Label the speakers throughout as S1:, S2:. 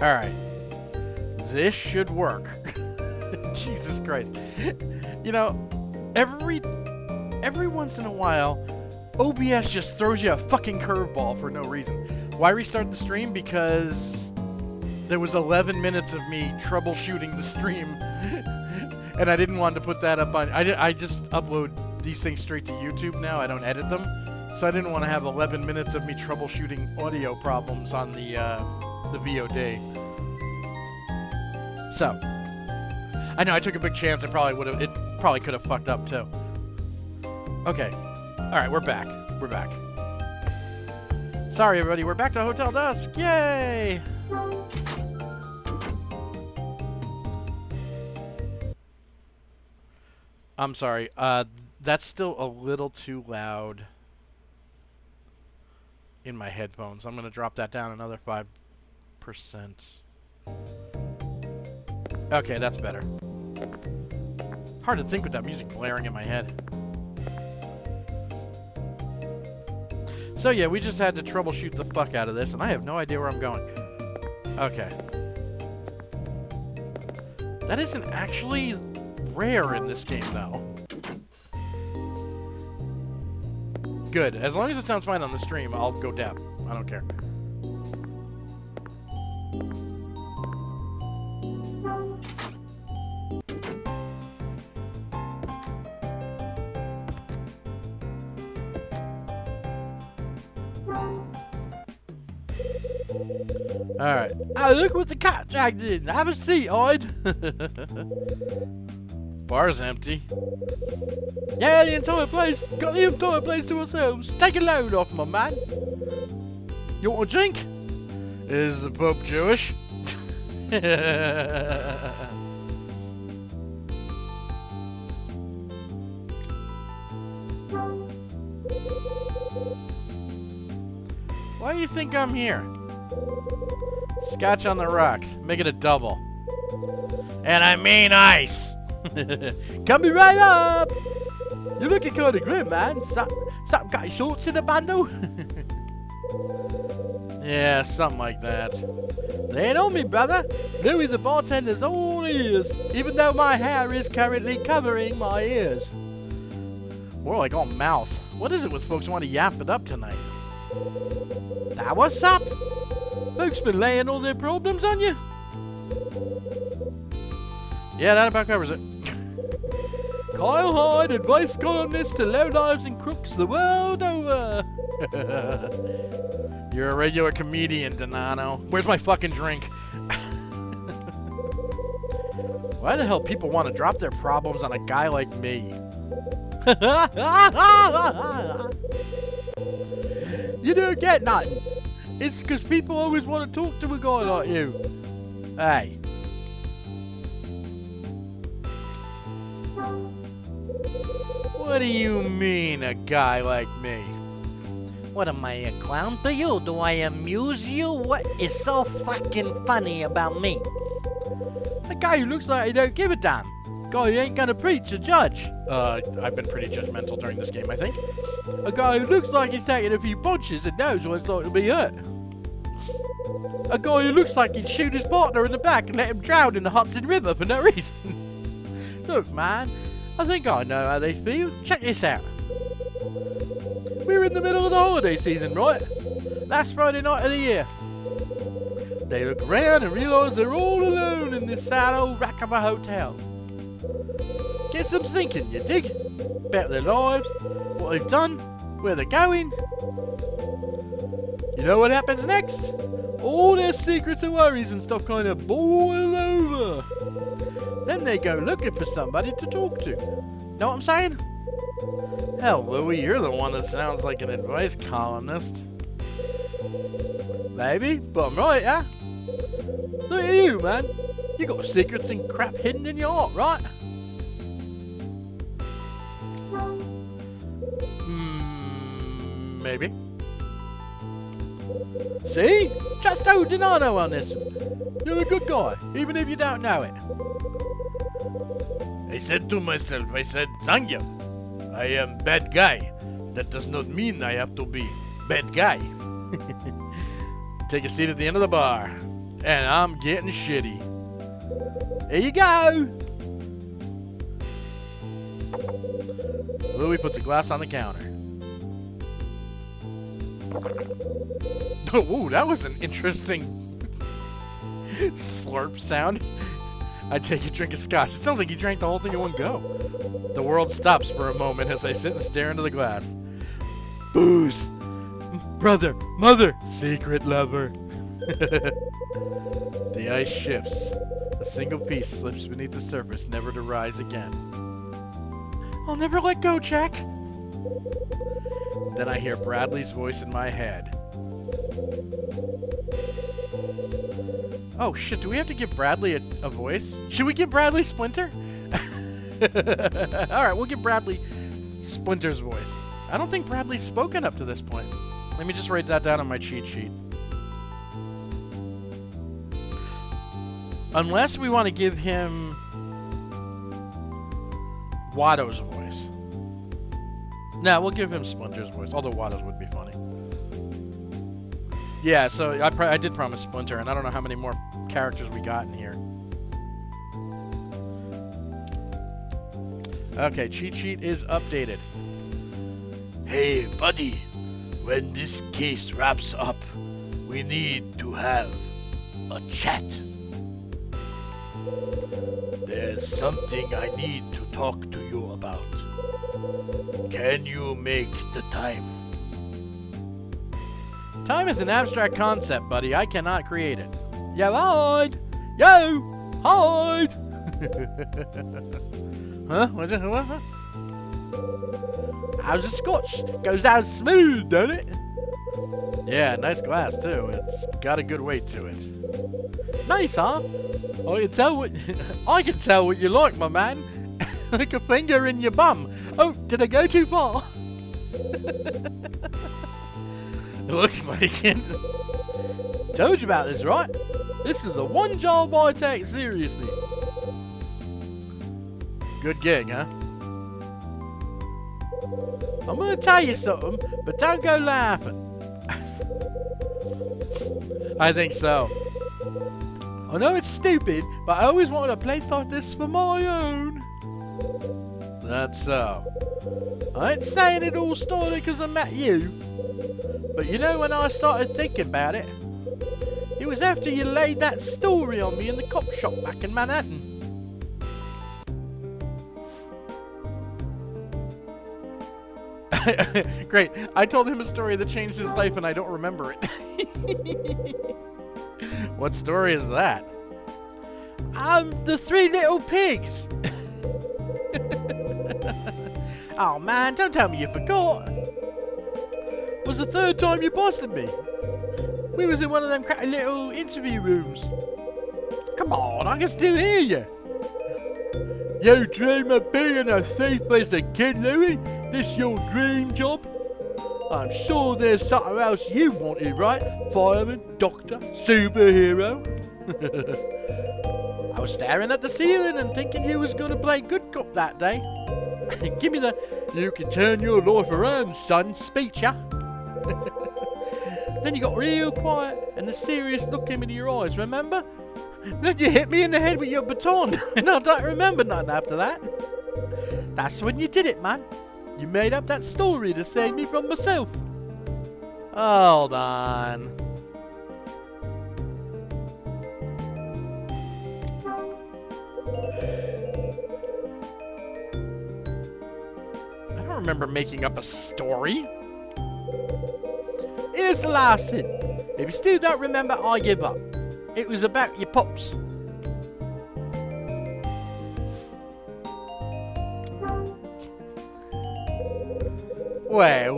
S1: Alright. This should work. Jesus Christ. You know, every once in a while, OBS just throws you a fucking curveball for no reason. Why restart the stream? Because there was 11 minutes of me troubleshooting the stream, and I didn't want to put that up on... I just upload these things straight to YouTube now. I don't edit them. So I didn't want to have 11 minutes of me troubleshooting audio problems on the VOD. So, I know I took a big chance. It probably could have fucked up too. Okay. Alright, we're back. We're back. Sorry, everybody. We're back to Hotel Dusk. Yay! I'm sorry. That's still a little too loud in my headphones. I'm going to drop that down another 5%. Okay, that's better. Hard to think with that music blaring in my head. So yeah, we just had to troubleshoot the fuck out of this, and I have no idea where I'm going. Okay. That isn't actually rare in this game, though. Good. As long as it sounds fine on the stream, I'll go deaf. I don't care. Alright. Oh, look what the cat dragged in. Have a seat, Hyde. Bar's empty. Yeah, the entire place. Got the entire place to ourselves. Take a load off, my man. You want a drink? Is the Pope Jewish? Why do you think I'm here? Scotch on the rocks. Make it a double. And I mean ice. Coming right up. You're looking kind of grim, man. Something got your shorts in the bundle? Yeah, something like that. They ain't on me, brother. Louis the bartender's all ears, even though my hair is currently covering my ears. More like all mouth. What is it with folks want to yap it up tonight? Now, what's up? Folks been laying all their problems on you? Yeah, that about covers it. Kyle Hyde, advice columnist to lowlives and crooks the world over. You're a regular comedian, Donano. Where's my fucking drink? Why the hell people want to drop their problems on a guy like me? You don't get nothing. It's because people always want to talk to a guy like you. Hey. What do you mean, a guy like me? What am I, a clown to you? Do I amuse you? What is so fucking funny about me? A guy who looks like he don't give a damn. Guy who ain't gonna preach or judge. I've been pretty judgmental during this game, I think. A guy who looks like he's taking a few punches and knows what it's like to be hurt. A guy who looks like he'd shoot his partner in the back and let him drown in the Hudson River for no reason. Look, man, I think I know how they feel. Check this out. We're in the middle of the holiday season, right? Last Friday night of the year. They look around and realise they're all alone in this sad old wreck of a hotel. Gets them thinking, you dig? About their lives, what they've done, where they're going. You know what happens next? All their secrets and worries and stuff kind of boil over. Then they go looking for somebody to talk to. Know what I'm saying? Hell, Louie, you're the one that sounds like an advice columnist. Maybe, but I'm right, huh? Look at you, man. You got secrets and crap hidden in your heart, right? Maybe. See? Just so Donano on this. You're a good guy, even if you don't know it. I said to myself, thank you. I am bad guy. That does not mean I have to be bad guy. Take a seat at the end of the bar. And I'm getting shitty. Here you go! Louis puts a glass on the counter. Ooh, that was an interesting slurp sound. I take a drink of scotch. It sounds like you drank the whole thing in one go. The world stops for a moment as I sit and stare into the glass. Booze. Brother, mother, secret lover. The ice shifts. A single piece slips beneath the surface, never to rise again. I'll never let go, Jack. Then I hear Bradley's voice in my head. Oh shit, do we have to give Bradley a voice? Should we give Bradley Splinter? Alright, we'll give Bradley Splinter's voice. I don't think Bradley's spoken up to this point. Let me just write that down on my cheat sheet. Unless we want to give him Watto's voice. Nah, we'll give him Splinter's voice, although Watto's would be funny. Yeah, so I did promise Splinter, and I don't know how many more characters we got in here. Okay, cheat sheet is updated. Hey, buddy, when this case wraps up, we need to have a chat. There's something I need to talk to you about. Can you make the time? Time is an abstract concept, buddy. I cannot create it. Yo, hide! Yo, hide! Huh? What? How's the scotch? Goes down smooth, doesn't it? Yeah, nice glass too. It's got a good weight to it. Nice, huh? I can tell what you like, my man. Like a finger in your bum. Oh, did I go too far? Looks like it. Told you about this, right? This is the one job I take seriously. Good gig, huh? I'm gonna tell you something, but don't go laughing. I think so. I know it's stupid, but I always wanted a place like this for my own. That's so. I ain't saying it all started because I met you. But you know when I started thinking about it? It was after you laid that story on me in the cop shop back in Manhattan. Great. I told him a story that changed his life and I don't remember it. What story is that? The Three Little Pigs. Oh man, don't tell me you forgot. It was the third time you busted me. We was in one of them little interview rooms. Come on, I can still hear you. You dream of being a thief as a kid, Louis? This your dream job? I'm sure there's something else you wanted, right? Fireman, doctor, superhero. I was staring at the ceiling and thinking you was gonna play good cop that day. Give me the "you can turn your life around, son" speech, yeah? Then you got real quiet and the serious look came into your eyes, remember? Then you hit me in the head with your baton and I don't remember nothing after that. That's when you did it, man. You made up that story to save me from myself. Hold on. I don't remember making up a story. Here's the last hint. If you still don't remember, I give up. It was about your pops. Wait.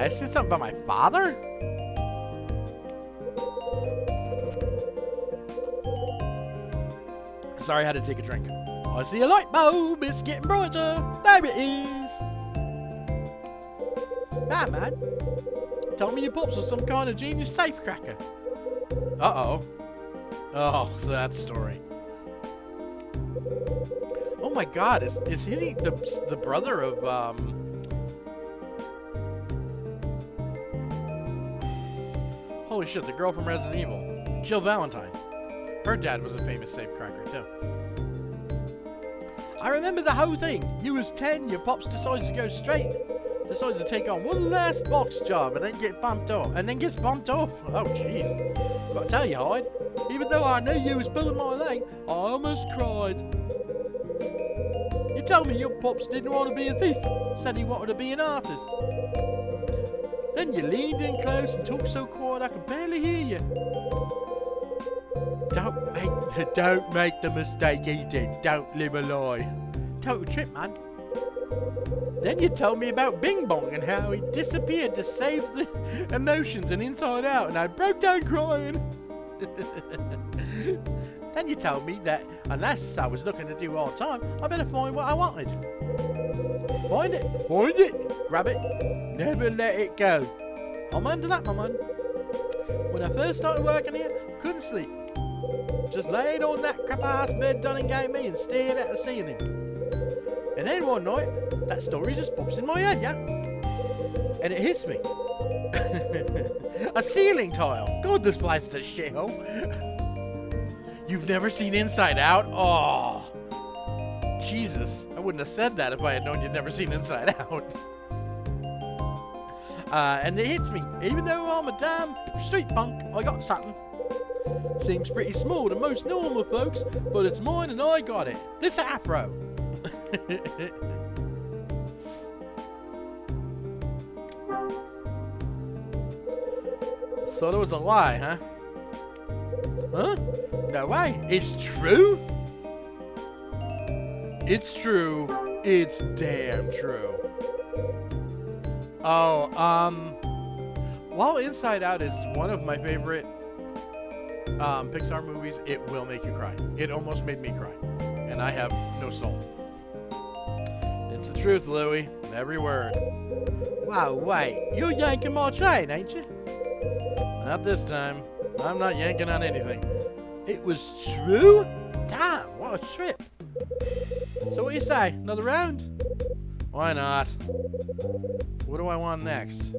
S1: Is this something about my father? Sorry, I had to take a drink. I see a light bulb. It's getting brighter. There it is. Ah, man. Tell me your pops was some kind of genius safecracker. Uh-oh. Oh, that story. Oh my god, is he the brother of, holy shit, the girl from Resident Evil. Jill Valentine. Her dad was a famous safecracker, too. I remember the whole thing. You was 10, your pops decided to go straight. Decided to take on one last box job and then get bumped off. Oh, jeez. Gotta tell you, Hyde, even though I knew you was pulling my leg, I almost cried. You told me your pops didn't want to be a thief. Said he wanted to be an artist. Then you leaned in close and talked so quiet I could barely hear you. Don't make the mistake he did. Don't live a lie. Total trip, man. Then you told me about Bing Bong and how he disappeared to save the emotions and Inside Out, and I broke down crying. Then you told me that unless I was looking to do all the time, I better find what I wanted. Find it, grab it, never let it go. I'm under that, my man. When I first started working here, I couldn't sleep. Just laid on that crap-ass bed Dunning gave me and stared at the ceiling. And then one night, that story just pops in my head, yeah? And it hits me. A ceiling tile. God, this place is a shithole. You've never seen Inside Out? Oh, Jesus. I wouldn't have said that if I had known you'd never seen Inside Out. And it hits me. Even though I'm a damn street punk, I got something. Seems pretty small to most normal folks, but it's mine and I got it. This afro. Thought it was a lie, huh? Huh? No way. It's true? It's true. It's damn true. Oh, while Inside Out is one of my favorite Pixar movies, it will make you cry. It almost made me cry. And I have no soul. It's the truth, Louie. Every word. Wow, wait. You're yanking my chain, ain't you? Not this time. I'm not yanking on anything. It was true? Damn, what a trip. So what do you say? Another round? Why not? What do I want next?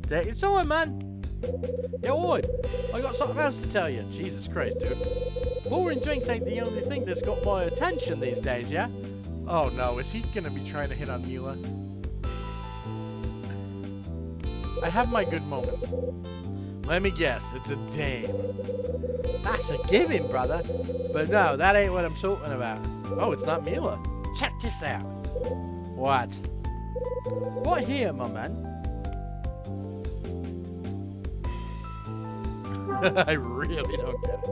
S1: Take your time, man. Yeah, Lloyd, I got something else to tell you. Jesus Christ, dude. Boring drinks ain't the only thing that's got my attention these days, yeah? Oh no, is he gonna be trying to hit on Mila? I have my good moments. Let me guess, it's a dame. That's a given, brother. But no, that ain't what I'm talking about. Oh, it's not Mila. Check this out. What? What here, my man? I really don't get it.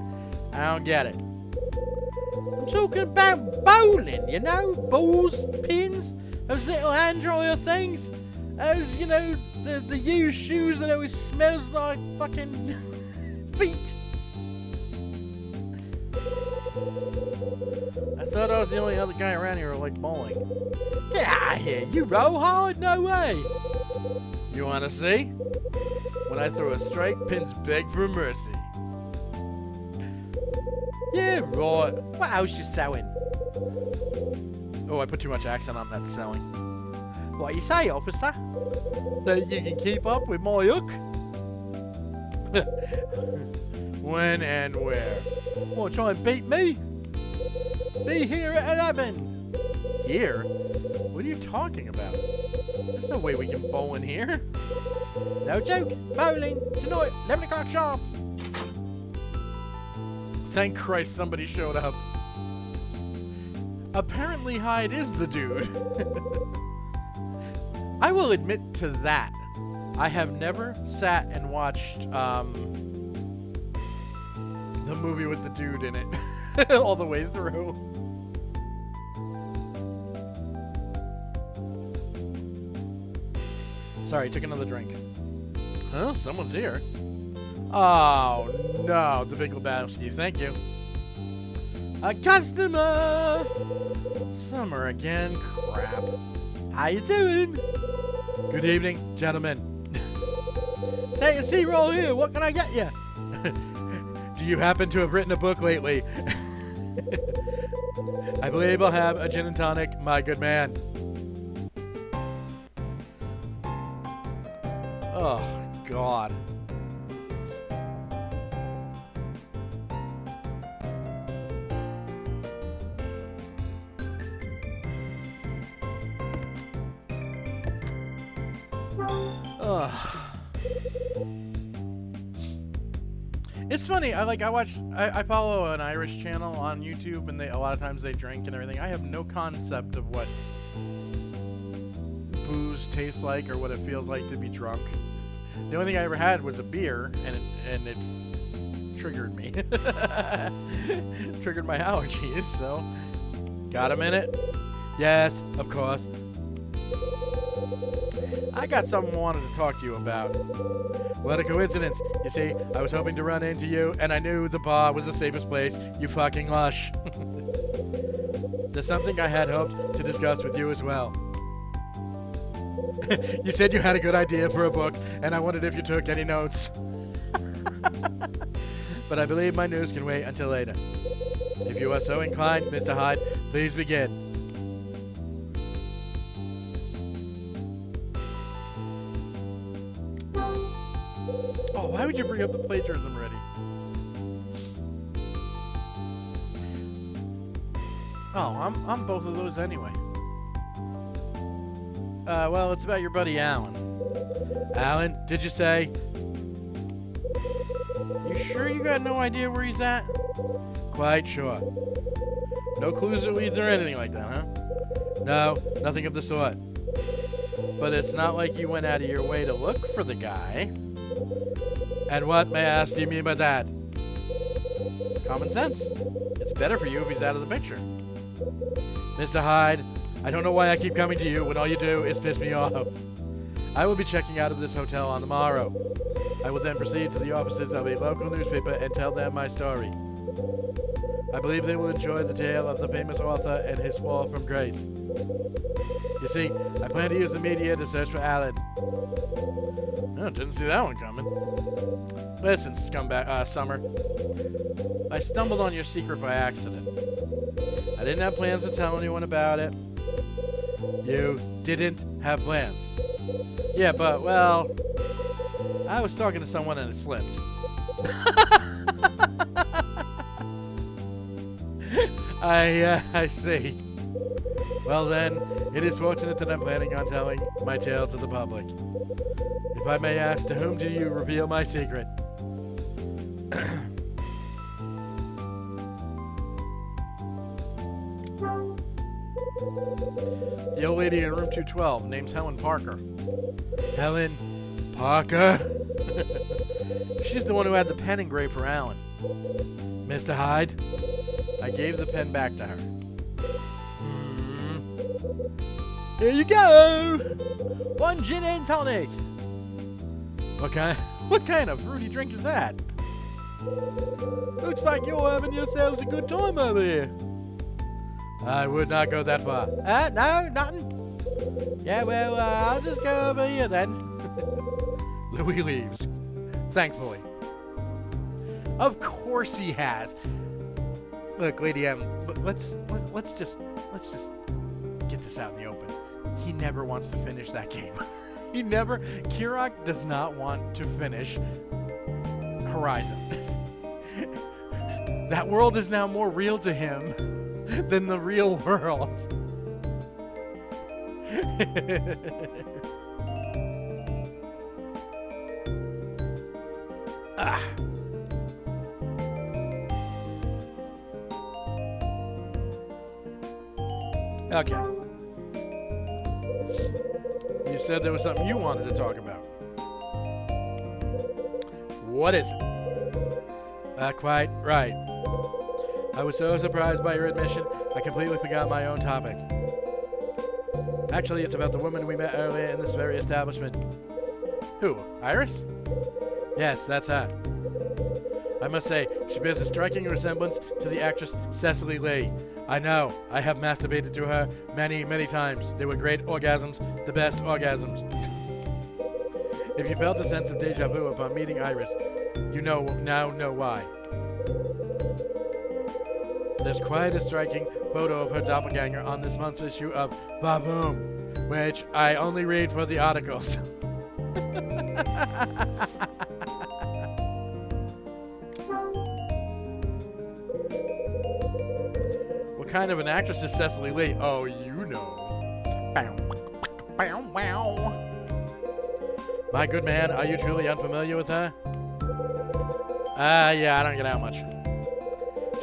S1: I don't get it. I'm talking about bowling, you know? Balls, pins, those little hand dryer things. Those, you know, the used shoes that always smells like fucking feet. I thought I was the only other guy around here who liked bowling. Get out of here, you roll hard? No way. You wanna see? When I throw a strike, pins beg for mercy. Yeah, right. What else you selling? Oh, I put too much accent on that selling. What you say, officer? That you can keep up with my hook? When and where? Want to try and beat me? Be here at 11. Here? What are you talking about? There's no way we can bowl in here. No joke. Bowling tonight, 11 o'clock sharp. Thank Christ somebody showed up. Apparently Hyde is the dude. I will admit to that. I have never sat and watched the movie with the dude in it all the way through. Sorry, took another drink. Huh? Someone's here. Oh, no. The Big Lebowski. Thank you. A customer! Summer again. Crap. How you doing? Good evening, gentlemen. Take a seat right here. What can I get you? Do you happen to have written a book lately? I believe I'll have a gin and tonic, my good man. Oh, God. Ugh. It's funny. I follow an Irish channel on YouTube, and a lot of times they drink and everything. I have no concept of what booze tastes like or what it feels like to be drunk. The only thing I ever had was a beer, and it triggered me. Triggered my allergies. So, got a minute? Yes, of course. I got something I wanted to talk to you about. What a coincidence. You see, I was hoping to run into you, and I knew the bar was the safest place, you fucking lush. There's something I had hoped to discuss with you as well. You said you had a good idea for a book, and I wondered if you took any notes. But I believe my news can wait until later. If you are so inclined, Mr. Hyde, please begin. Oh, why would you bring up the plagiarism already? Oh, I'm both of those anyway. Well, it's about your buddy Alan. Alan, did you say? You sure you got no idea where he's at? Quite sure. No clues or leads or anything like that, huh? No, nothing of the sort. But it's not like you went out of your way to look for the guy. And what, may I ask, do you mean by that? Common sense. It's better for you if he's out of the picture. Mr. Hyde, I don't know why I keep coming to you when all you do is piss me off. I will be checking out of this hotel on the morrow. I will then proceed to the offices of a local newspaper and tell them my story. I believe they will enjoy the tale of the famous author and his fall from grace. You see, I plan to use the media to search for Alan. Oh, didn't see that one coming. Listen, scumbag, Summer. I stumbled on your secret by accident. I didn't have plans to tell anyone about it. You didn't have plans. Yeah, but, well, I was talking to someone and it slipped. I see. Well then, it is fortunate that I'm planning on telling my tale to the public. If I may ask, to whom do you reveal my secret? The old lady in room 212, name's Helen Parker. Helen Parker? She's the one who had the pen engraved for Alan. Mr. Hyde? I gave the pen back to her. Here you go! 1 gin and tonic! What kind of fruity drink is that? Looks like you're having yourselves a good time over here. I would not go that far. No, nothing. Yeah, well, I'll just go over here then. Louis leaves. Thankfully. Of course he has. Look, Lady M, let's just get this out in the open. He never wants to finish that game. Kirok does not want to finish Horizon. That world is now more real to him than the real world. Okay. You said there was something you wanted to talk about. What is it? Quite right. I was so surprised by your admission, I completely forgot my own topic. Actually, it's about the woman we met earlier in this very establishment. Who? Iris? Yes, that's her. I must say, she bears a striking resemblance to the actress Cecily Lee. I know, I have masturbated to her many, many times. They were great orgasms, the best orgasms. If you felt a sense of deja vu upon meeting Iris, you now know why. There's quite a striking photo of her doppelganger on this month's issue of Baboom, which I only read for the articles. What kind of an actress is Cecily Lee? Oh, you know. My good man, are you truly unfamiliar with her? Yeah, I don't get out much.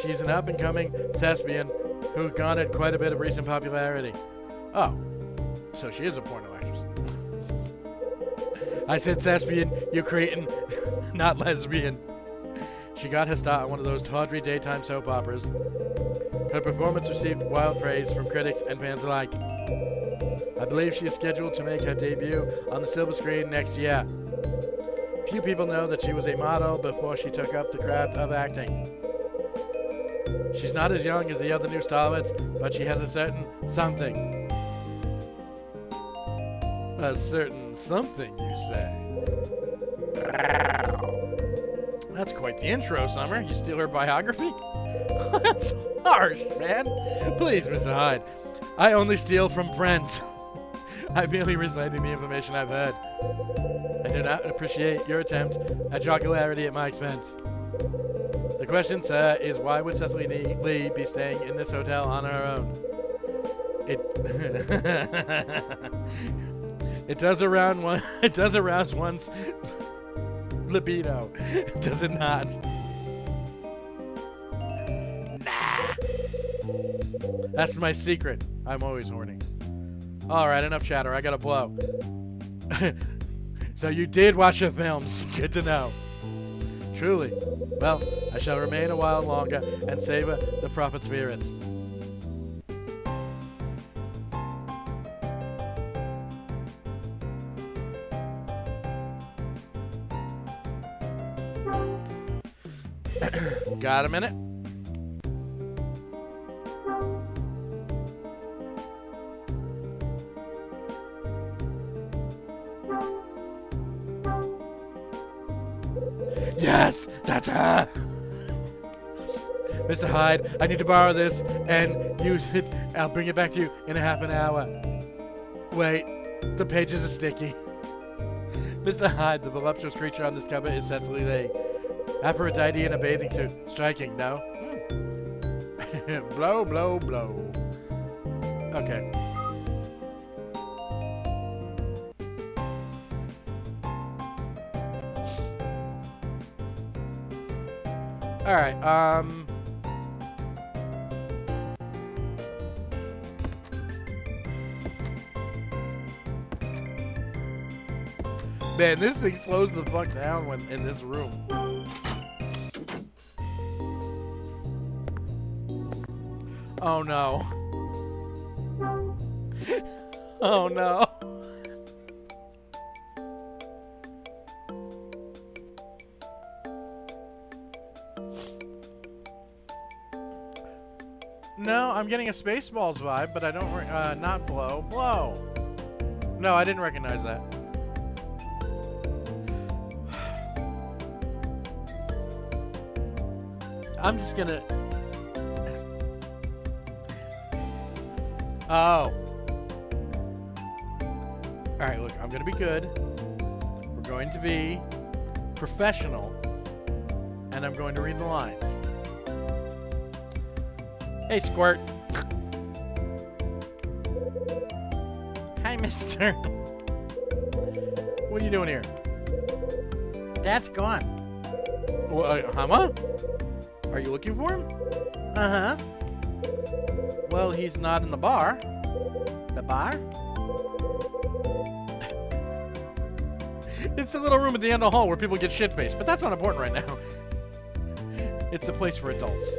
S1: She's an up-and-coming thespian who garnered quite a bit of recent popularity. Oh, so she is a porno actress. I said thespian, you cretin, not lesbian. She got her start on one of those tawdry daytime soap operas. Her performance received wild praise from critics and fans alike. I believe she is scheduled to make her debut on the silver screen next year. Few people know that she was a model before she took up the craft of acting. She's not as young as the other new starlets, but she has a certain something. A certain something, you say? That's quite the intro, Summer. You steal her biography? That's harsh, man. Please, Mr. Hyde. I only steal from friends. I'm merely reciting the information I've heard. I do not appreciate your attempt at jocularity at my expense. The question, sir, is why would Cecily Lee be staying in this hotel on her own? It does arouse one's libido, does it not? Nah. That's my secret. I'm always horny. Alright, enough chatter. I gotta blow. So you did watch the films. Good to know. Truly. Well, I shall remain a while longer and savor the prophet spirits. Got a minute? Yes, that's her. Mr. Hyde, I need to borrow this and use it. I'll bring it back to you in a half an hour. Wait, the pages are sticky. Mr. Hyde, the voluptuous creature on this cover is Cecily Lee. Aphrodite in a bathing suit. Striking, no? Blow, blow, blow. Okay. Alright, man, this thing slows the fuck down when in this room. Oh no. Oh no. No, I'm getting a Spaceballs vibe, but I don't, not blow. Blow. No, I didn't recognize that. I'm just gonna... Oh. Alright, look, I'm gonna be good. We're going to be professional. And I'm going to read the lines. Hey, Squirt. Hi, mister. What are you doing here? Dad's gone. Huh? Are you looking for him? Uh-huh. Well, he's not in the bar. The bar? It's a little room at the end of the hall where people get shit-faced, but that's not important right now. It's a place for adults.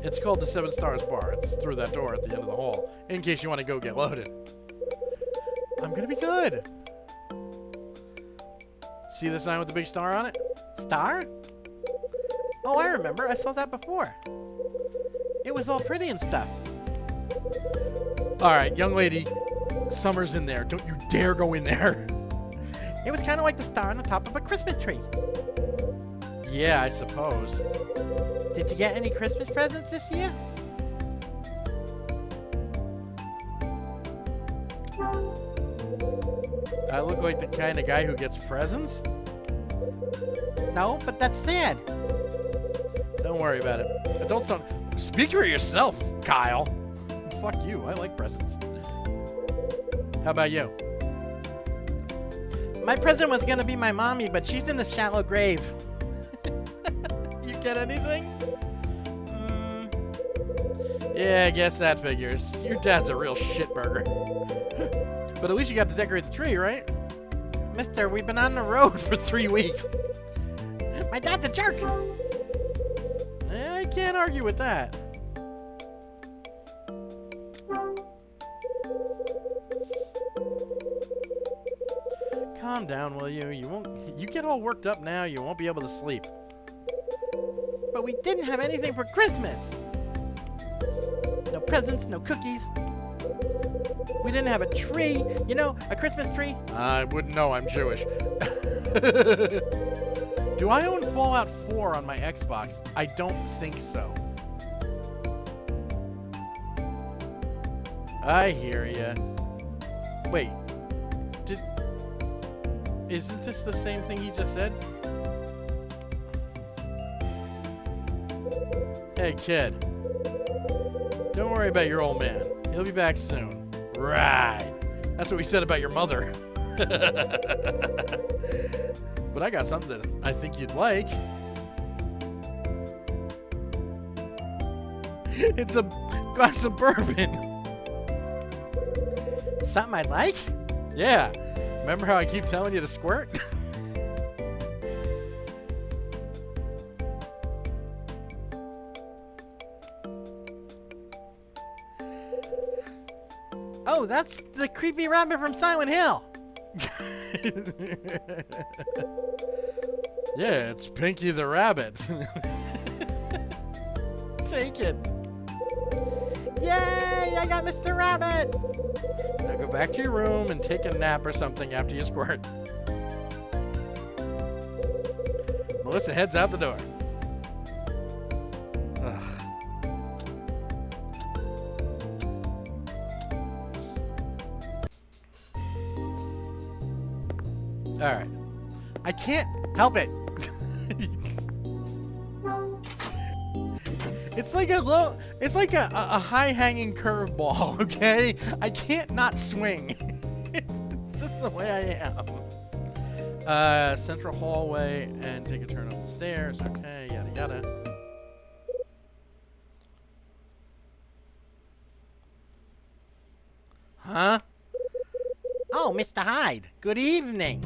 S1: It's called the 7 Stars Bar. It's through that door at the end of the hall, in case you want to go get loaded. I'm gonna be good. See the sign with the big star on it? Star? Oh, I remember. I saw that before. It was all pretty and stuff. Alright, young lady. Summer's in there. Don't you dare go in there. It was kind of like the star on the top of a Christmas tree. Yeah, I suppose. Did you get any Christmas presents this year? I look like the kind of guy who gets presents? No, but that's sad. Don't worry about it. Adults don't... Speak for yourself, Kyle. Fuck you. I like presents. How about you? My present was gonna be my mommy, but she's in a shallow grave. You get anything? Yeah, I guess that figures. Your dad's a real shitburger. But at least you got to decorate the tree, right? Mister, we've been on the road for 3 weeks. My dad's a jerk. I can't argue with that. Calm down, will you? You get all worked up now, you won't be able to sleep. But we didn't have anything for Christmas. No presents, no cookies. We didn't have a tree. You know, a Christmas tree. I wouldn't know, I'm Jewish. Do I own Fallout 4 on my Xbox? I don't think so. I hear ya. Wait. Isn't this the same thing he just said? Hey, kid. Don't worry about your old man. He'll be back soon. Right. That's what we said about your mother. But I got something that I think you'd like. It's a glass of bourbon. Something I like? Yeah. Remember how I keep telling you to squirt? Oh, that's the creepy rabbit from Silent Hill. Yeah, it's Pinky the Rabbit. Take it. Yay, I got Mr. Rabbit. Now go back to your room and take a nap or something after you squirt. Melissa heads out the door. Ugh. Alright. I can't help it. It's like a high-hanging curveball, okay? I can't not swing. It's just the way I am. Central hallway and take a turn up the stairs. Okay, yada yada. Huh? Oh, Mr. Hyde. Good evening.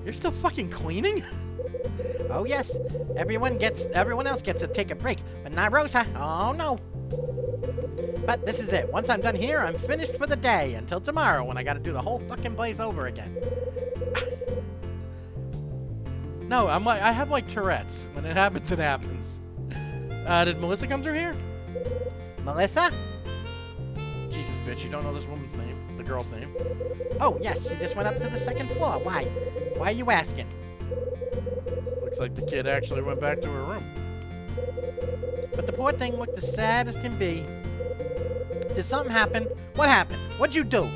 S1: You're still fucking cleaning? Oh yes, everyone else gets to take a break, but not Rosa. Oh no. But this is it. Once I'm done here, I'm finished for the day. Until tomorrow, when I gotta do the whole fucking place over again. No, I have like Tourette's. When it happens, it happens. Did Melissa come through here? Melissa? Jesus, bitch, you don't know this woman's name? The girl's name? Oh, yes, she just went up to the second floor. Why? Why are you asking? Looks like the kid actually went back to her room. But the poor thing looked as sad as can be. Did something happen? What happened? What'd you do?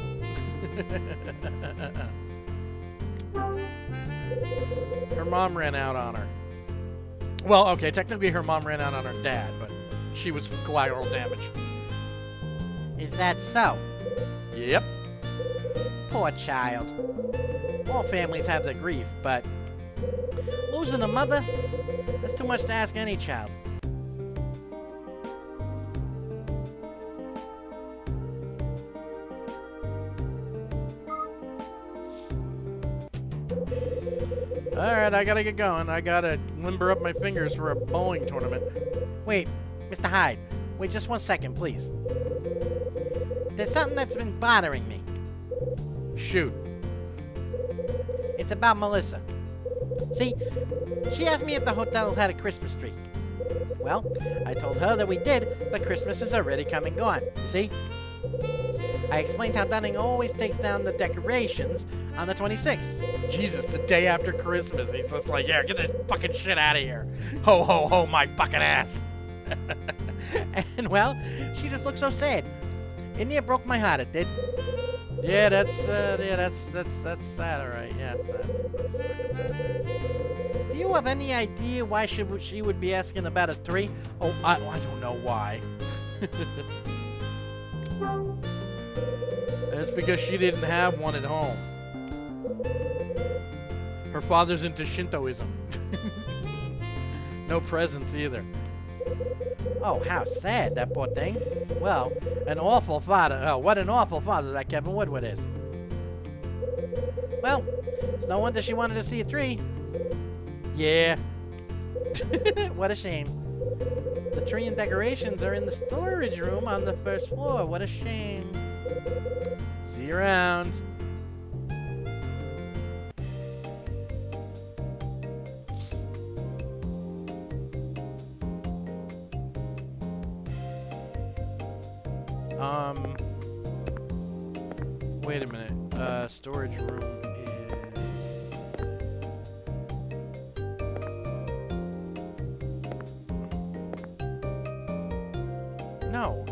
S1: Her mom ran out on her. Well, okay, technically her mom ran out on her dad, but she was collateral damage. Is that so? Yep. Poor child. All families have their grief, but losing a mother, that's too much to ask any child. Alright, I gotta get going. I gotta limber up my fingers for a bowling tournament. Wait, Mr. Hyde. Wait just 1 second, please. There's something that's been bothering me. Shoot. It's about Melissa. See, she asked me if the hotel had a Christmas tree. Well, I told her that we did, but Christmas is already come and gone. See? I explained how Dunning always takes down the decorations on the 26th. Jesus, the day after Christmas, he's just like, yeah, get this fucking shit out of here. Ho, ho, ho, my fucking ass. And well, she just looked so sad. And it broke my heart, it did. Yeah, that's sad, alright. Yeah, it's sad. That's fucking sad. Do you have any idea why she would be asking about a tree? Oh, I don't know why. It's because she didn't have one at home. Her father's into Shintoism. No presents either. Oh, how sad, that poor thing. Well, an awful father. Oh, what an awful father that Kevin Woodward is. Well, it's no wonder she wanted to see a tree. Yeah. What a shame. The tree and decorations are in the storage room on the first floor. What a shame. See you around. Wait a minute. Storage room is... No.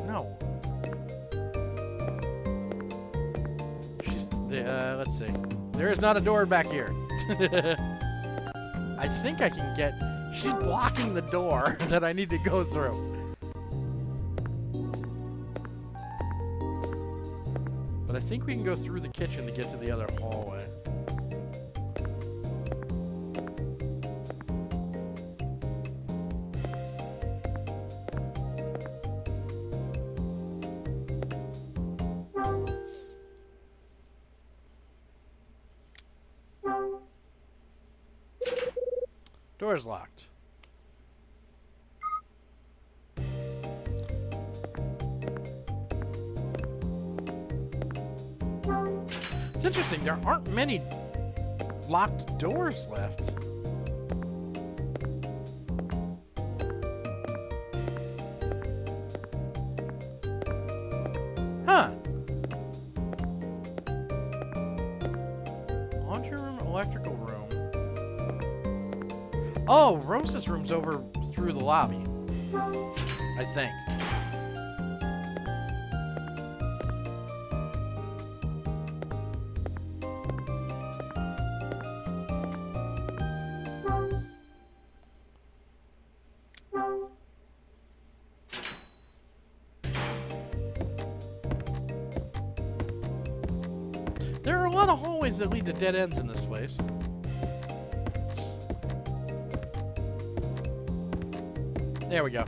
S1: She's... let's see. There is not a door back here. I think I can get... She's blocking the door that I need to go through. But I think we can go through the kitchen to get to the other hallway. Door's locked. It's interesting, there aren't many locked doors left. Huh. Laundry room, electrical room. Oh, Rosa's room's over through the lobby. I think. There are a lot of hallways that lead to dead ends in this place. There we go.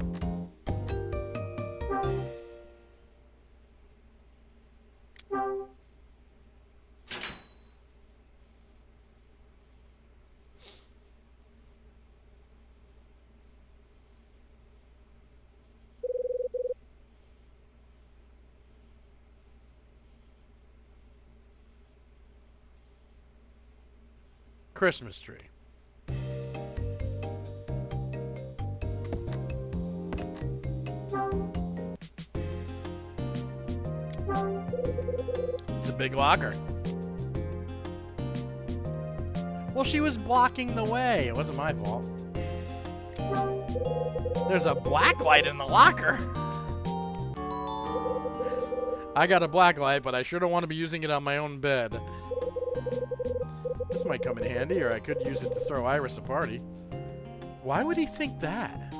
S1: Christmas tree. It's a big locker. Well, she was blocking the way. It wasn't my fault. There's a black light in the locker. I got a black light, but I sure don't want to be using it on my own bed. This might come in handy, or I could use it to throw Iris a party. Why would he think that?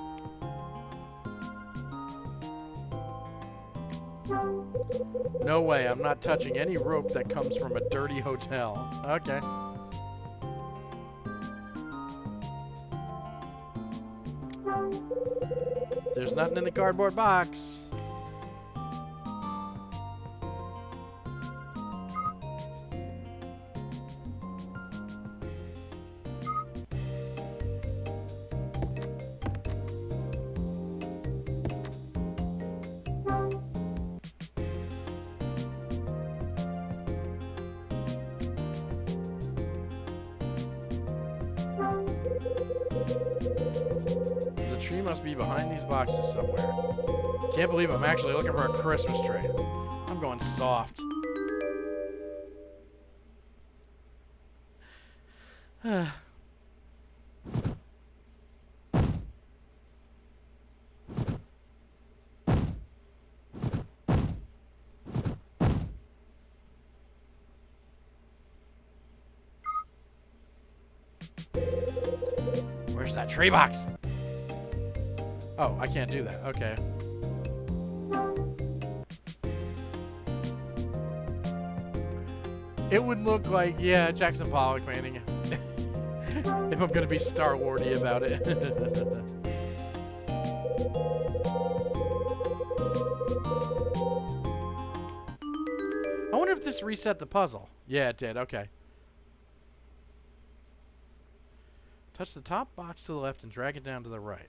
S1: No way, I'm not touching any rope that comes from a dirty hotel. Okay. There's nothing in the cardboard box. Must be behind these boxes somewhere. Can't believe I'm actually looking for a Christmas tree. I'm going soft. Where's that tree box? Oh, I can't do that. Okay. It would look like, yeah, Jackson Pollock painting. If I'm gonna be Star Wardy about it. I wonder if this reset the puzzle. Yeah, it did. Okay. Touch the top box to the left and drag it down to the right.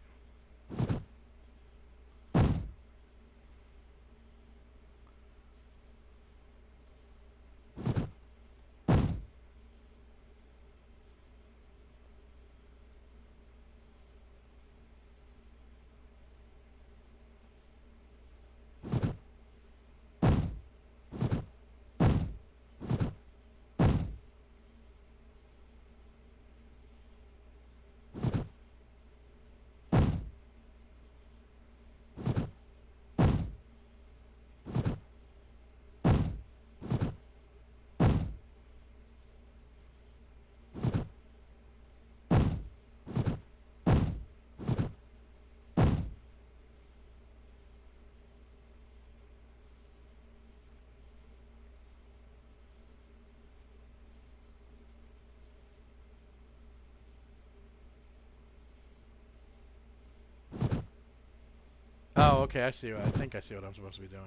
S1: Oh, okay, I see. I think I see what I'm supposed to be doing.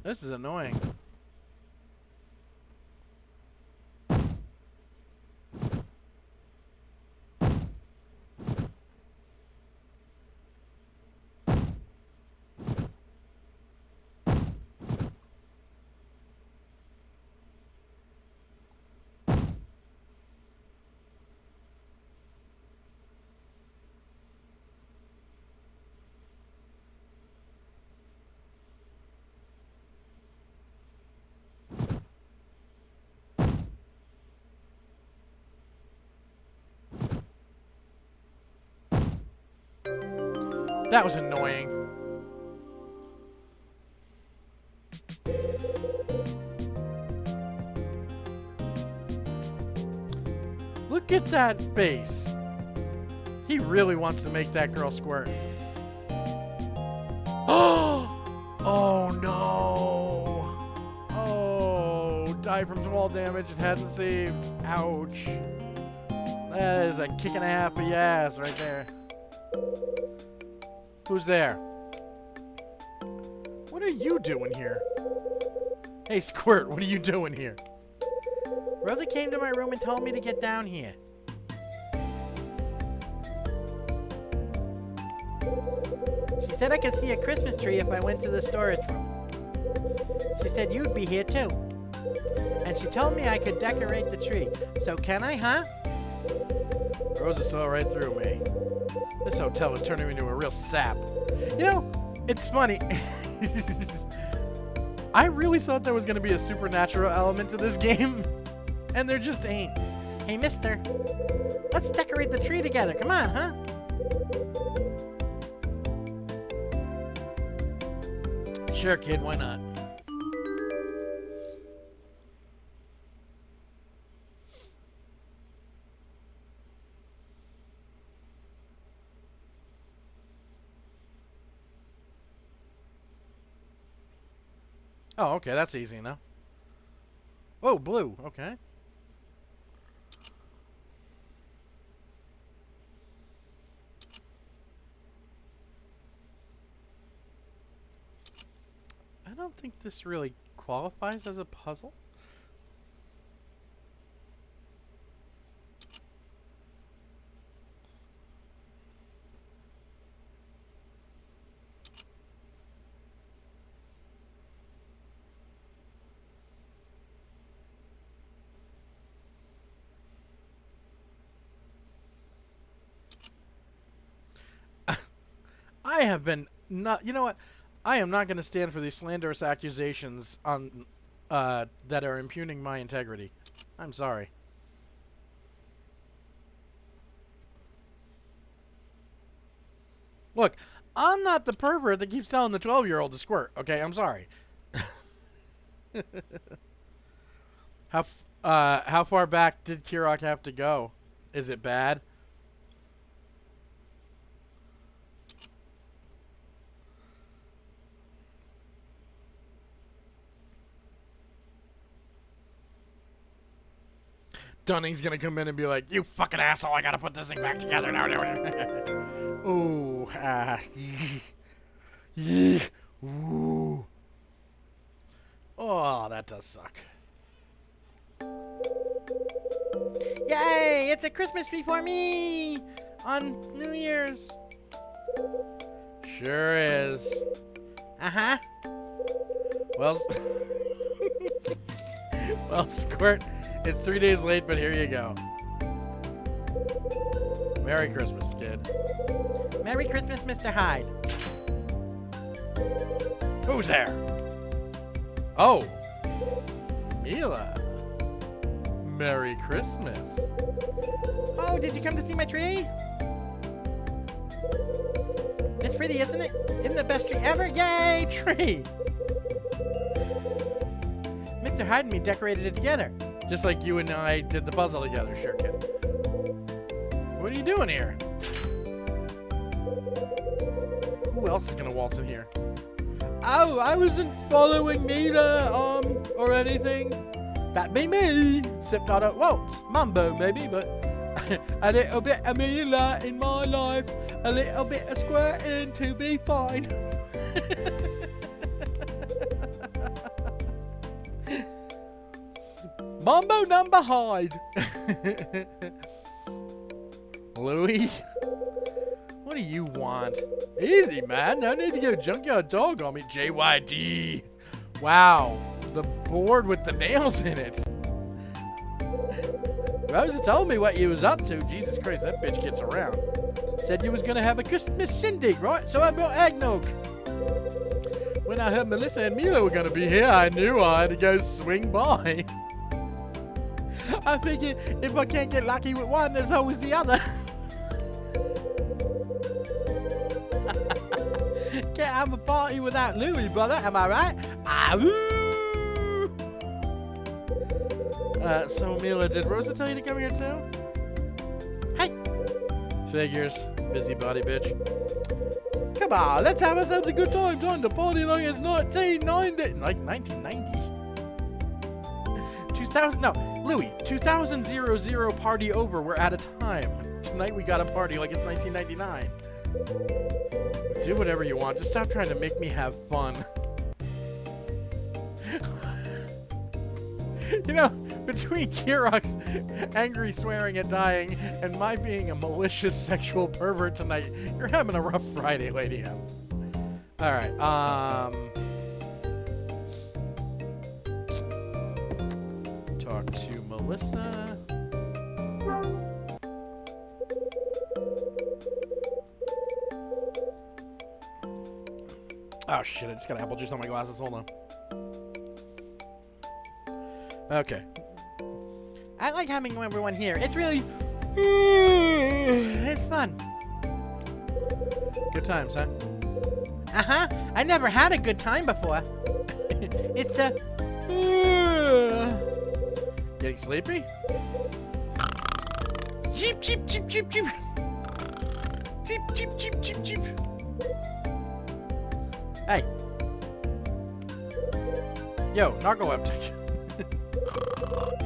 S1: This is annoying. That was annoying. Look at that face. He really wants to make that girl squirt. Oh no. Oh, died from small damage and hadn't saved. Ouch. That is a kick and a half of your ass right there. Who's there? What are you doing here? Hey, Squirt, what are you doing here? Rhoda came to my room and told me to get down here. She said I could see a Christmas tree if I went to the storage room. She said you'd be here too. And she told me I could decorate the tree. So can I, huh? Rosa saw right through me. This hotel was turning me into a real sap. You know, it's funny. I really thought there was going to be a supernatural element to this game. And there just ain't. Hey, mister. Let's decorate the tree together. Come on, huh? Sure, kid. Why not? Oh, okay. That's easy enough. Oh, blue. Okay. I don't think this really qualifies as a puzzle. I have been not. You know what? I am not going to stand for these slanderous accusations on that are impugning my integrity. I'm sorry. Look, I'm not the pervert that keeps telling the 12-year-old to squirt. Okay, I'm sorry. How far back did Kirok have to go? Is it bad? Dunning's gonna come in and be like, "You fucking asshole! I gotta put this thing back together now." Ooh, ooh. Oh, that does suck. Yay! It's a Christmas tree for me on New Year's. Sure is. Uh-huh. Well, well, Squirt, it's 3 days late, but here you go. Merry Christmas, kid. Merry Christmas, Mr. Hyde. Who's there? Oh, Mila. Merry Christmas. Oh, did you come to see my tree? It's pretty, isn't it? Isn't the best tree ever? Yay, tree! Mr. Hyde and me decorated it together. Just like you and I did the puzzle together, sure, kid. What are you doing here? Who else is gonna waltz in here? Oh, I wasn't following Mila, or anything. That'd be me. Except I don't waltz. Mambo, maybe, but a little bit of Mila in my life. A little bit of squirting to be fine. Mambo number Hyde. Louie, what do you want? Easy, man. No need to go junkyard dog on me. JYD. Wow, the board with the nails in it. Rosa told me what you was up to. Jesus Christ, that bitch gets around. Said you was gonna have a Christmas shindig, right? So I brought eggnog. When I heard Melissa and Mila were gonna be here, I knew I had to go swing by. I figured if I can't get lucky with one, there's always the other. Can't have a party without Louie, brother, am I right? Ah, woo! So Mila, did Rosa tell you to come here too? Hey! Figures. Busybody bitch. Come on, let's have ourselves a good time. Time to party like it's 1990. Like 1990? 2000, no, Louie, 2000 party over. We're out of time. Tonight we gotta party like it's 1999. Do whatever you want. Just stop trying to make me have fun. You know, between Kirok's angry swearing and dying and my being a malicious sexual pervert tonight, you're having a rough Friday, Lady M. Alright, talk to Melissa. Oh shit, I just got apple juice on my glasses. Hold on. Okay. I like having everyone here. It's really... it's fun. Good times, huh? Uh-huh. I never had a good time before. It's a... Getting sleepy? Cheep, cheep, cheep, cheep, cheep. Cheep, cheep, cheep, cheep, cheep. Hey. Yo, narcoleptic.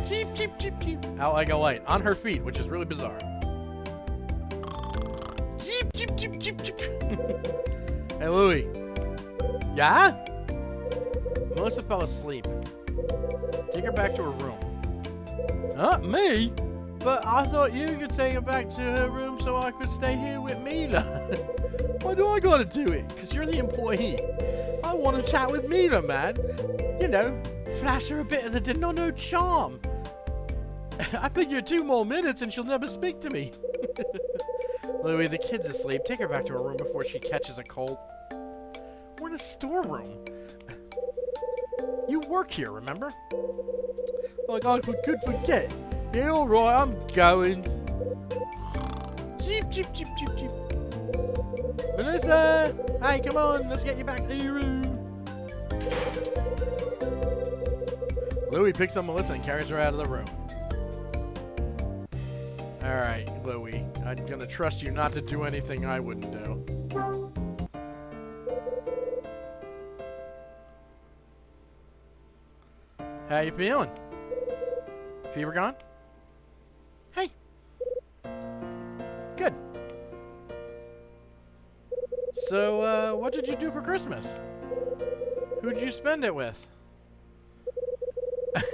S1: Cheep, cheep, cheep, cheep. Out like a light. On her feet, which is really bizarre. Cheep, cheep, cheep, cheep, cheep. Hey, Louie. Yeah? Melissa fell asleep. Take her back to her room. Huh? Me? But I thought you could take her back to her room so I could stay here with Mila. Why do I gotta do it? Because you're the employee. I want to chat with Mila, man. You know, flash her a bit of the Denono charm. I figure 2 more minutes and she'll never speak to me. Louie, the kid's asleep. Take her back to her room before she catches a cold. We're in a storeroom. You work here, remember? Like I could forget. Yeah, alright, I'm going. Cheep, cheep, cheep, cheep, cheep. Melissa! Hi, come on, let's get you back to your room. Louie picks up Melissa and carries her out of the room. Alright, Louie, I'm gonna trust you not to do anything I wouldn't do. How you feeling? Fever gone? Hey. Good. So, what did you do for Christmas? Who'd you spend it with?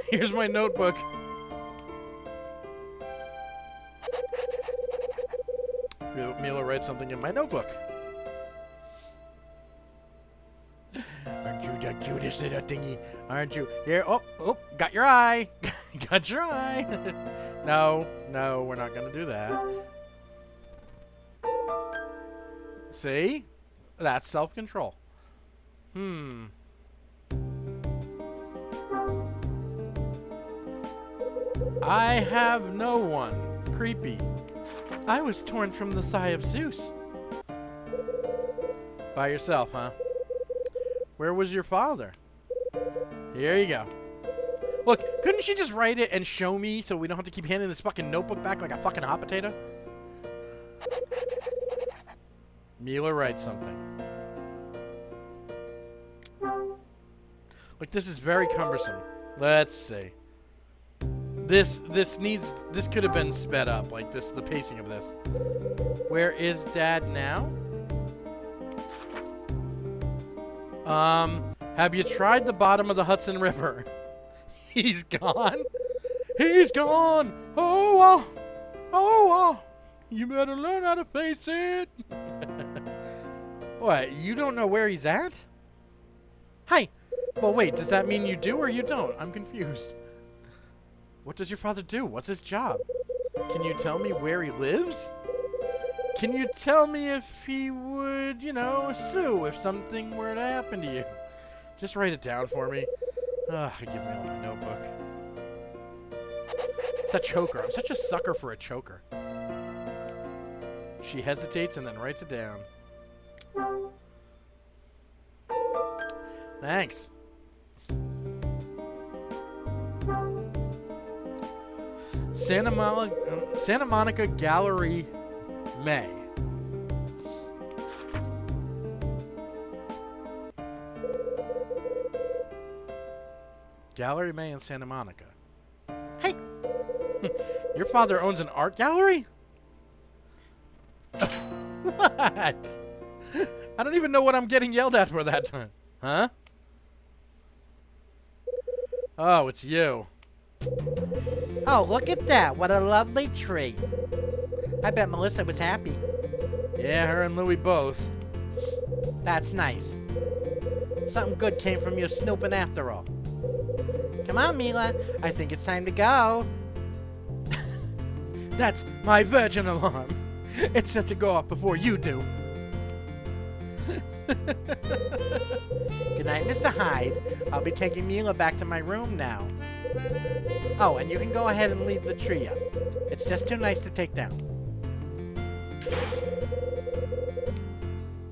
S1: Here's my notebook. Mila writes something in my notebook. Aren't you the cutest little thingy? Aren't you? Here, oh, got your eye. Got your eye. No, we're not gonna do that. See? That's self-control. I have no one. Creepy. I was torn from the thigh of Zeus. By yourself, huh? Where was your father? Here you go. Look, couldn't she just write it and show me so we don't have to keep handing this fucking notebook back like a fucking hot potato? Mila writes something. Look, this is very cumbersome. Let's see. This could have been sped up, like the pacing of this. Where is Dad now? Have you tried the bottom of the Hudson River? He's gone? He's gone! Oh, you better learn how to face it! What, you don't know where he's at? Hi! Well, wait, does that mean you do or you don't? I'm confused. What does your father do? What's his job? Can you tell me where he lives? Can you tell me if he would, sue if something were to happen to you? Just write it down for me. Ugh, give me all my notebook. It's a choker. I'm such a sucker for a choker. She hesitates and then writes it down. Thanks. Santa Monica Gallery, May. Gallery May in Santa Monica. Hey! Your father owns an art gallery? What? I don't even know what I'm getting yelled at for that time. Huh? Oh, it's you. Oh, look at that. What a lovely tree. I bet Melissa was happy. Yeah, her and Louie both. That's nice. Something good came from your snooping after all. Come on, Mila. I think it's time to go. That's my virgin alarm. It's set to go off before you do. Good night, Mr. Hyde. I'll be taking Mila back to my room now. Oh, and you can go ahead and leave the tree up. It's just too nice to take down.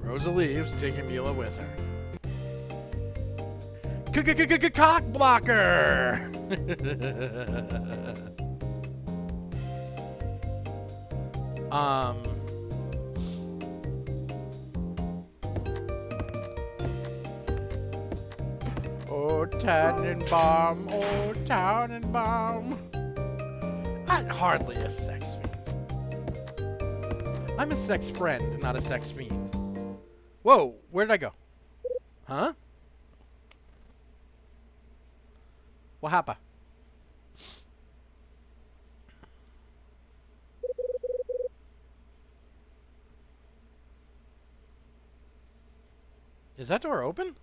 S1: Rosa leaves, taking Mila with her. Cock blocker! Oh, Tannenbaum, oh, Tannenbaum. I'm hardly a sex fiend. I'm a sex friend, not a sex fiend. Whoa, where did I go? Huh? What happened? Is that door open?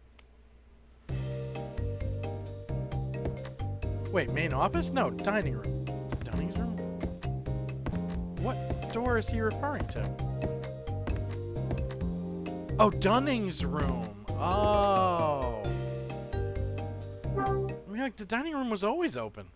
S1: Wait, main office? No, dining room. Dining room? What door is he referring to? Oh, Dunning's room. Oh. I mean, like, the dining room was always open.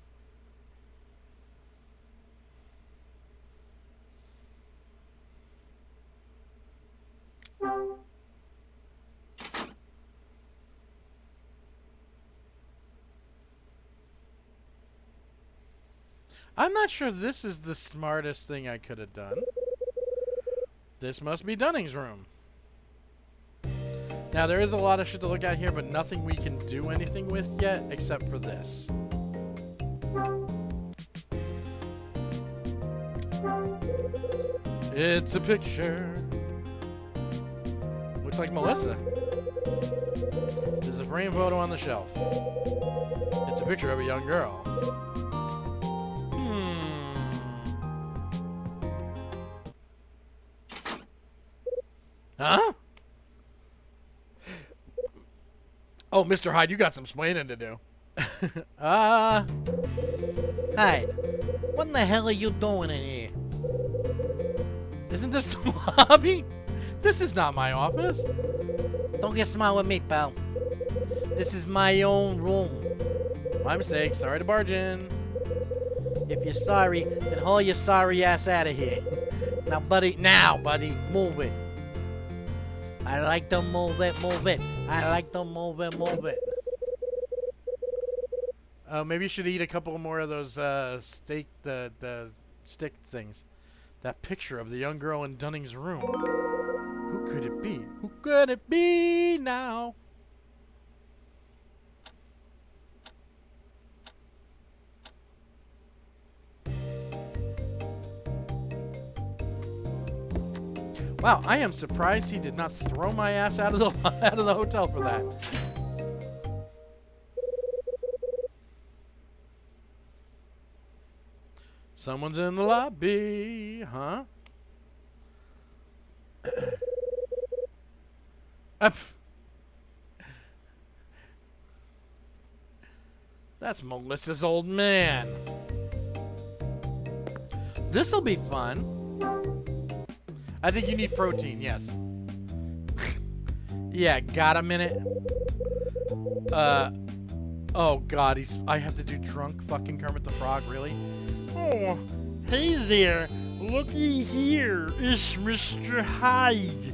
S1: I'm not sure this is the smartest thing I could have done. This must be Dunning's room. Now, there is a lot of shit to look at here, but nothing we can do anything with yet, except for this. It's a picture. Looks like Melissa. There's a frame photo on the shelf. It's a picture of a young girl. Huh? Oh, Mr. Hyde, you got some splaining to do. Hyde, what in the hell are you doing in here? Isn't this the lobby? This is not my office. Don't get smart with me, pal. This is my own room. My mistake. Sorry to barge in. If you're sorry, then haul your sorry ass out of here. Now, buddy, move it. I like to move it. I like to move it. Maybe you should eat a couple more of those steak, the stick things. That picture of the young girl in Dunning's room. Who could it be? Who could it be now? Wow, I am surprised he did not throw my ass out of the hotel for that. Someone's in the lobby, huh? That's Melissa's old man. This'll be fun. I think you need protein, yes. Yeah, got a minute? Oh god, I have to do drunk fucking Kermit the Frog, really?
S2: Oh, hey there. Looky here. It's Mr. Hyde.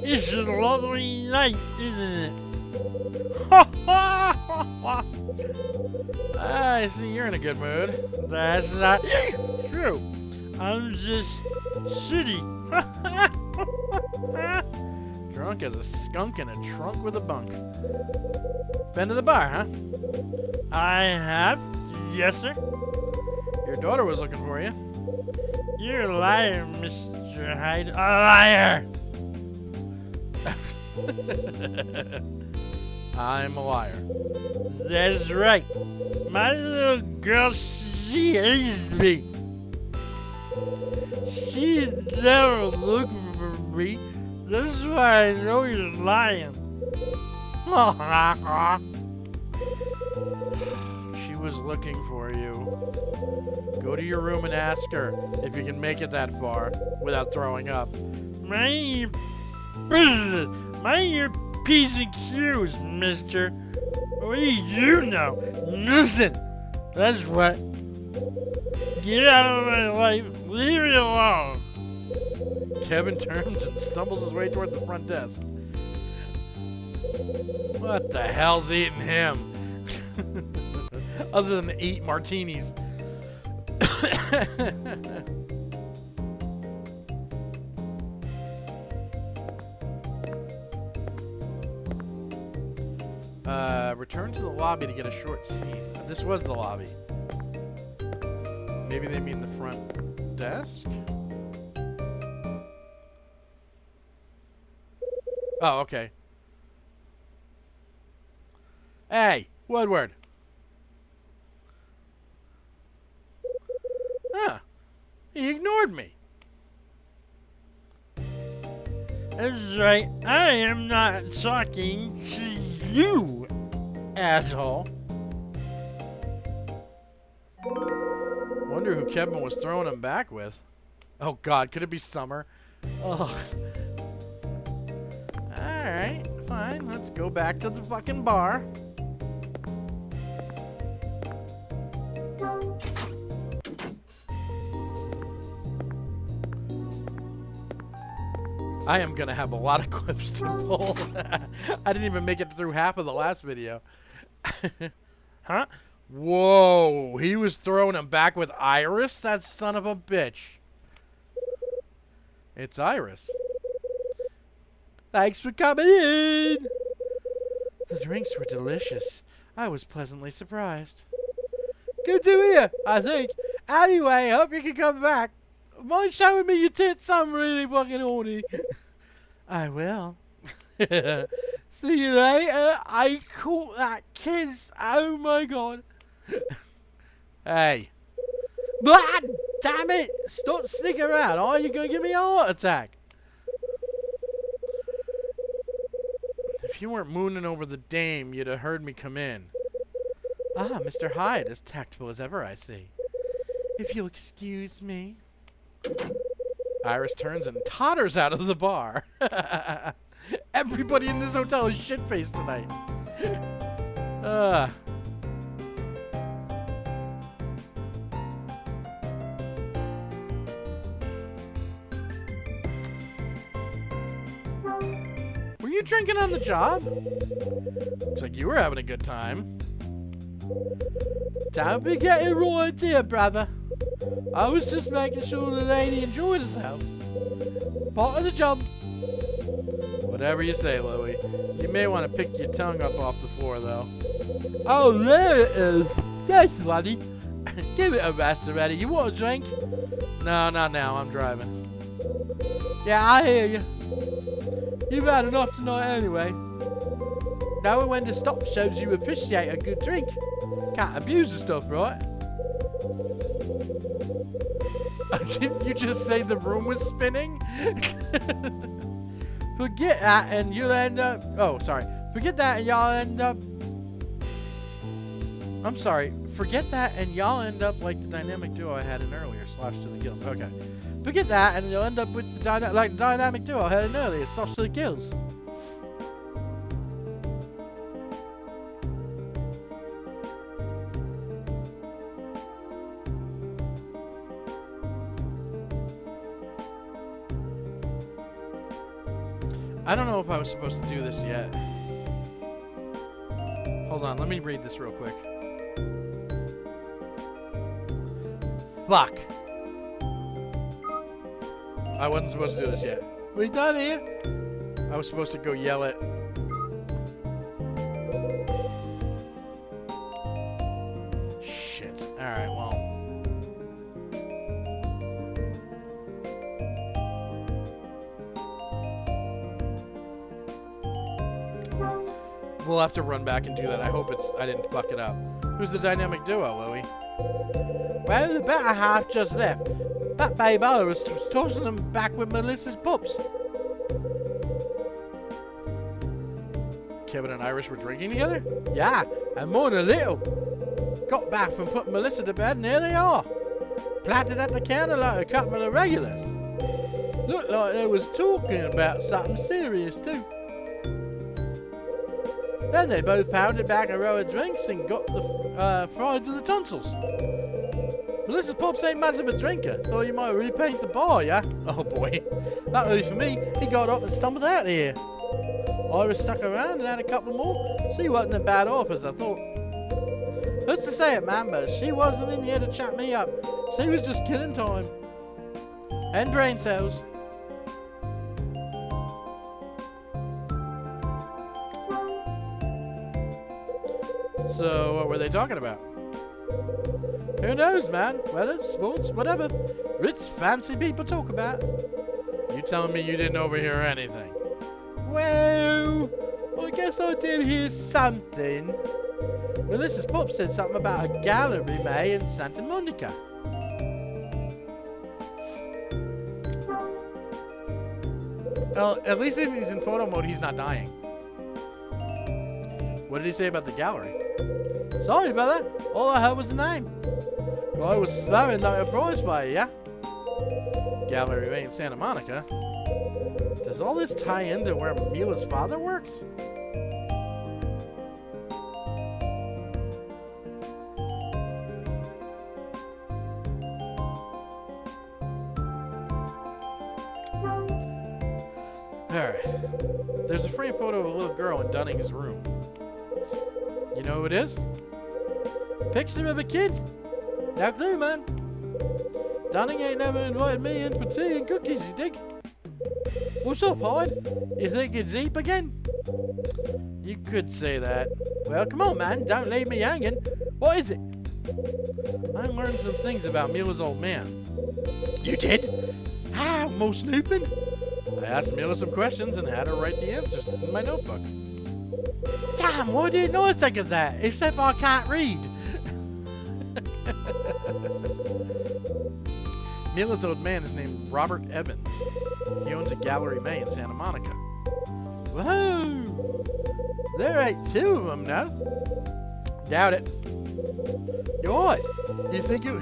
S2: It's a lovely night, isn't it?
S1: I see you're in a good mood.
S2: That's not true. I'm just sitting.
S1: Drunk as a skunk in a trunk with a bunk. Been to the bar, huh?
S2: I have. Yes, sir.
S1: Your daughter was looking for you.
S2: You're a liar, Mr. Hyde. A liar!
S1: I'm a liar.
S2: That's right. My little girl, she hates me. She never looked for me. That's why I know you're lying.
S1: She was looking for you. Go to your room and ask her if you can make it that far without throwing up.
S2: Mind your business. Mind your P's and Q's, mister. What do you know? Nothing. That's what. Get out of my life. Leave me alone.
S1: Kevin turns and stumbles his way toward the front desk. What the hell's eating him? Other than 8 martinis. Return to the lobby to get a short scene. This was the lobby. Maybe they mean the front desk? Oh, okay. Hey, Woodward. Huh. He ignored me.
S2: That's right. I am not talking to you, asshole.
S1: Wonder who Kevin was throwing him back with. Oh god, could it be Summer? Oh. Alright, fine. Let's go back to the fucking bar. I am gonna have a lot of clips to pull. I didn't even make it through half of the last video.
S2: Huh?
S1: Whoa, he was throwing him back with Iris? That son of a bitch. It's Iris. Thanks for coming in. The drinks were delicious. I was pleasantly surprised. Good to hear, I think. Anyway, hope you can come back. Mind showing me your tits? I'm really fucking horny. I will. See you later. I caught that kiss. Oh my god. Hey. Blah, damn it. Stop sticking around. Are you going to give me a heart attack? If you weren't mooning over the dame, you'd have heard me come in. Ah, Mr. Hyde, as tactful as ever, I see. If you'll excuse me. Iris turns and totters out of the bar. Everybody in this hotel is shit-faced tonight. Were you drinking on the job? Looks like you were having a good time. Don't be getting raw idea, brother. I was just making sure the lady enjoyed herself. Part of the job. Whatever you say, Louie. You may want to pick your tongue up off the floor, though. Oh, there it is. That's funny. Give it a rest already. You want a drink? No, not now. I'm driving. Yeah, I hear you. You've had enough tonight anyway. Knowing when to stop shows you appreciate a good drink. Can't abuse the stuff, right? Didn't you just say the room was spinning? Forget that and you'll end up... Oh, sorry. Forget that and y'all end up... I'm sorry. Forget that and y'all end up like the dynamic duo I had in earlier. Slash to the gills. Okay. Forget that and you'll end up with the dynamic duo I had in earlier. Slash to the gills. I don't know if I was supposed to do this yet. Hold on, let me read this real quick. Fuck. I wasn't supposed to do this yet. We done here? I was supposed to go yell it. Shit. Alright, well. We'll have to run back and do that. I hope I didn't fuck it up. Who's the dynamic duo, Louie? Well, the better half just left. That babe Iris was tossing them back with Melissa's pups. Kevin and Iris were drinking together? Yeah, and more than a little. Got back from putting Melissa to bed and here they are. Planted at the counter like a couple of regulars. Looked like they was talking about something serious too. Then they both pounded back a row of drinks and got the fried to the tonsils. Melissa's pops ain't much of a drinker. Thought you might repaint the bar, yeah? Oh boy. Luckily for me, he got up and stumbled out of here. Iris stuck around and had a couple more. She wasn't as bad off as I thought. Who's to say it, man, but she wasn't in here to chat me up. She was just killing time. And brain cells. So, what were they talking about? Who knows, man? Weather, sports, whatever. Rich, fancy people talk about. You telling me you didn't overhear anything? Well, I guess I did hear something. Melissa's pop said something about a gallery May in Santa Monica. Well, at least if he's in photo mode, he's not dying. What did he say about the gallery? Sorry about that. All I heard was the name. Well, I was slamming like a prize fighter, yeah? Gallery Way in Santa Monica? Does all this tie into where Mila's father works? Alright. There's a frame photo of a little girl in Dunning's room. You know who it is? Picture of a kid? No clue, man. Dunning ain't never invited me in for tea and cookies, you dig? What's up, Hyde? You think it's Eep again? You could say that. Well, come on, man. Don't leave me hanging. What is it? I learned some things about Mila's old man. You did? How? More snooping? I asked Mila some questions and had her write the answers in my notebook. Damn, why didn't I think of that? Except I can't read. Mila's old man is named Robert Evans. He owns a Gallery May in Santa Monica. Whoa! There ain't two of them now. Doubt it. You what? You think you...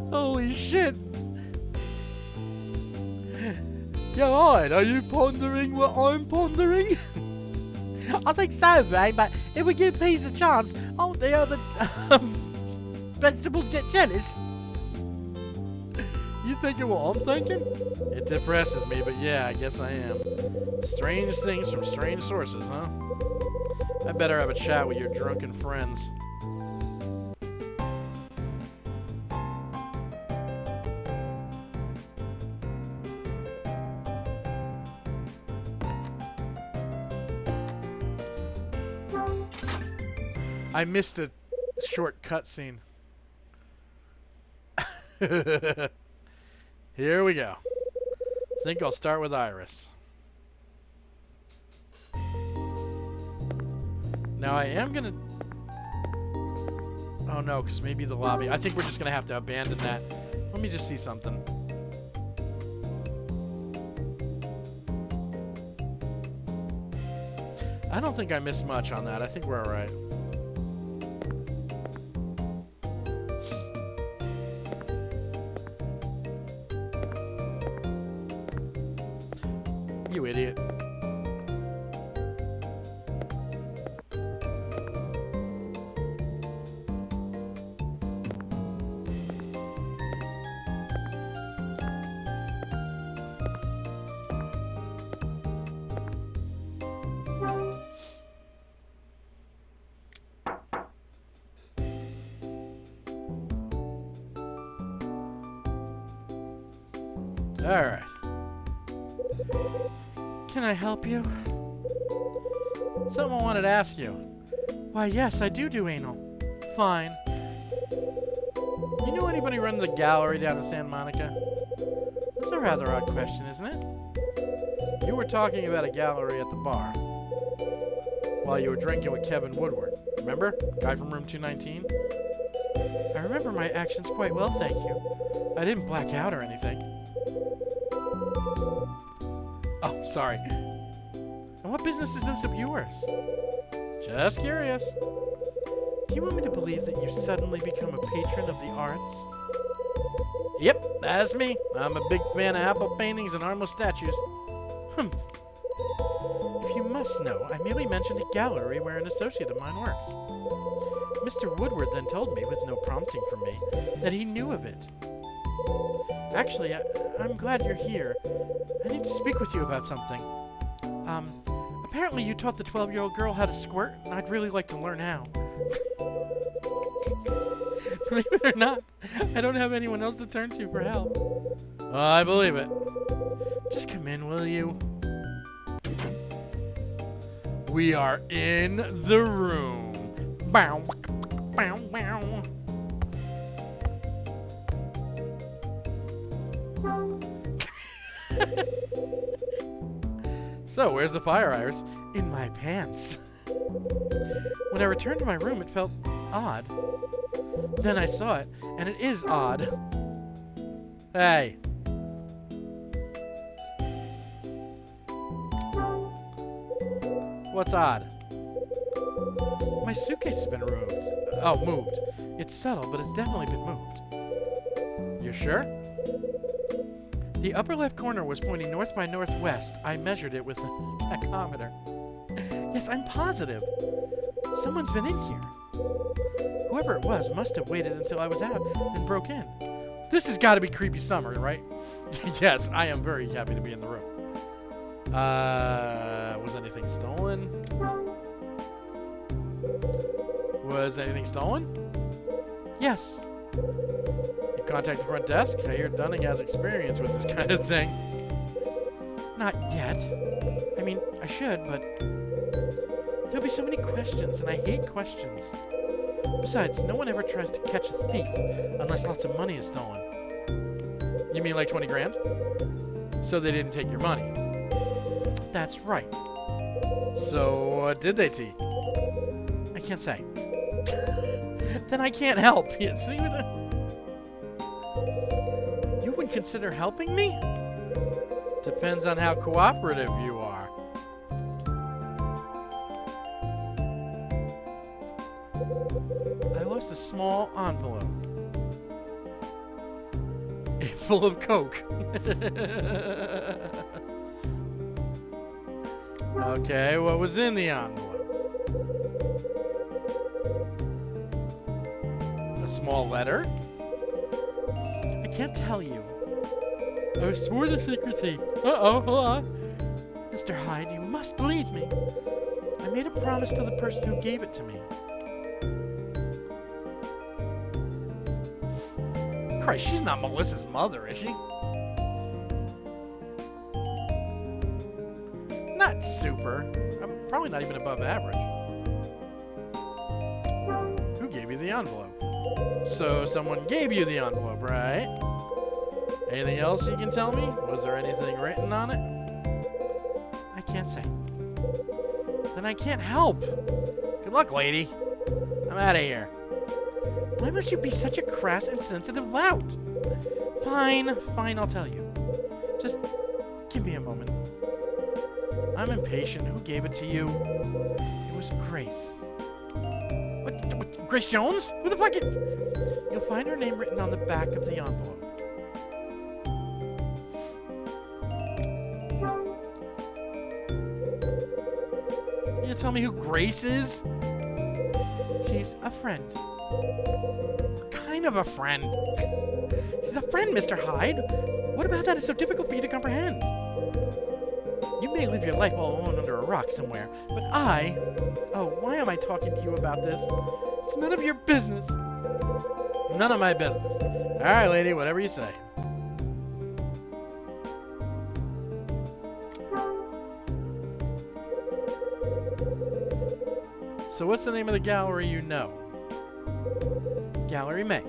S1: Holy shit! Yo, Hyde, are you pondering what I'm pondering? I think so, Ray, but if we give peas a chance, won't the other vegetables get jealous? You thinking what I'm thinking? It depresses me, but yeah, I guess I am. Strange things from strange sources, huh? I better have a chat with your drunken friends. I missed a short cutscene. Here we go. Think I'll start with Iris. Now I am gonna... Oh no, because maybe the lobby. I think we're just gonna have to abandon that. Let me just see something. I don't think I missed much on that. I think we're alright. You idiot. All right. Can I help you? Something I wanted to ask you. Why, yes, I do anal. Fine. You know anybody who runs a gallery down in Santa Monica? That's a rather odd question, isn't it? You were talking about a gallery at the bar while you were drinking with Kevin Woodward. Remember? Guy from room 219? I remember my actions quite well, thank you. I didn't black out or anything. Oh, sorry. And what business is this of yours? Just curious. Do you want me to believe that you've suddenly become a patron of the arts? Yep, that's me. I'm a big fan of apple paintings and armless statues. If you must know, I merely mentioned a gallery where an associate of mine works. Mr. Woodward then told me, with no prompting from me, that he knew of it. Actually, I'm glad you're here. I need to speak with you about something. Apparently you taught the 12-year-old girl how to squirt, and I'd really like to learn how. Believe it or not, I don't have anyone else to turn to for help. I believe it. Just come in, will you? We are in the room. Bow, bow, bow. So, where's the fire, Iris? In my pants. When I returned to my room, it felt odd. Then I saw it, and it is odd. Hey. What's odd? My suitcase has been moved. Oh, moved. It's subtle, but it's definitely been moved. You sure? The upper left corner was pointing north by northwest. I measured it with a tachometer. Yes, I'm positive. Someone's been in here. Whoever it was must have waited until I was out and broke in. This has got to be Creepy Summer, right? Yes, I am very happy to be in the room. Was anything stolen? Was anything stolen? Yes. You contact the front desk? I hear Dunning has experience with this kind of thing. Not yet. I mean, I should, but there'll be so many questions, and I hate questions. Besides, no one ever tries to catch a thief unless lots of money is stolen. You mean like 20 grand? So they didn't take your money. That's right. So what did they take? I can't say. Then I can't help. You see what You wouldn't consider helping me? Depends on how cooperative you are. I lost a small envelope. Full of coke. Okay, what was in the envelope? A small letter? I can't tell you. I swore to secrecy. Uh-oh, hold on. Mr. Hyde, you must believe me. I made a promise to the person who gave it to me. Christ, she's not Melissa's mother, is she? Not super. I'm probably not even above average. Who gave you the envelope? So someone gave you the envelope, right? Anything else you can tell me? Was there anything written on it? I can't say. Then I can't help. Good luck, lady. I'm out of here. Why must you be such a crass, insensitive lout? Fine, I'll tell you. Just give me a moment. I'm impatient. Who gave it to you? It was Grace. What? Grace Jones? Who the fuck is... You'll find her name written on the back of the envelope. You tell me who Grace is? She's a friend. What kind of a friend? She's a friend, Mr. Hyde. What about that is so difficult for you to comprehend? You may live your life all alone under a rock somewhere, but I... Oh, why am I talking to you about this? It's none of your business. None of my business. Alright, lady, whatever you say. So what's the name of the gallery you know? Gallery May.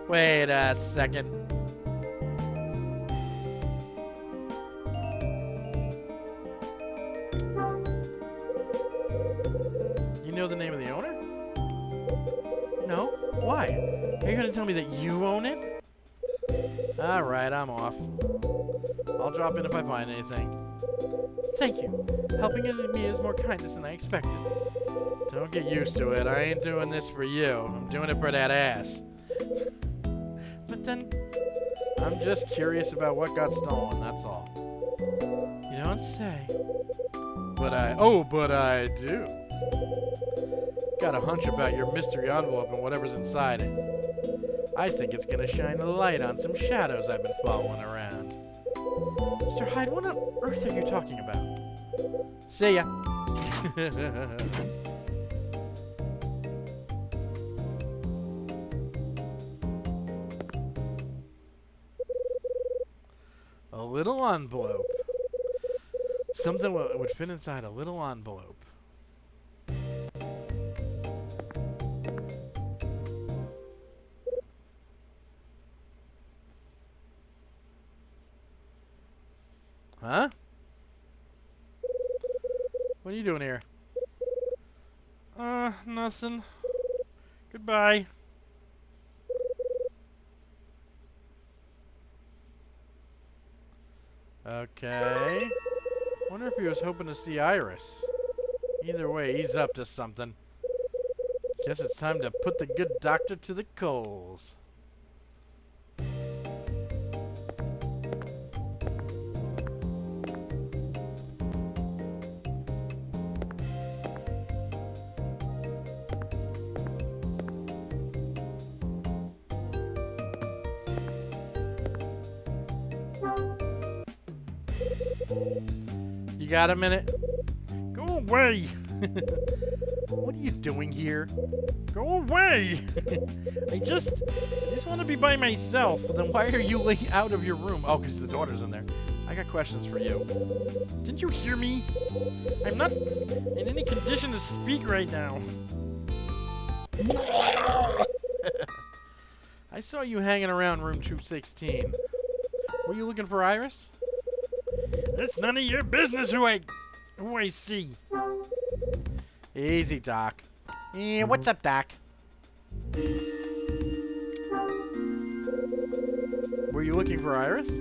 S1: Wait a second. You know the name of the owner? No? Why? Are you going to tell me that you own it? Alright, I'm off. I'll drop in if I find anything. Thank you. Helping me is more kindness than I expected. Don't get used to it. I ain't doing this for you. I'm doing it for that ass. But then, I'm just curious about what got stolen, that's all. You don't say. But I do. Got a hunch about your mystery envelope and whatever's inside it. I think it's gonna shine a light on some shadows I've been following around. Mr. Hyde, what on earth are you talking about? See ya. A little envelope. Something would fit inside a little envelope. Huh? What are you doing here?
S2: Nothing. Goodbye.
S1: Okay. Wonder if he was hoping to see Iris. Either way, he's up to something. Guess it's time to put the good doctor to the coals. You got a minute?
S2: Go away.
S1: What are you doing here?
S2: Go away. I just want to be by myself.
S1: Then why are you out of your room? Oh, because the daughter's in there. I got questions for you.
S2: Didn't you hear me? I'm not in any condition to speak right now.
S1: I saw you hanging around room 216. Were you looking for Iris?
S2: It's none of your business who I see.
S1: Easy, Doc. What's up, Doc? Were you looking for Iris?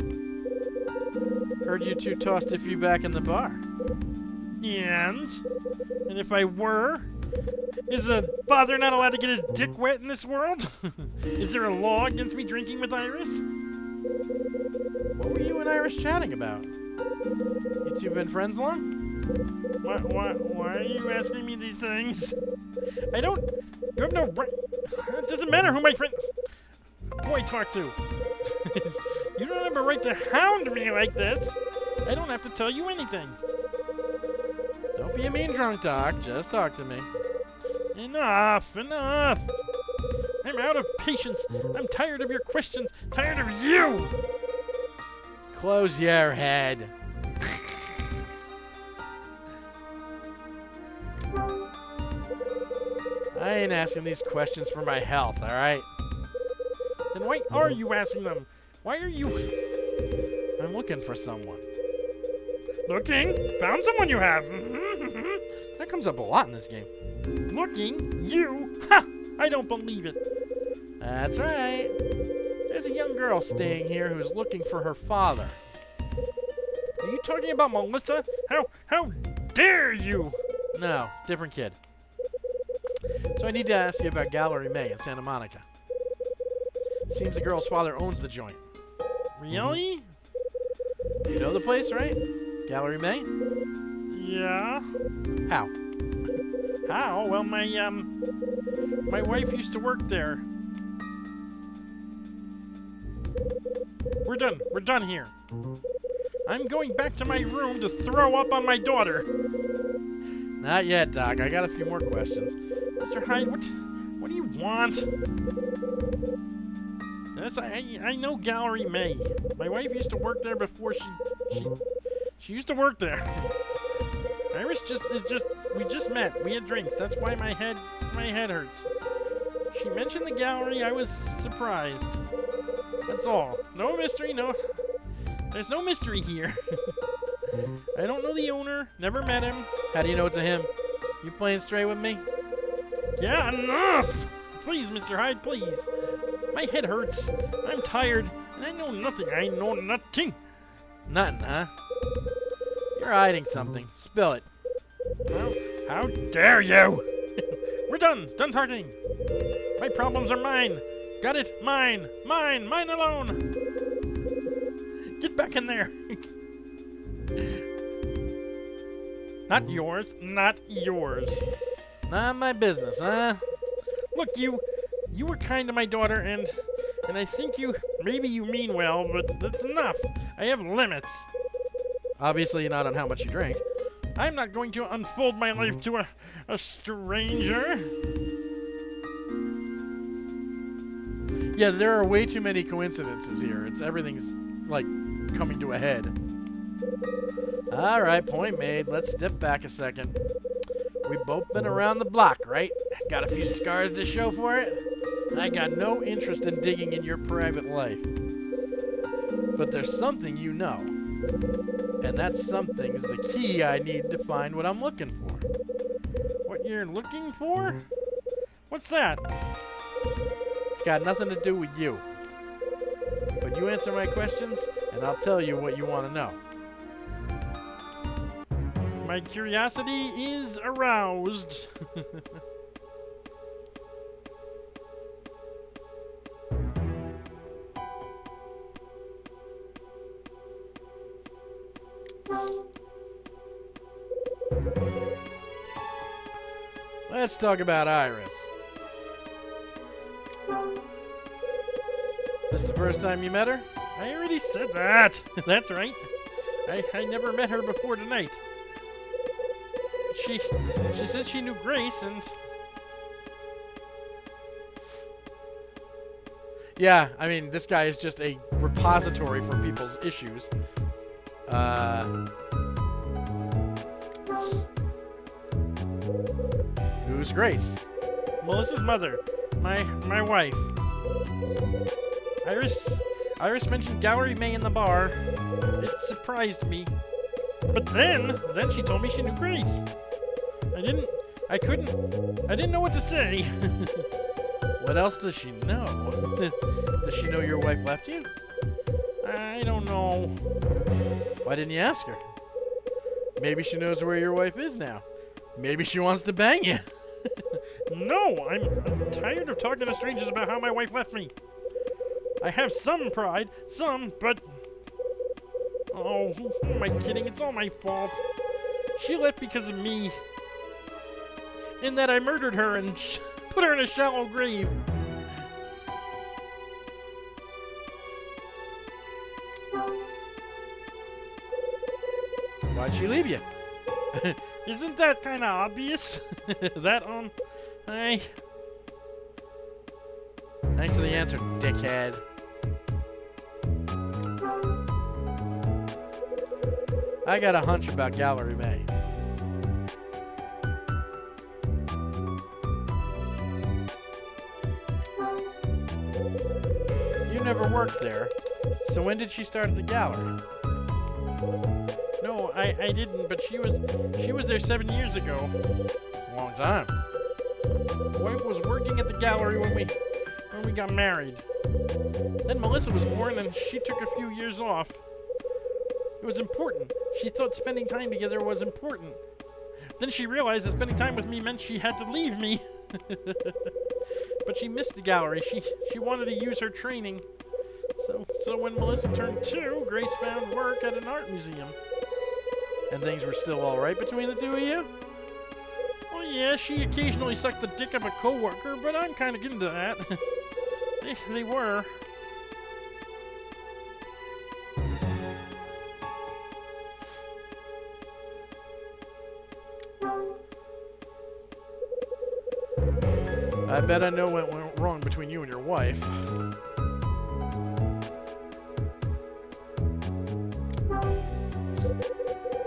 S1: Heard you two tossed a few back in the bar.
S2: And if I were, is a father not allowed to get his dick wet in this world? Is there a law against me drinking with Iris?
S1: What were you and Iris chatting about? You two been friends long?
S2: Why are you asking me these things? You have no right. It doesn't matter who I talk to. You don't have a right to hound me like this. I don't have to tell you anything.
S1: Don't be a mean drunk, Doc. Just talk to me.
S2: Enough. I'm out of patience. I'm tired of your questions. Tired of you.
S1: Close your head. I ain't asking these questions for my health, alright?
S2: Then why are you asking them? Why are you...
S1: I'm looking for someone.
S2: Looking? Found someone you have.
S1: That comes up a lot in this game.
S2: Looking? You? Ha! I don't believe it.
S1: That's right. There's a young girl staying here who's looking for her father.
S2: Are you talking about Melissa? How dare you?
S1: No, different kid. So I need to ask you about Gallery May in Santa Monica. Seems the girl's father owns the joint.
S2: Really?
S1: You know the place, right? Gallery May?
S2: Yeah.
S1: How?
S2: How? Well, my wife used to work there. We're done here. I'm going back to my room to throw up on my daughter.
S1: Not yet, Doc. I got a few more questions.
S2: Mr. Hyde, what do you want? Yes, I know Gallery May. My wife used to work there before she used to work there. Iris we just met. We had drinks. That's why my head hurts. She mentioned the gallery. I was surprised. That's all. No mystery, no. There's no mystery here. I don't know the owner. Never met him.
S1: How do you know it's a him? You playing straight with me?
S2: Yeah, enough! Please, Mr. Hyde, please. My head hurts. I'm tired, and I know nothing. I know nothing.
S1: Nothing, huh? You're hiding something. Spill it.
S2: Well, how dare you? We're done. Done talking. My problems are mine. Got it? Mine. Mine. Mine alone. Get back in there. Not yours. Not yours.
S1: Not my business, huh?
S2: Look, you were kind to my daughter, and I think maybe you mean well, but that's enough. I have limits.
S1: Obviously not on how much you drink.
S2: I'm not going to unfold my life to a stranger.
S1: Yeah, there are way too many coincidences here. Everything's, like, coming to a head. Alright, point made. Let's step back a second. We've both been around the block, right? Got a few scars to show for it? I got no interest in digging in your private life. But there's something you know. And that something's the key I need to find what I'm looking for.
S2: What you're looking for? What's that?
S1: It's got nothing to do with you. But you answer my questions, and I'll tell you what you want to know.
S2: My curiosity is aroused.
S1: Let's talk about Iris. This the first time you met her?
S2: I already said that. That's right. I never met her before tonight. She said she knew Grace, and
S1: Yeah, I mean, this guy is just a repository for people's issues. Who's Grace?
S2: Melissa's mother, my wife. Iris mentioned Gallery May in the bar. It surprised me. But then she told me she knew Grace. I didn't know what to say.
S1: What else does she know? Does she know your wife left you?
S2: I don't know.
S1: Why didn't you ask her? Maybe she knows where your wife is now. Maybe she wants to bang you.
S2: No, I'm tired of talking to strangers about how my wife left me. I have some pride, but... Oh, who am I kidding? It's all my fault. She left because of me. In that I murdered her and put her in a shallow grave.
S1: Why'd she leave you?
S2: Isn't that kind of obvious?
S1: Thanks for the answer, dickhead. I got a hunch about Gallery May. You never worked there, so when did she start at the gallery?
S2: No, I didn't, but she was there 7 years ago.
S1: Long time.
S2: My wife was working at the gallery when we got married. Then Melissa was born and she took a few years off. It was important. She thought spending time together was important. Then she realized that spending time with me meant she had to leave me. But she missed the gallery. She wanted to use her training. So when Melissa turned 2, Grace found work at an art museum.
S1: And things were still alright between the two of you?
S2: Well, yeah, she occasionally sucked the dick of a coworker, but I'm kind of into that. They were.
S1: I bet I know what went wrong between you and your wife.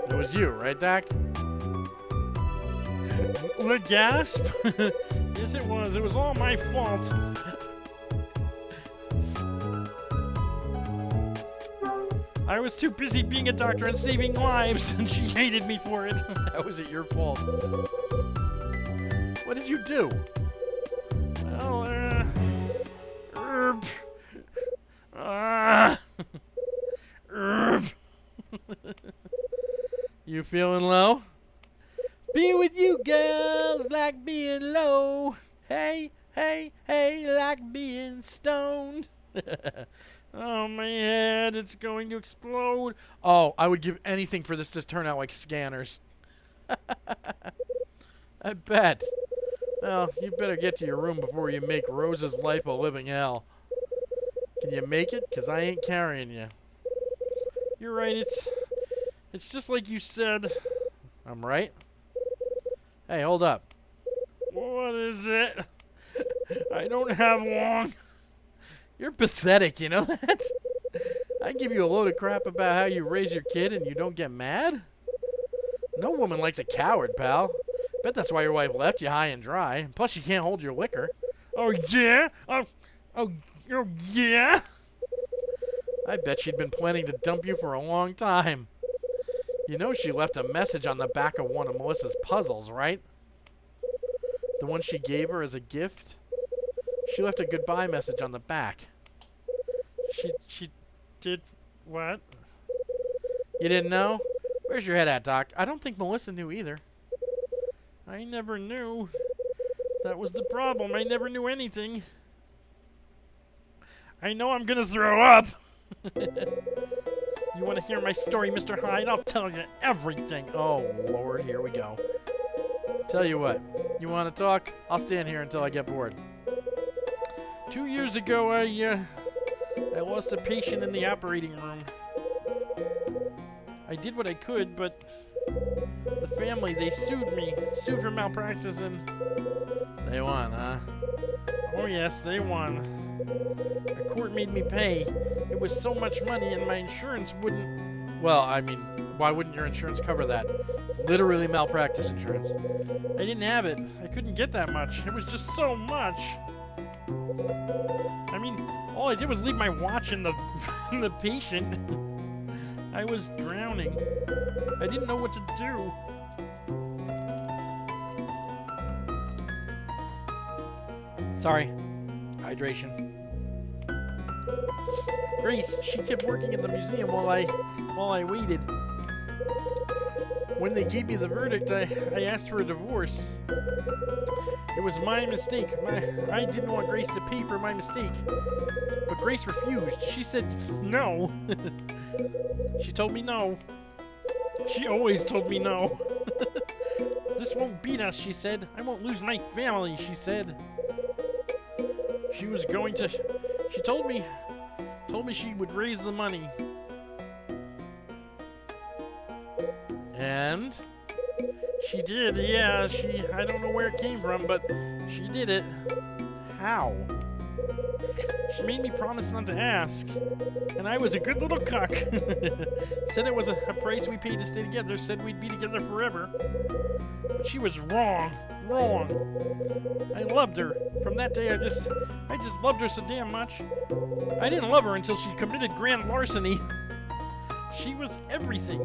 S1: It was you, right, Doc?
S2: The gasp? Yes, it was. It was all my fault. I was too busy being a doctor and saving lives, and she hated me for it.
S1: How was it your fault? What did you do?
S2: Well,
S1: You feeling low? Be with you girls like being low. Hey, hey, hey, like being stoned.
S2: Oh, my head, it's going to explode.
S1: Oh, I would give anything for this to turn out like Scanners. I bet. Well, you better get to your room before you make Rose's life a living hell. Can you make it? 'Cause I ain't carrying you.
S2: You're right, it's just like you said.
S1: I'm right? Hey, hold up.
S2: What is it? I don't have long.
S1: You're pathetic, you know that? I give you a load of crap about how you raise your kid and you don't get mad? No woman likes a coward, pal. Bet that's why your wife left you high and dry. Plus, you can't hold your liquor.
S2: Oh, yeah? Oh, yeah?
S1: I bet she'd been planning to dump you for a long time. You know she left a message on the back of one of Melissa's puzzles, right? The one she gave her as a gift? She left a goodbye message on the back.
S2: She did what?
S1: You didn't know? Where's your head at, Doc? I don't think Melissa knew either.
S2: I never knew. That was the problem. I never knew anything. I know I'm gonna throw up. You want to hear my story, Mr. Hyde? I'll tell you everything.
S1: Oh, Lord, here we go. Tell you what, you want to talk? I'll stand here until I get bored.
S2: 2 years ago, I lost a patient in the operating room. I did what I could, but the family, they sued me. Sued for malpractice and...
S1: They won, huh?
S2: Oh yes, they won. The court made me pay. It was so much money and my insurance wouldn't...
S1: Well, I mean, why wouldn't your insurance cover that? It's literally malpractice insurance.
S2: I didn't have it. I couldn't get that much. It was just so much. I mean, all I did was leave my watch in the in the patient. I was drowning. I didn't know what to do.
S1: Sorry. Hydration.
S2: Grace, she kept working at the museum while I waited. When they gave me the verdict, I asked for a divorce. It was my mistake. I didn't want Grace to pay for my mistake. But Grace refused. She said no. She told me no. She always told me no. This won't beat us, she said. I won't lose my family, she said. She was going to... She told me she would raise the money.
S1: And?
S2: She did, yeah. I don't know where it came from, but she did it.
S1: How?
S2: She made me promise not to ask. And I was a good little cuck. Said it was a price we paid to stay together. Said we'd be together forever. But she was wrong. Wrong. I loved her. From that day, I just loved her so damn much. I didn't love her until she committed grand larceny. She was everything.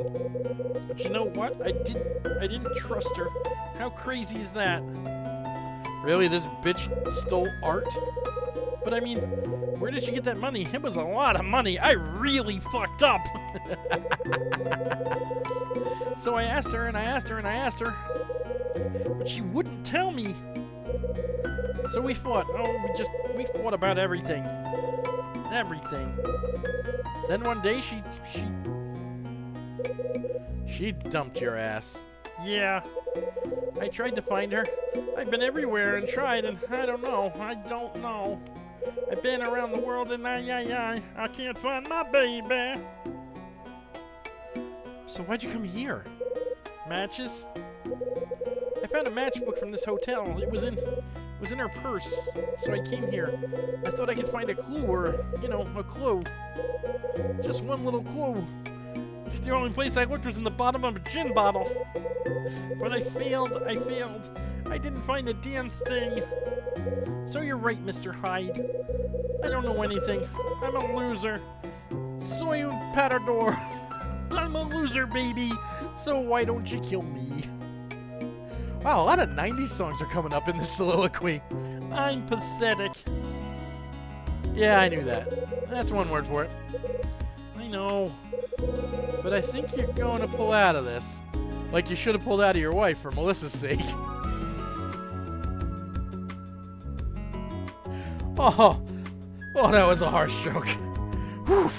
S2: But you know what? I didn't trust her. How crazy is that?
S1: Really, this bitch stole art?
S2: But I mean, where did she get that money? It was a lot of money. I really fucked up. So I asked her and I asked her and I asked her. But she wouldn't tell me. So we fought. Oh, we fought about everything. Everything. Then one day
S1: She dumped your ass.
S2: Yeah. I tried to find her. I've been everywhere and tried, and I don't know. I've been around the world and I can't find my baby.
S1: So why'd you come here?
S2: Matches? I found a matchbook from this hotel. It was in her purse. So I came here. I thought I could find a clue or, a clue. Just one little clue. The only place I looked was in the bottom of a gin bottle. But I failed. I didn't find a damn thing. So you're right, Mr. Hyde. I don't know anything. I'm a loser. Soy un parador. I'm a loser, baby. So why don't you kill me?
S1: Wow, a lot of 90s songs are coming up in this soliloquy.
S2: I'm pathetic.
S1: Yeah, I knew that. That's one word for it.
S2: I know.
S1: But I think you're going to pull out of this. Like you should have pulled out of your wife for Melissa's sake. Oh, that was a harsh joke. Whew.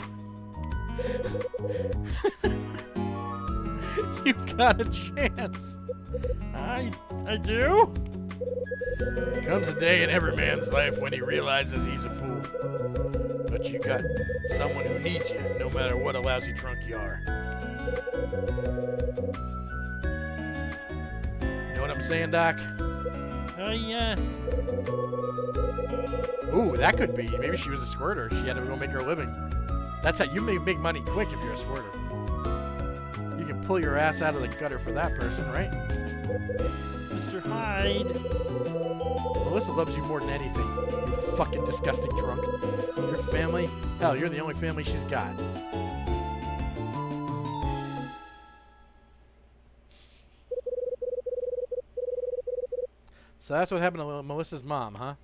S1: You got a chance.
S2: I do?
S1: Comes a day in every man's life when he realizes he's a fool. But you got someone who needs you, no matter what a lousy drunk you are. You know what I'm saying, Doc?
S2: Yeah.
S1: Ooh, that could be. Maybe she was a squirter. She had to go make her living. That's how you make money quick if you're a squirter. You can pull your ass out of the gutter for that person, right?
S2: Mr. Hyde.
S1: Melissa loves you more than anything. You fucking disgusting drunk. Your family? Hell, you're the only family she's got. So that's what happened to Melissa's mom, huh?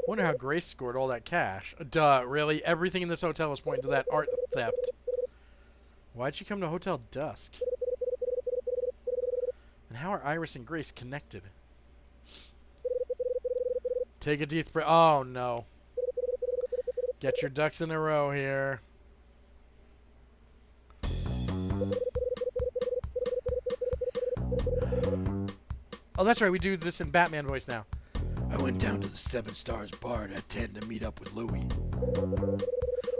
S1: Wonder how Grace scored all that cash. Duh, really? Everything in this hotel was pointing to that art theft. Why'd she come to Hotel Dusk? And how are Iris and Grace connected? Take a deep breath. Oh, no. Get your ducks in a row here. Oh, that's right. We do this in Batman voice now. I went down to the Seven Stars bar at 10 to meet up with Louie.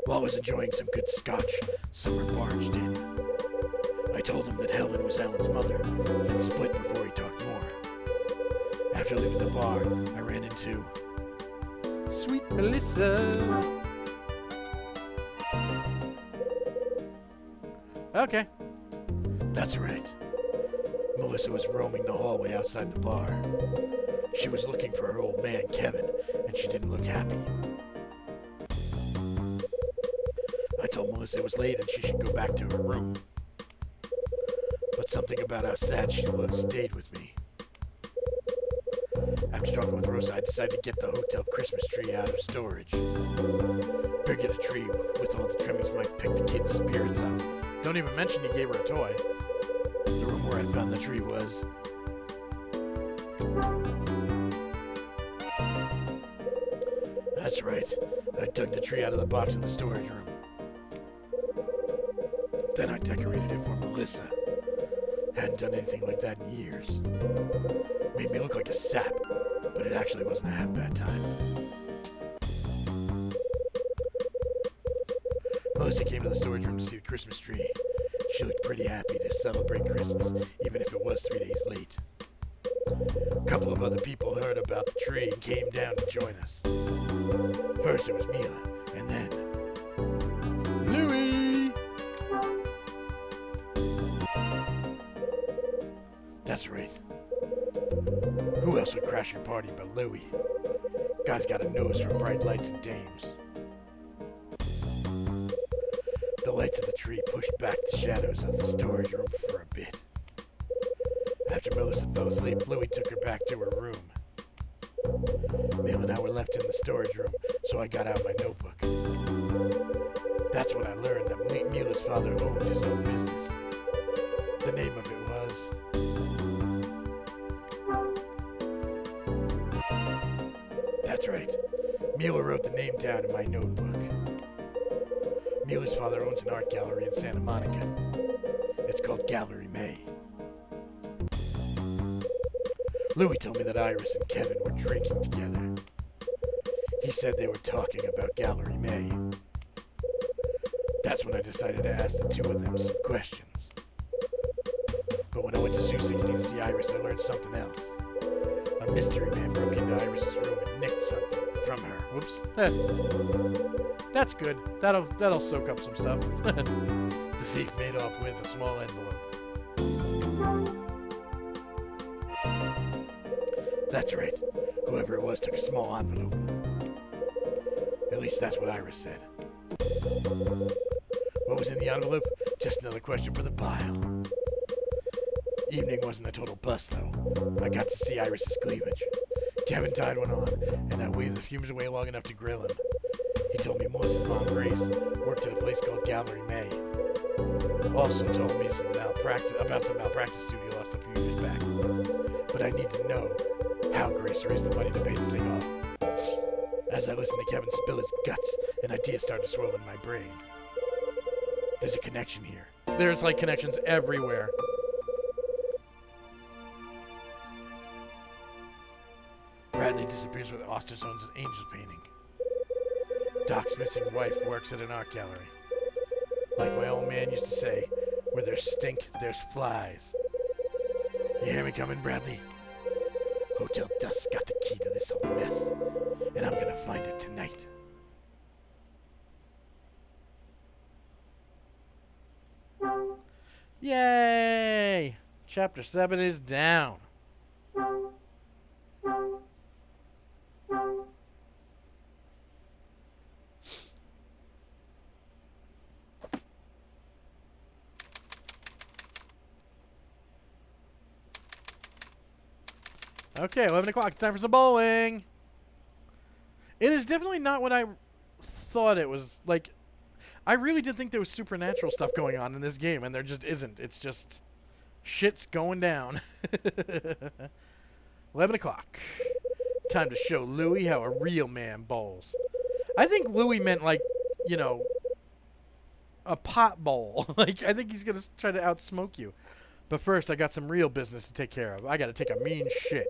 S1: While I was enjoying some good scotch, someone barged in. I told him that Helen was Alan's mother, then split before he talked more. After leaving the bar, I ran into Sweet Melissa. Okay. That's right. Melissa was roaming the hallway outside the bar. She was looking for her old man, Kevin, and she didn't look happy. I told Melissa it was late and she should go back to her room. But something about how sad she was stayed with me. After talking with Rosa, I decided to get the hotel Christmas tree out of storage. Figured a tree with all the trimmings might pick the kids' spirits up. Don't even mention you gave her a toy. The room where I found the tree was... That's right. I dug the tree out of the box in the storage room. Then I decorated it for Melissa. Hadn't done anything like that in years. Made me look like a sap, but it actually wasn't a half bad time. Melissa came to the storage room to see the Christmas tree. She looked pretty happy to celebrate Christmas, even if it was 3 days late. A couple of other people heard about the tree and came down to join us. First it was Mila, and then... Louie! That's right. Who else would crash your party but Louie? Guy's got a nose for bright lights and dames. The lights of the tree pushed back the shadows of the storage room for a bit. After Melissa fell asleep, Louie took her back to her room. Mila and I were left in the storage room, so I got out my notebook. That's when I learned that Mila's father owned his own business. The name of it was... That's right. Mila wrote the name down in my notebook. Mila's father owns an art gallery in Santa Monica. It's called Gallery May. Louie told me that Iris and Kevin were drinking together. He said they were talking about Gallery May. That's when I decided to ask the two of them some questions. But when I went to Zoo 16 to see Iris, I learned something else. A mystery man broke into Iris's room and nicked something from her. Whoops. That's good. That'll soak up some stuff. The thief made off with a small envelope. That's right. Whoever it was took a small envelope. At least that's what Iris said. What was in the envelope? Just another question for the pile. Evening wasn't a total bust, though. I got to see Iris's cleavage. Kevin tied one on, and I waved the fumes away long enough to grill him. He told me Melissa's mom, Grace, worked at a place called Gallery May. Also told me about some malpractice suit he lost a few years back. But I need to know how Grace raised the money to pay the thing off. As I listened to Kevin spill his guts, an idea started to swirl in my brain. There's a connection here. There's like connections everywhere. Bradley disappears with Ostersohn's angel painting. Doc's missing wife works at an art gallery. Like my old man used to say, where there's stink, there's flies. You hear me coming, Bradley? Hotel Dusk got the key to this whole mess, and I'm gonna find it tonight. Yay! Chapter 7 is down. Okay, 11 o'clock. It's time for some bowling. It is definitely not what I thought it was. Like, I really did think there was supernatural stuff going on in this game, and there just isn't. It's just shit's going down. 11 o'clock. Time to show Louie how a real man bowls. I think Louie meant, like, you know, a pot bowl. Like, I think he's going to try to outsmoke you. But first, I got some real business to take care of. I got to take a mean shit.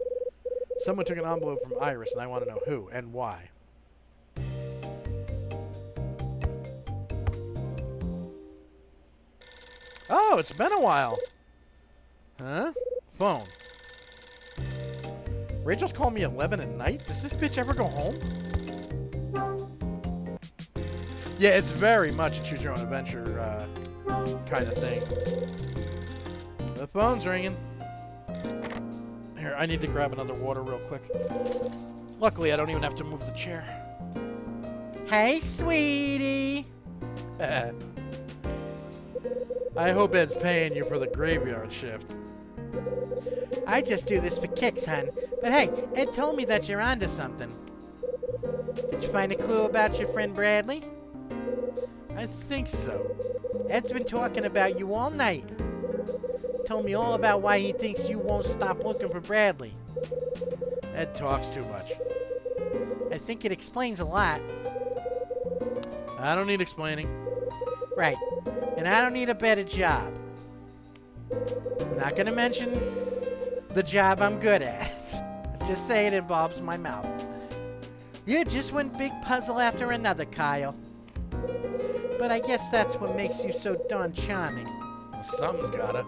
S1: Someone took an envelope from Iris, and I want to know who and why. Oh, it's been a while. Huh? Phone. Rachel's calling me 11 at night? Does this bitch ever go home? Yeah, it's very much a choose your own adventure kind of thing. The phone's ringing. Here, I need to grab another water real quick. Luckily, I don't even have to move the chair. Hey, sweetie. I hope Ed's paying you for the graveyard shift. I just do this for kicks, hon. But hey, Ed told me that you're onto something. Did you find a clue about your friend Bradley? I think so. Ed's been talking about you all night. Told me all about why he thinks you won't stop looking for Bradley. Ed talks too much. I think it explains a lot. I don't need explaining. Right. And I don't need a better job. I'm not gonna mention the job I'm good at. Let's just say it involves my mouth. You're just one big puzzle after another, Kyle. But I guess that's what makes you so darn charming. Well, something's gotta.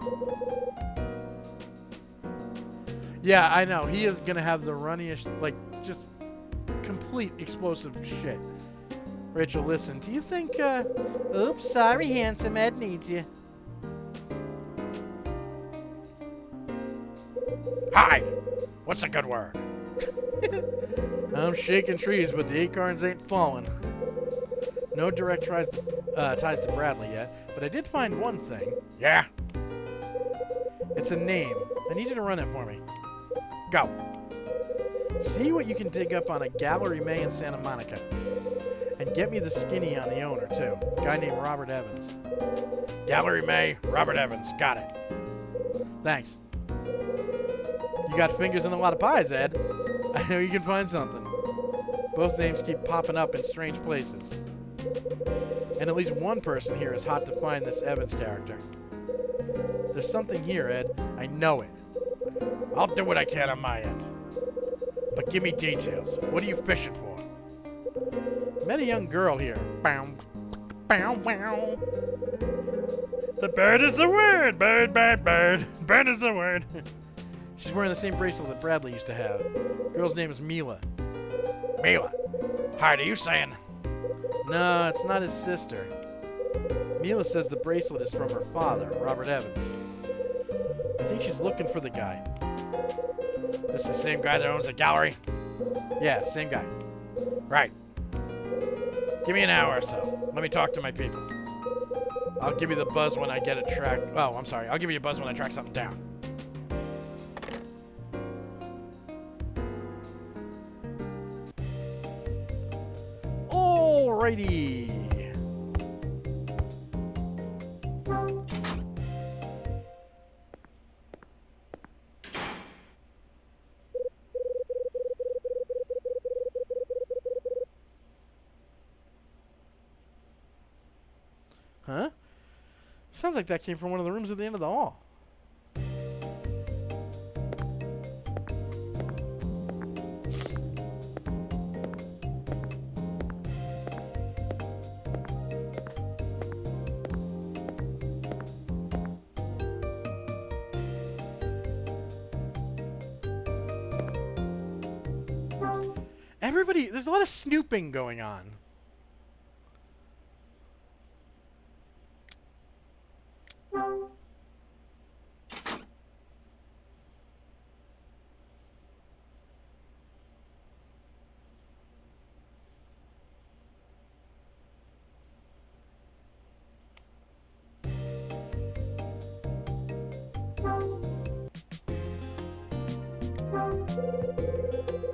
S1: Yeah, I know. He is gonna have the runniest, like, just complete explosive shit. Rachel, listen, do you think, oops, sorry, handsome, Ed needs you. Hide! What's a good word? I'm shaking trees, but the acorns ain't falling. No direct ties to Bradley yet, but I did find one thing. Yeah? It's a name. I need you to run it for me. Go. See what you can dig up on a Gallery May in Santa Monica. And get me the skinny on the owner, too. A guy named Robert Evans. Gallery May, Robert Evans. Got it. Thanks. You got fingers in a lot of pies, Ed. I know you can find something. Both names keep popping up in strange places. And at least one person here is hot to find this Evans character. There's something here, Ed. I know it. I'll do what I can on my end. But give me details. What are you fishing for? Met a young girl here. Bow, bow, bow.
S2: The bird is the word. Bird, bird, bird. Bird is the word.
S1: She's wearing the same bracelet that Bradley used to have. Girl's name is Mila. Mila? Hide, are you saying? No, it's not his sister. Mila says the bracelet is from her father, Robert Evans. I think she's looking for the guy. This is the same guy that owns the gallery? Yeah, same guy. Right. Give me an hour or so. Let me talk to my people. I'll give you the buzz when I get a track. Oh, I'm sorry. I'll give you a buzz when I track something down. Alrighty. Huh? Sounds like that came from one of the rooms at the end of the hall. Everybody, there's a lot of snooping going on.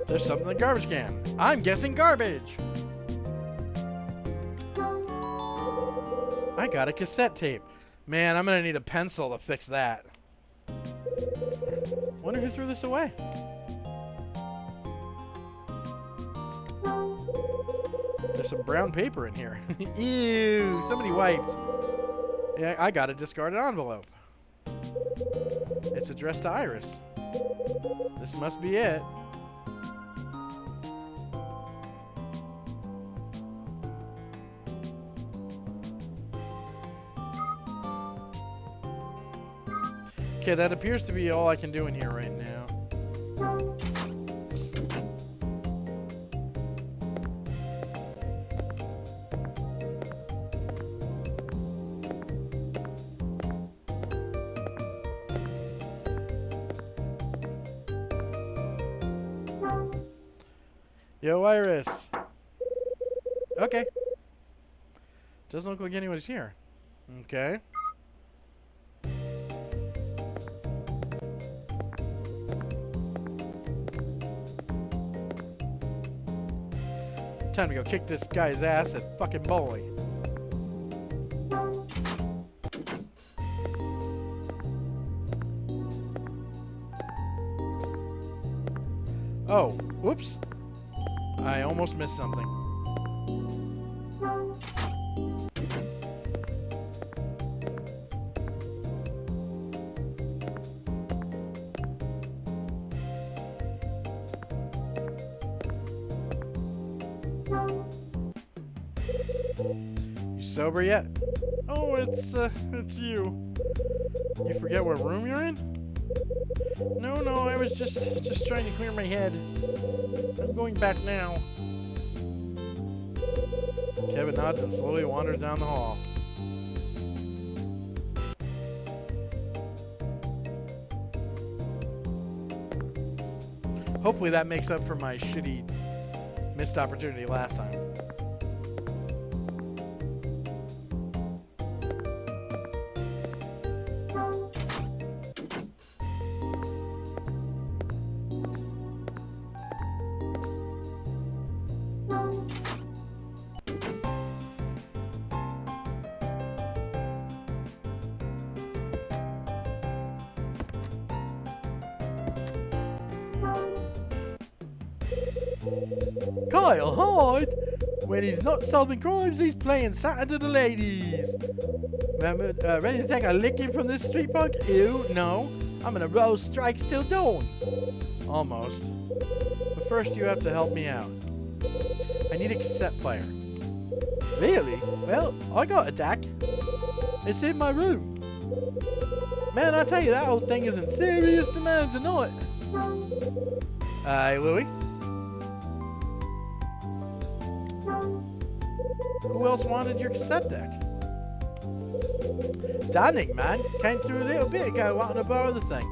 S1: There's something in the garbage can. I'm guessing garbage. I got a cassette tape. Man, I'm gonna need a pencil to fix that. Wonder who threw this away. There's some brown paper in here. Ew, somebody wiped. Yeah, I got a discarded envelope. It's addressed to Iris. This must be it. Okay, that appears to be all I can do in here right now. Yo, Iris. Okay. Doesn't look like anyone's here. Okay. Time to go kick this guy's ass at fucking bowling. Oh, whoops. I almost missed something. You sober yet?
S2: Oh, it's you.
S1: You forget what room you're in?
S2: No, I was just trying to clear my head. I'm going back now.
S1: Kevin nods and slowly wanders down the hall. Hopefully that makes up for my shitty missed opportunity last time. Kyle Hyde! When he's not solving crimes, he's playing Santa to the ladies. Remember, ready to take a licking from this street punk? Ew, no. I'm gonna roll strikes till dawn. Almost. But first you have to help me out. I need a cassette player. Really? Well, I got a DAC. It's in my room. Man, I tell you, that old thing is in serious demand tonight. Louie? Who else wanted your cassette deck? Dunning, man. Came through a little bit ago wanting to borrow the thing.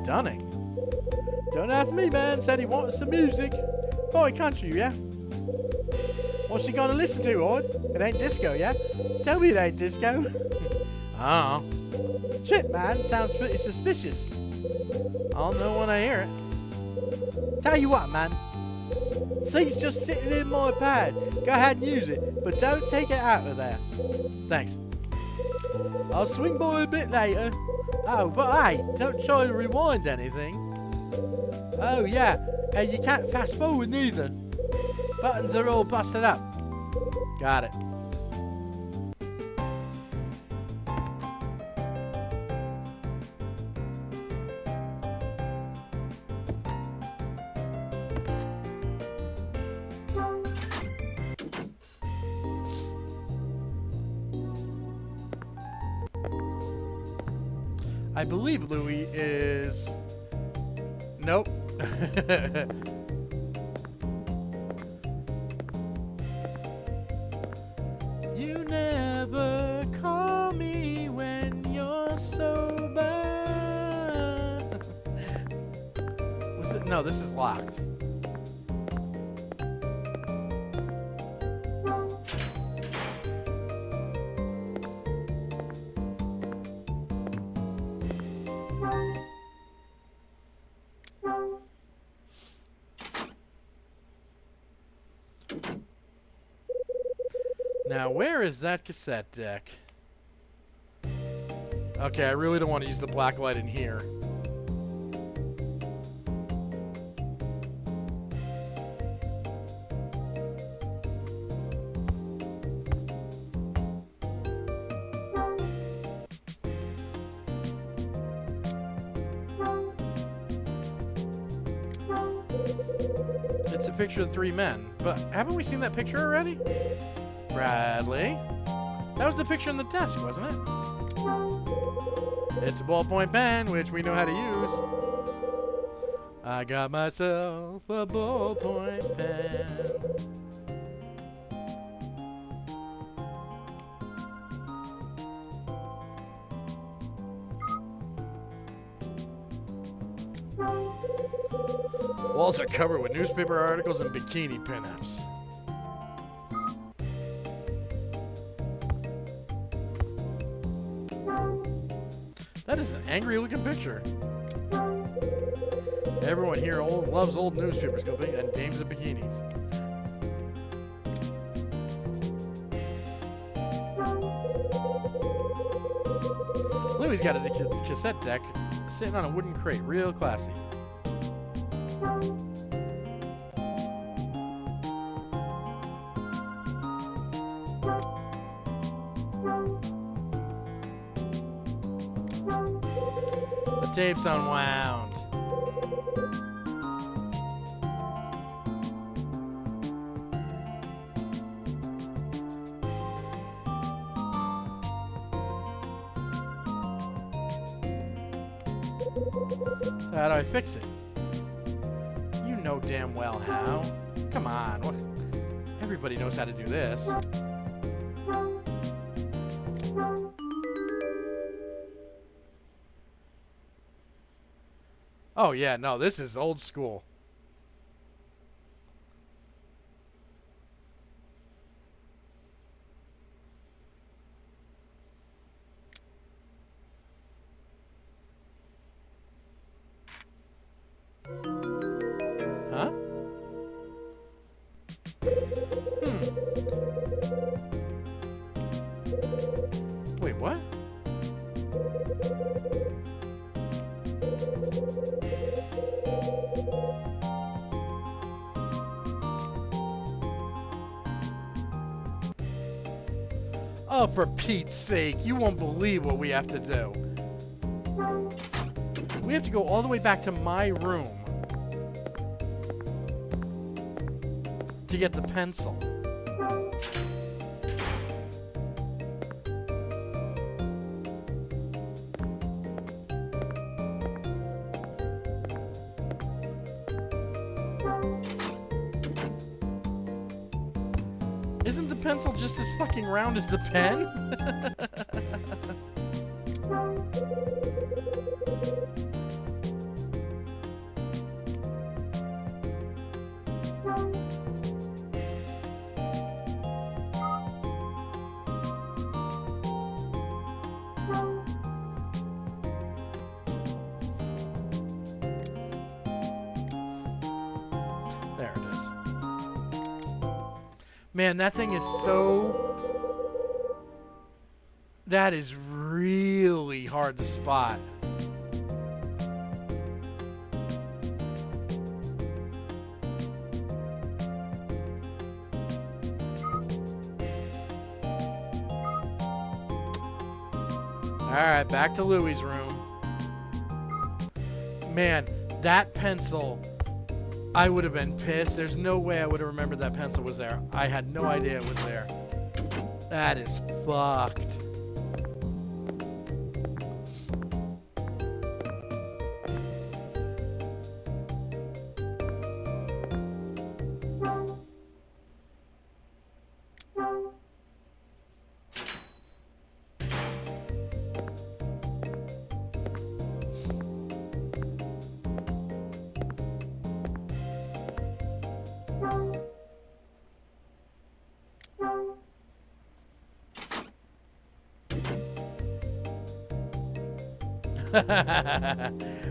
S1: Dunning? Don't ask me, man. Said he wanted some music. Boy, country, yeah? What's he gonna listen to, Ord? It ain't disco, yeah? Tell me it ain't disco. Oh. Shit, man. Sounds pretty suspicious. I'll know when I hear it. Tell you what, man. Thing's just sitting in my pad. Go ahead and use it, but don't take it out of there. Thanks. I'll swing by a bit later. Oh, but hey, don't try to rewind anything. Oh, yeah, and you can't fast forward neither. Buttons are all busted up. Got it. I believe Louie is... Nope. You never call me when you're sober. Was it? No, this is locked. Now, where is that cassette deck? Okay, I really don't want to use the black light in here. It's a picture of 3 men, but haven't we seen that picture already? Bradley? That was the picture on the desk, wasn't it? It's a ballpoint pen, which we know how to use. I got myself a ballpoint pen. Walls are covered with newspaper articles and bikini pinups. That is an angry-looking picture. Everyone here loves old newspapers and dames in bikinis. Louie's got a cassette deck sitting on a wooden crate, real classy. The tape's unwound. So how do I fix it? You know damn well how. Come on, what? Everybody knows how to do this. Oh yeah, no, this is old school. Huh? Wait, what? Oh, for Pete's sake, you won't believe what we have to do. We have to go all the way back to my room to get the pencil. Isn't the pencil just as fucking round as the pen? There it is. Man, that thing is so... That is really hard to spot. Alright, back to Louie's room. Man, that pencil... I would have been pissed. There's no way I would have remembered that pencil was there. I had no idea it was there. That is fucked.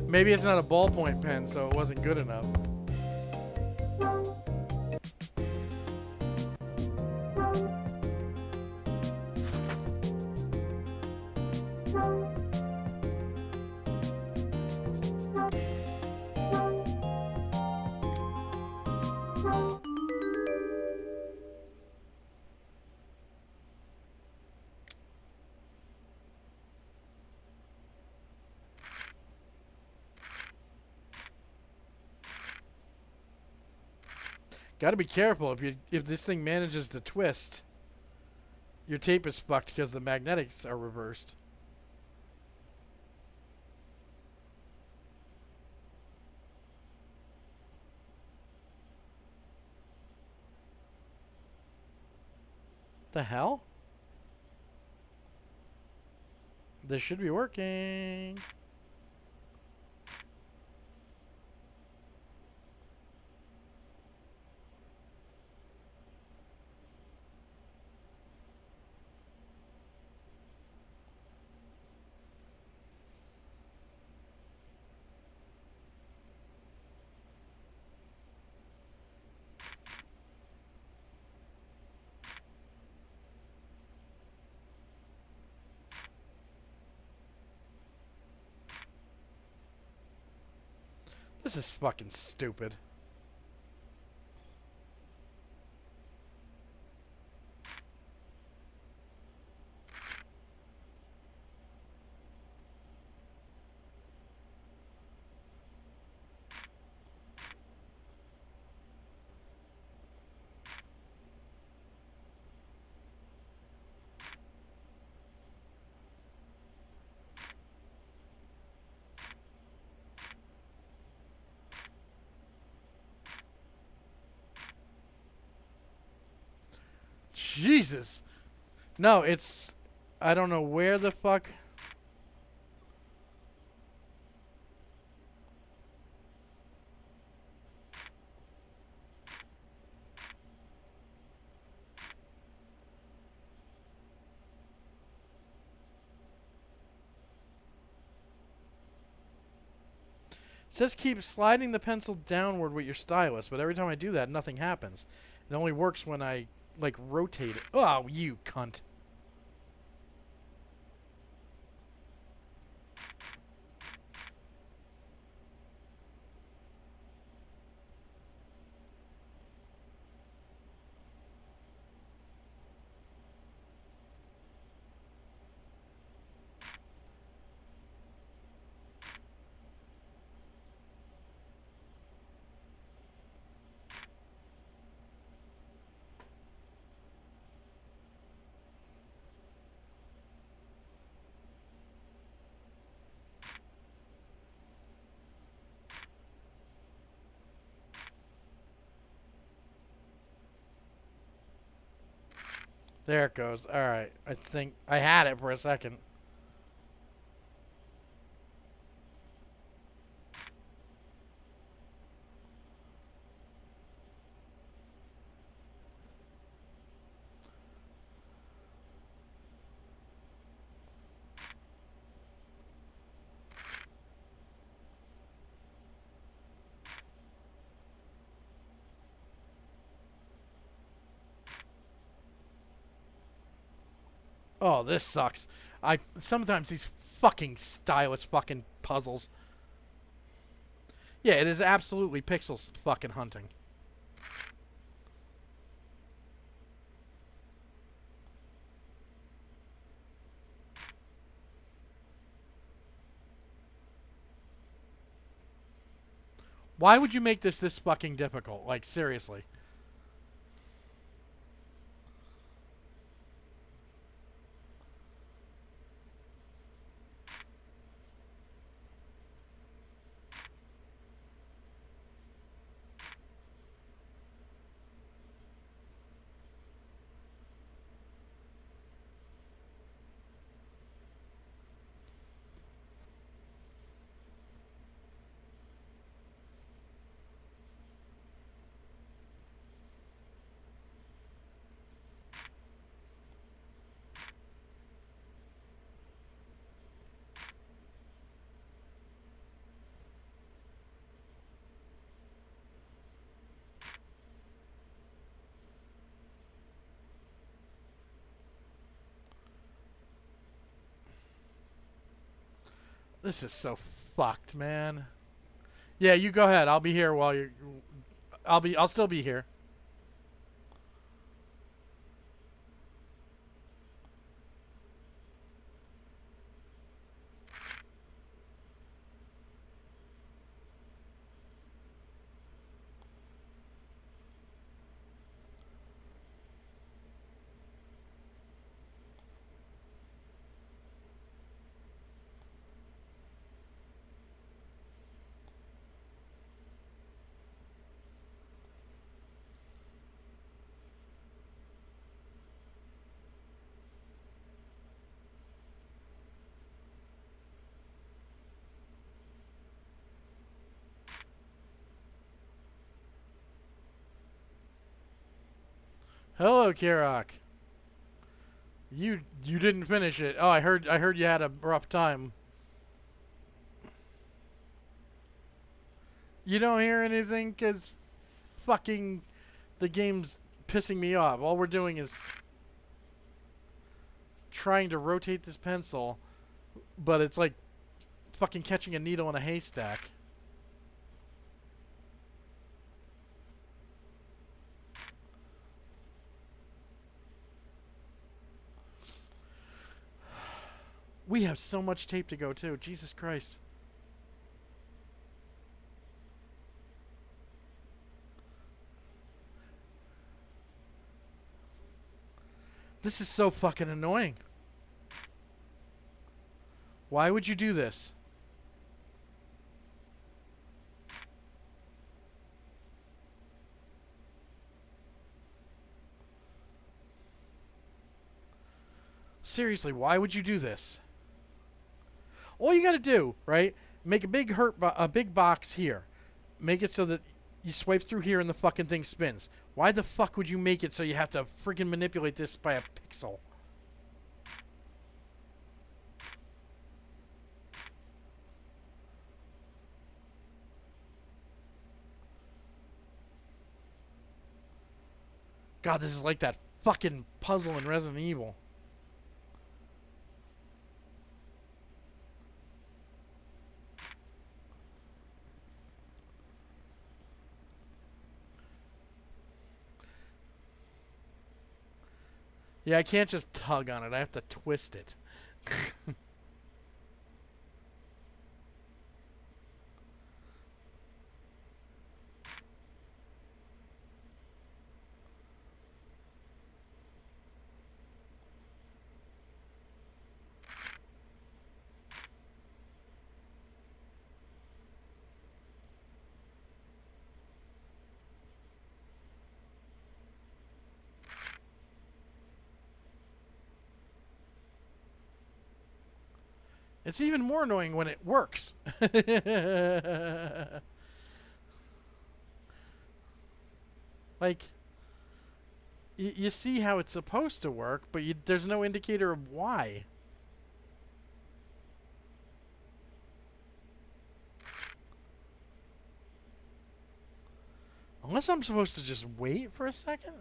S1: Maybe it's not a ballpoint pen, so it wasn't good enough. Gotta be careful. If this thing manages to twist, your tape is fucked because the magnetics are reversed. the hell? This should be working. This is fucking stupid. Jesus. No, it's... I don't know where the fuck... It says keep sliding the pencil downward with your stylus, but every time I do that, nothing happens. It only works when I, like, rotate it. Oh, you cunt. There it goes. Alright, I think I had it for a second. Oh, this sucks. Sometimes these fucking stylus fucking puzzles. Yeah, it is absolutely pixels fucking hunting. Why would you make this fucking difficult? Like, seriously. This is so fucked, man. Yeah, you go ahead. I'll be here while you're... I'll still be here. Hello, Kirok. You didn't finish it. Oh, I heard you had a rough time. You don't hear anything because fucking the game's pissing me off. All we're doing is trying to rotate this pencil, but it's like fucking catching a needle in a haystack. We have so much tape to go too. Jesus Christ. This is so fucking annoying. Why would you do this? Seriously, why would you do this? All you gotta do, right? Make a big box here. Make it so that you swipe through here and the fucking thing spins. Why the fuck would you make it so you have to freaking manipulate this by a pixel? God, this is like that fucking puzzle in Resident Evil. Yeah, I can't just tug on it. I have to twist it. It's even more annoying when it works. Like, you see how it's supposed to work, but there's no indicator of why. Unless I'm supposed to just wait for a second?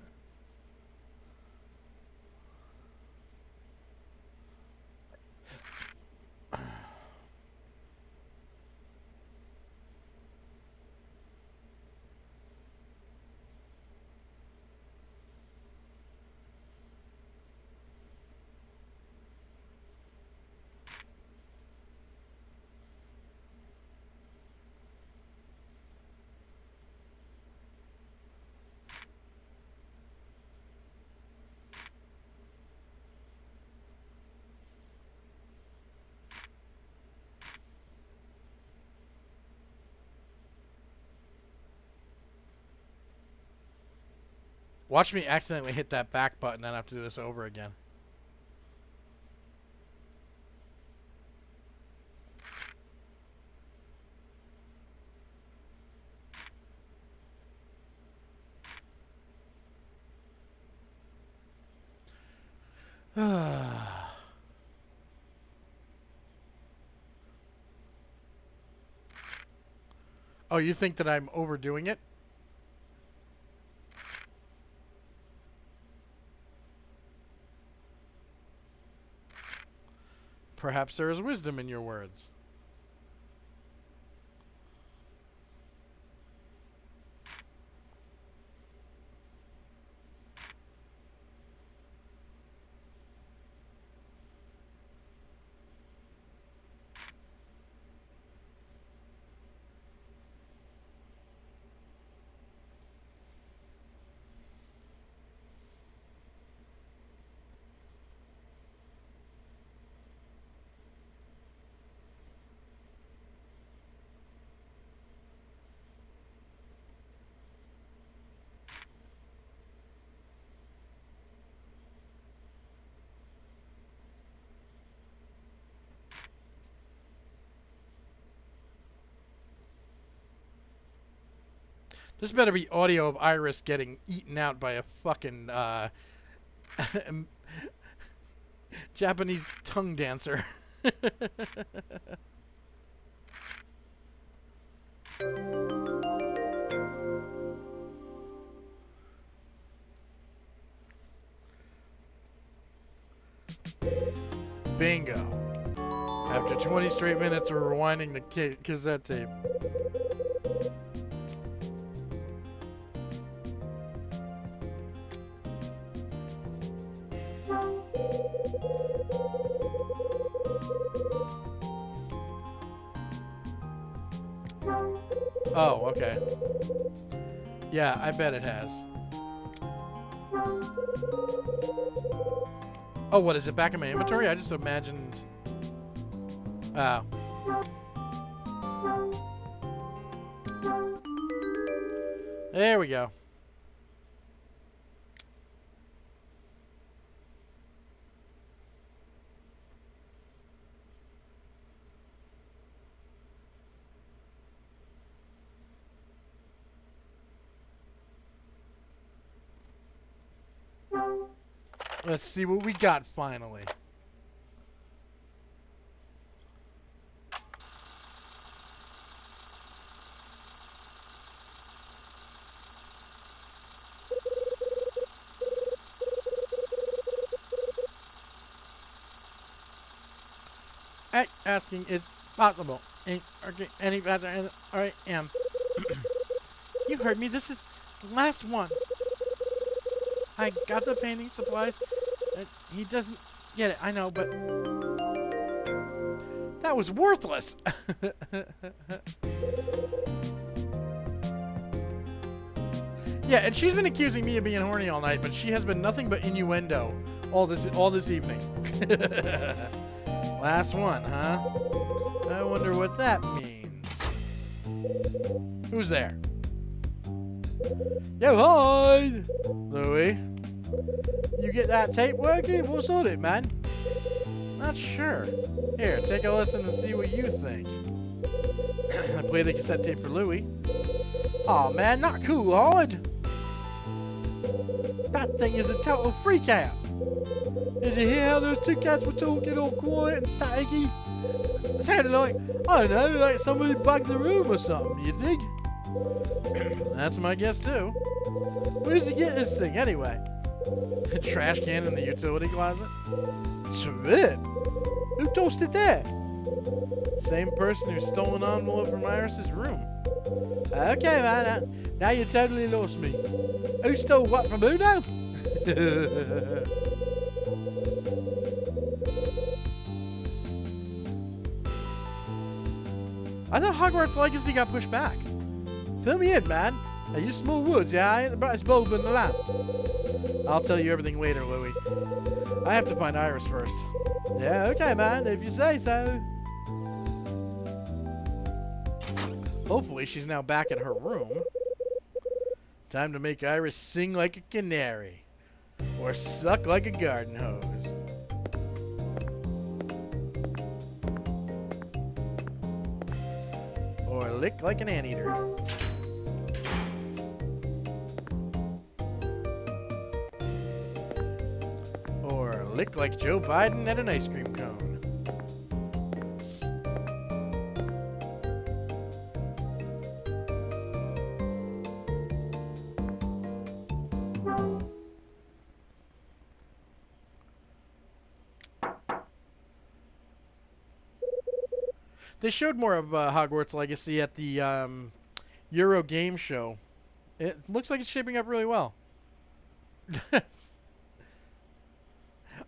S1: Watch me accidentally hit that back button and I have to do this over again. Oh, you think that I'm overdoing it? Perhaps there is wisdom in your words. This better be audio of Iris getting eaten out by a fucking Japanese tongue dancer. Bingo. After 20 straight minutes of rewinding the cassette tape. Oh, okay. Yeah, I bet it has. Oh, what is it? Back in my inventory? I just imagined. Oh. There we go. Let's see what we got finally. Asking is possible. Any better? I am. You heard me. This is the last one. I got the painting supplies. He doesn't get it. I know, but that was worthless. Yeah, and she's been accusing me of being horny all night, but she has been nothing but innuendo all this evening. Last one, huh? I wonder what that means. Who's there? Yo, hi! Louie. You get that tape working? What's on it, man? Not sure. Here, take a listen and see what you think. I play the cassette tape for Louie. Aw, man, not cool, hard. That thing is a total freak out. Did you hear how those two cats were talking all quiet and staticky? It sounded like, I don't know, like somebody bugged the room or something, you dig? That's my guess too. Where did you get this thing anyway? A trash can in the utility closet? Shit! Who toasted that? Same person who stole an envelope from Iris's room. Okay, man, now you totally lost me. Who stole what from who now? I thought Hogwarts Legacy got pushed back. Fill me in, man. I use small woods, yeah? I ain't the brightest bulb in the lamp. I'll tell you everything later, Louie. I have to find Iris first. Yeah, okay, man, if you say so. Hopefully she's now back in her room. Time to make Iris sing like a canary. Or suck like a garden hose. Or lick like an anteater. Or lick like Joe Biden at an ice cream cone. They showed more of Hogwarts Legacy at the Euro Game Show. It looks like it's shaping up really well.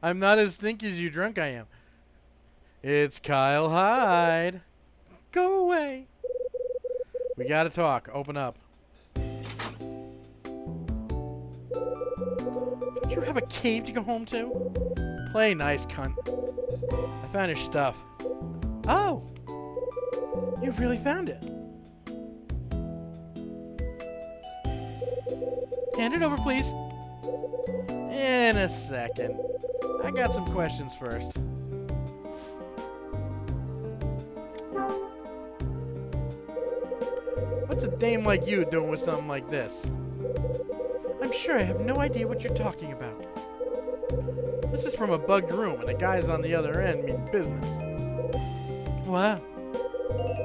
S1: I'm not as stinky as you drunk I am. It's Kyle Hyde. Go away. We gotta talk. Open up. Don't you have a cave to go home to? Play nice, cunt. I found your stuff. Oh! You really found it. Hand it over, please. In a second. I got some questions first. What What's a dame like you doing with something like this?
S2: I'm sure I have no idea what you're talking about.
S1: This is from a bugged room, and the guys on the other end mean business.
S2: What?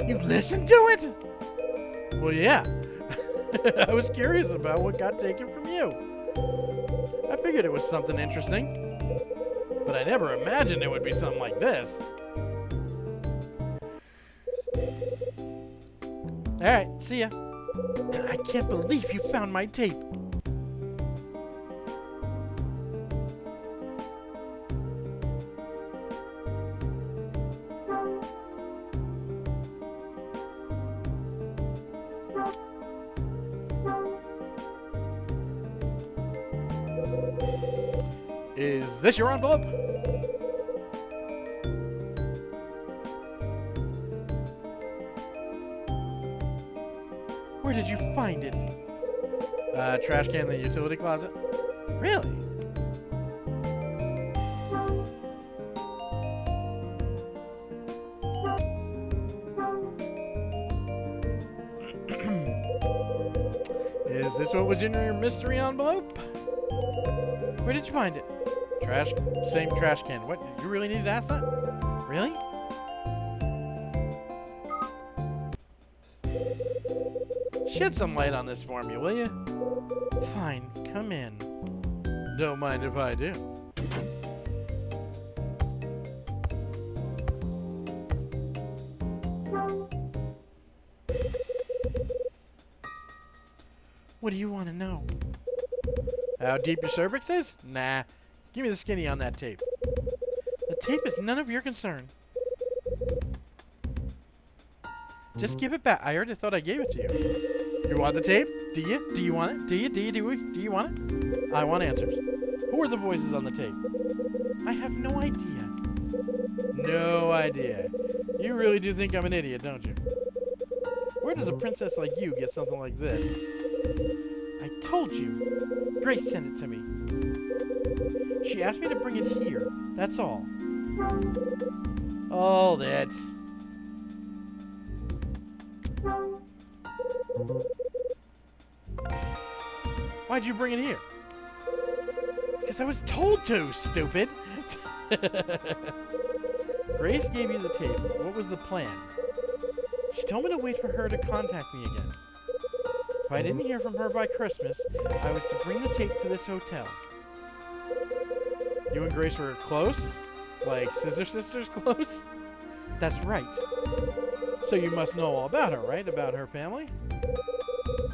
S1: You listened to it? Well, yeah. I was curious about what got taken from you. I figured it was something interesting, but I never imagined it would be something like this. Alright, see ya.
S2: I can't believe you found my tape.
S1: Is this your envelope?
S2: Where did you find it?
S1: Trash can in the utility closet.
S2: Really?
S1: Is this what was in your mystery envelope?
S2: Where did you find it?
S1: Same trash can. What? You really needed to ask that?
S2: Really?
S1: Shed some light on this for me, will you?
S2: Fine, come in.
S1: Don't mind if I do.
S2: What do you want to know?
S1: How deep your cervix is? Nah. Give me the skinny on that tape.
S2: The tape is none of your concern.
S1: Just give it back. I already thought I gave it to you. You want the tape? Do you? Do you want it? Do you want it? I want answers. Who are the voices on the tape?
S2: I have no idea.
S1: No idea. You really do think I'm an idiot, don't you? Where does a princess like you get something like this?
S2: I told you. Grace sent it to me. She asked me to bring it here. That's all.
S1: Oh, that's... Why'd you bring it here?
S2: Because I was told to, stupid.
S1: Grace gave you the tape. What was the plan?
S2: She told me to wait for her to contact me again. If I didn't hear from her by Christmas, I was to bring the tape to this hotel.
S1: You and Grace were close? Like Scissor Sisters close?
S2: That's right.
S1: So you must know all about her, right? About her family?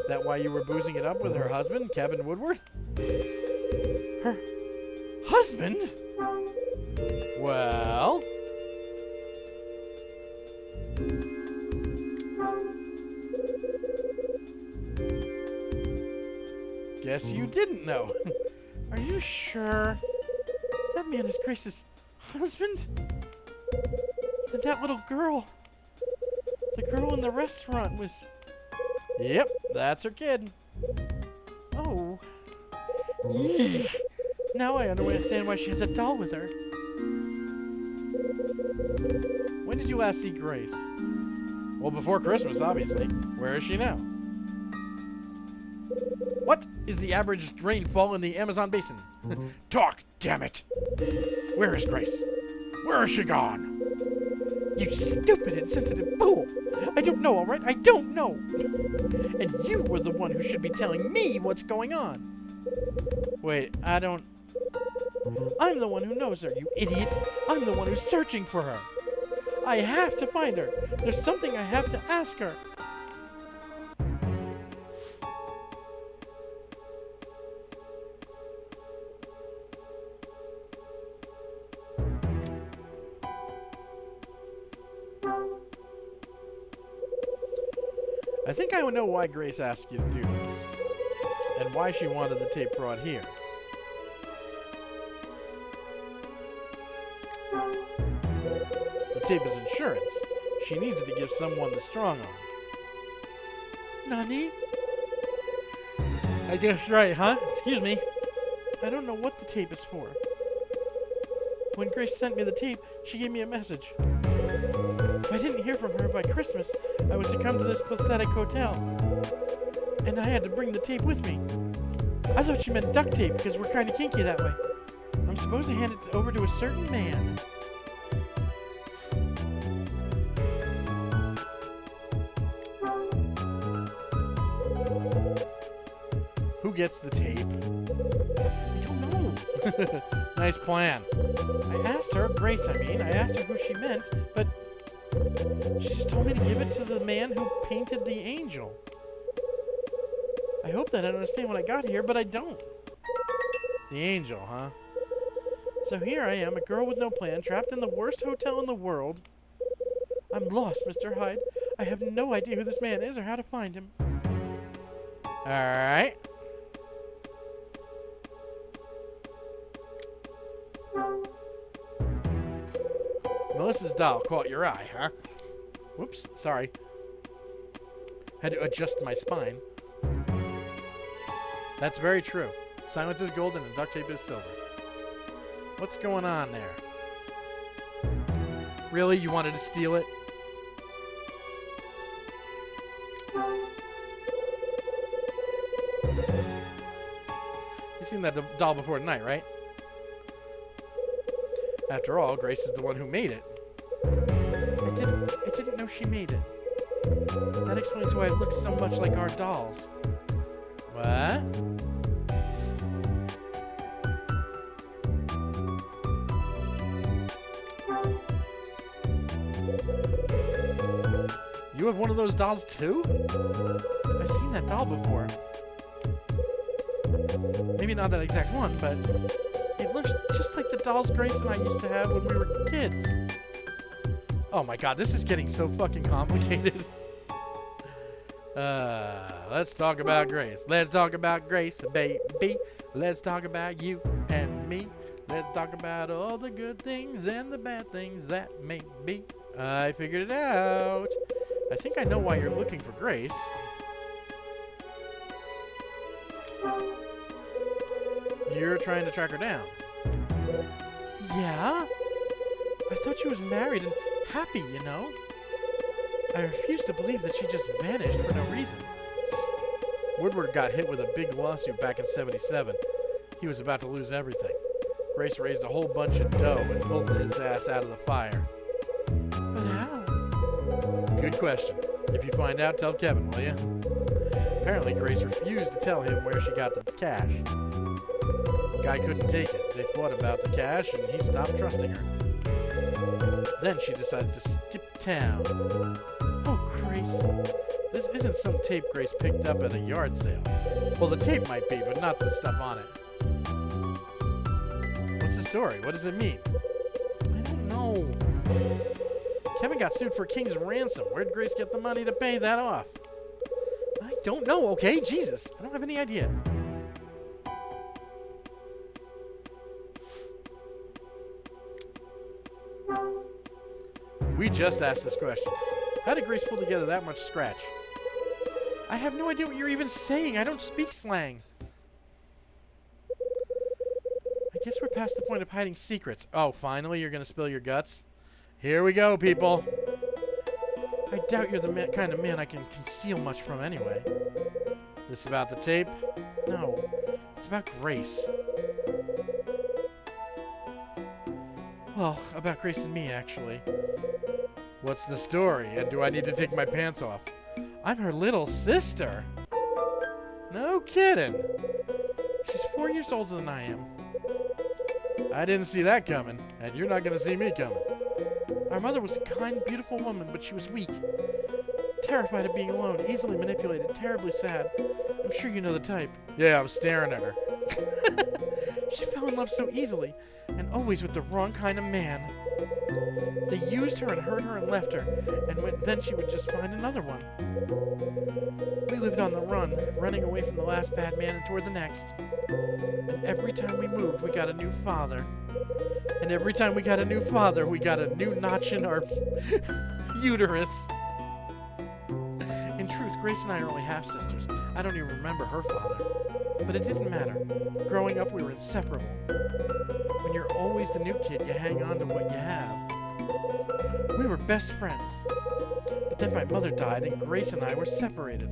S1: That why you were boozing it up with her husband, Kevin Woodward?
S2: Her husband?
S1: Well... Guess you didn't know.
S2: Are you sure? That man is Grace's husband? And that little girl... The girl in the restaurant was...
S1: Yep, that's her kid.
S2: Oh. Eesh. Now I understand why she has a doll with her.
S1: When did you last see Grace? Well, before Christmas, obviously. Where is she now? What is the average rainfall in the Amazon basin? Talk, damn it! Where is Grace? Where is she gone?
S2: You stupid, insensitive fool! I don't know, alright? I don't know! And you were the one who should be telling me what's going on!
S1: Wait, I don't...
S2: I'm the one who knows her, you idiot! I'm the one who's searching for her! I have to find her! There's something I have to ask her!
S1: I think I know why Grace asked you to do this, and why she wanted the tape brought here. The tape is insurance. She needs it to give someone the strong arm.
S2: Nani?
S1: I guess right, huh? Excuse me.
S2: I don't know what the tape is for. When Grace sent me the tape, she gave me a message. If I didn't hear from her by Christmas, I was to come to this pathetic hotel. And I had to bring the tape with me. I thought she meant duct tape because we're kind of kinky that way. I'm supposed to hand it over to a certain man.
S1: Who gets the tape?
S2: I don't know.
S1: Nice plan.
S2: I asked her, Grace I asked her who she meant, but she just told me to give it to the man who painted the angel. I hope that I understand when I got here, but I don't.
S1: The angel, huh?
S2: So here I am, a girl with no plan, trapped in the worst hotel in the world. I'm lost, Mr. Hyde. I have no idea who this man is or how to find him.
S1: Alright. Melissa's doll caught your eye, huh? Whoops, sorry. Had to adjust my spine. That's very true. Silence is golden and duct tape is silver. What's going on there? Really? You wanted to steal it? You've seen that doll before tonight, right? After all, Grace is the one who made it.
S2: I didn't know she made it. That explains why it looks so much like our dolls.
S1: What? You have one of those dolls too?
S2: I've seen that doll before.
S1: Maybe not that exact one, but
S2: it looks just like the dolls Grace and I used to have when we were kids.
S1: Oh my god, this is getting so fucking complicated. Let's talk about Grace. Let's talk about Grace, baby. Let's talk about you and me. Let's talk about all the good things and the bad things that may be. I figured it out. I think I know why you're looking for Grace. You're trying to track her down.
S2: Yeah? I thought she was married and happy, you know? I refuse to believe that she just vanished for no reason.
S1: Woodward got hit with a big lawsuit back in '77. He was about to lose everything. Grace raised a whole bunch of dough and pulled his ass out of the fire.
S2: But how?
S1: Good question. If you find out, tell Kevin, will you? Apparently, Grace refused to tell him where she got the cash. The guy couldn't take it. They fought about the cash, and he stopped trusting her. Then she decides to skip town.
S2: Oh, Grace.
S1: This isn't some tape Grace picked up at a yard sale. Well, the tape might be, but not the stuff on it. What's the story? What does it mean?
S2: I don't know.
S1: Kevin got sued for King's ransom. Where'd Grace get the money to pay that off?
S2: I don't know, okay? Jesus. I don't have any idea.
S1: We just asked this question. How did Grace pull together that much scratch?
S2: I have no idea what you're even saying. I don't speak slang.
S1: I guess we're past the point of hiding secrets. Oh, finally you're going to spill your guts? Here we go, people.
S2: I doubt you're the kind of man I can conceal much from anyway.
S1: This about the tape?
S2: No, it's about Grace. Well, about Grace and me, actually.
S1: What's the story? And do I need to take my pants off?
S2: I'm her little sister.
S1: No kidding.
S2: She's 4 years older than I am.
S1: I didn't see that coming, and you're not going to see me coming.
S2: Our mother was a kind, beautiful woman, but she was weak. Terrified of being alone, easily manipulated, terribly sad. I'm sure you know the type.
S1: Yeah, I'm staring at her.
S2: She fell in love so easily, and always with the wrong kind of man. They used her and hurt her and left her, and then she would just find another one. We lived on the run, running away from the last bad man and toward the next. And every time we moved, we got a new father. And every time we got a new father, we got a new notch in our uterus. In truth, Grace and I are only half-sisters. I don't even remember her father. But it didn't matter. Growing up, we were inseparable. When you're always the new kid, you hang on to what you have. We were best friends. But
S1: then my mother died and Grace and I were separated.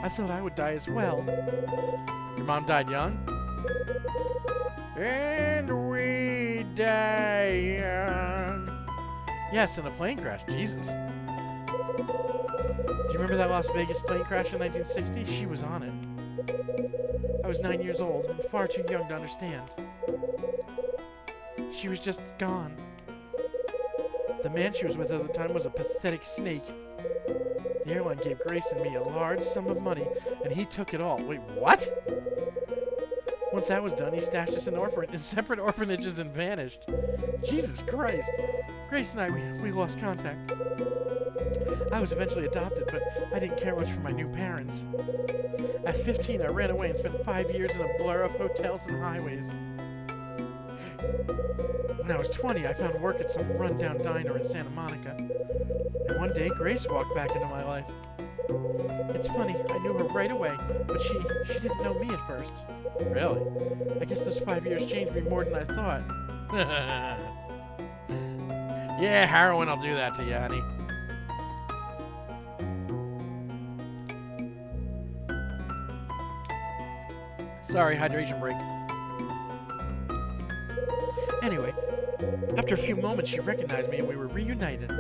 S1: I thought I would die as well. Your mom died young? And we die young. Yes, in a plane crash. Jesus. Do you remember that Las Vegas plane crash in 1960? She was on it. I was 9 years old and far too young to understand. She was just gone. The man she was with at the time was a pathetic snake. The airline gave Grace and me a large sum of money, and he took it all. Wait, what? Once that was done, he stashed us in separate orphanages and vanished. Jesus Christ. Grace and I, we lost contact. I was eventually adopted, but I didn't care much for my new parents. At 15, I ran away and spent 5 years in a blur of hotels and highways. When I was 20, I found work at some rundown diner in Santa Monica. And one day, Grace walked back into my life. It's funny, I knew her right away, but she didn't know me at first. Really? I guess those 5 years changed me more than I thought. Yeah, heroin will do that to you, honey. Sorry, hydration break. Anyway, after a few moments, she recognized me and we were reunited.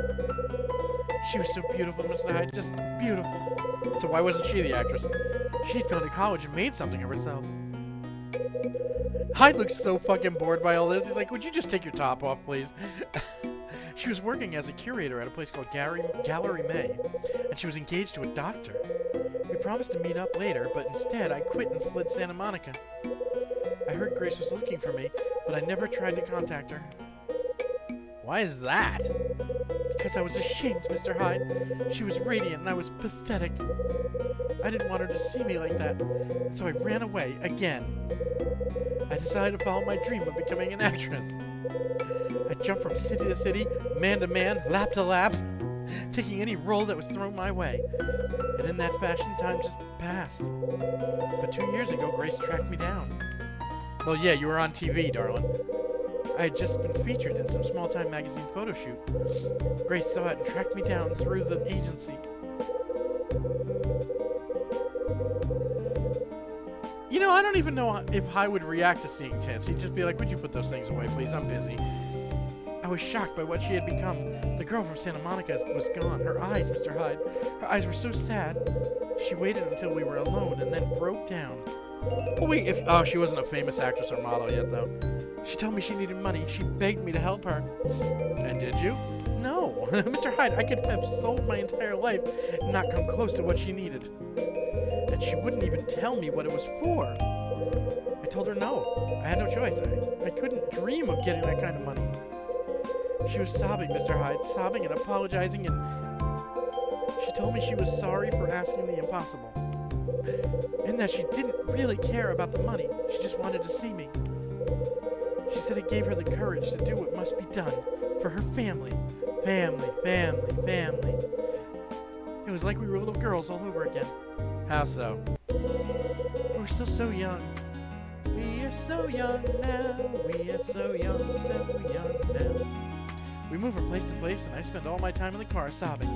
S1: She was so beautiful, Mr. Hyde, just beautiful. So why wasn't she the actress? She'd gone to college and made something of herself. Hyde looks so fucking bored by all this. He's like, would you just take your top off, please? She was working as a curator at a place called Gallery May, and she was engaged to a doctor. We promised to meet up later, but instead I quit and fled Santa Monica. I heard Grace was looking for me, but I never tried to contact her. Why is that? Because I was ashamed, Mr. Hyde. She was radiant and I was pathetic. I didn't want her to see me like that, so I ran away again. I decided to follow my dream of becoming an actress. I jumped from city to city, man to man, lap to lap, taking any role that was thrown my way. And in that fashion, time just passed. But 2 years ago, Grace tracked me down. Well, yeah, you were on TV, darling. I had just been featured in some small-time magazine photo shoot. Grace saw it and tracked me down through the agency. You know, I don't even know if I would react to seeing tits. He'd just be like, would you put those things away, please? I'm busy. I was shocked by what she had become. The girl from Santa Monica was gone. Her eyes, Mr. Hyde, her eyes were so sad. She waited until we were alone and then broke down. Oh, wait, she wasn't a famous actress or model yet, though. She told me she needed money. She begged me to help her. And did you? No. Mr. Hyde, I could have sold my entire life and not come close to what she needed. And she wouldn't even tell me what it was for. I told her no. I had no choice. I couldn't dream of getting that kind of money. She was sobbing, Mr. Hyde, sobbing and apologizing, and she told me she was sorry for asking the impossible. And that she didn't really care about the money. She just wanted to see me. She said it gave her the courage to do what must be done for her family. Family, family, family. It was like we were little girls all over again. How so? We're still so young. We are so young now. We are so young now. We moved from place to place, and I spent all my time in the car sobbing.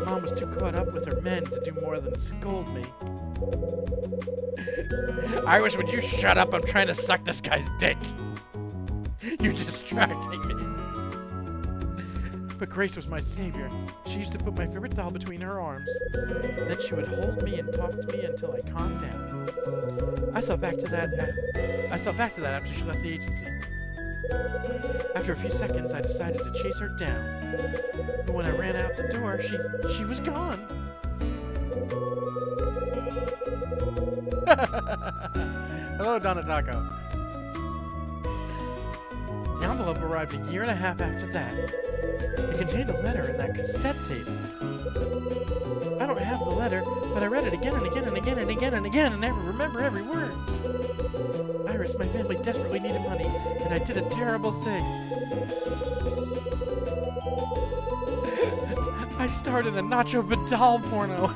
S1: Mom was too caught up with her men to do more than scold me. Iris, would you shut up? I'm trying to suck this guy's dick. You're distracting me. But Grace was my savior. She used to put my favorite doll between her arms. Then she would hold me and talk to me until I calmed down. I thought back to that after she left the agency. After a few seconds, I decided to chase her down. But when I ran out the door, she was gone. Hello, Donataco. The envelope arrived a year and a half after that. It contained a letter in that cassette tape. I don't have the letter, but I read it again and again and again and again and again and I remember every word. Iris, my family desperately needed money, and I did a terrible thing. I starred in a Nacho Vidal porno.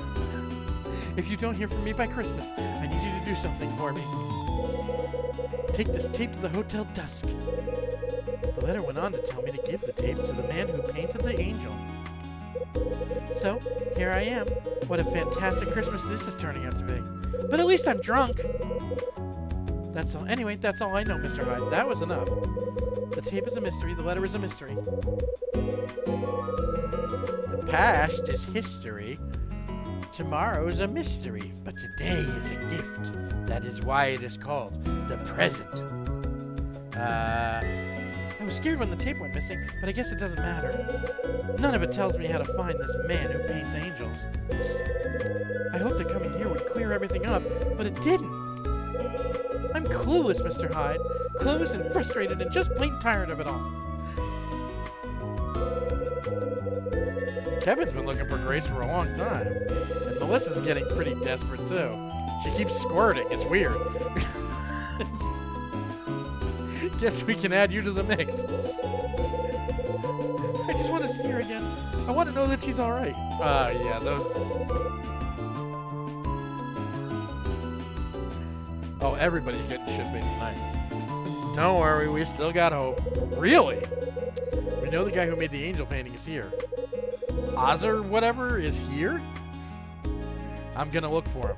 S1: If you don't hear from me by Christmas, I need you to do something for me. Take this tape to the Hotel Dusk. The letter went on to tell me to give the tape to the man who painted the angel. So, here I am. What a fantastic Christmas this is turning out to be. But at least I'm drunk. That's all. Anyway, that's all I know, Mr. Hyde. That was enough. The tape is a mystery. The letter is a mystery. The past is history. Tomorrow is a mystery. But today is a gift. That is why it is called the present. I was scared when the tape went missing, but I guess it doesn't matter. None of it tells me how to find this man who paints angels. I hoped that coming here would clear everything up, but it didn't. I'm clueless, Mr. Hyde. Clueless and frustrated and just plain tired of it all. Kevin's been looking for Grace for a long time. And Melissa's getting pretty desperate, too. She keeps squirting. It's weird. Guess we can add you to the mix. I just want to see her again. I want to know that she's alright. Yeah, those... Oh, everybody's getting shit-faced tonight. Don't worry, we still got hope. Really? We know the guy who made the angel painting is here. Oz or whatever is here? I'm gonna look for him.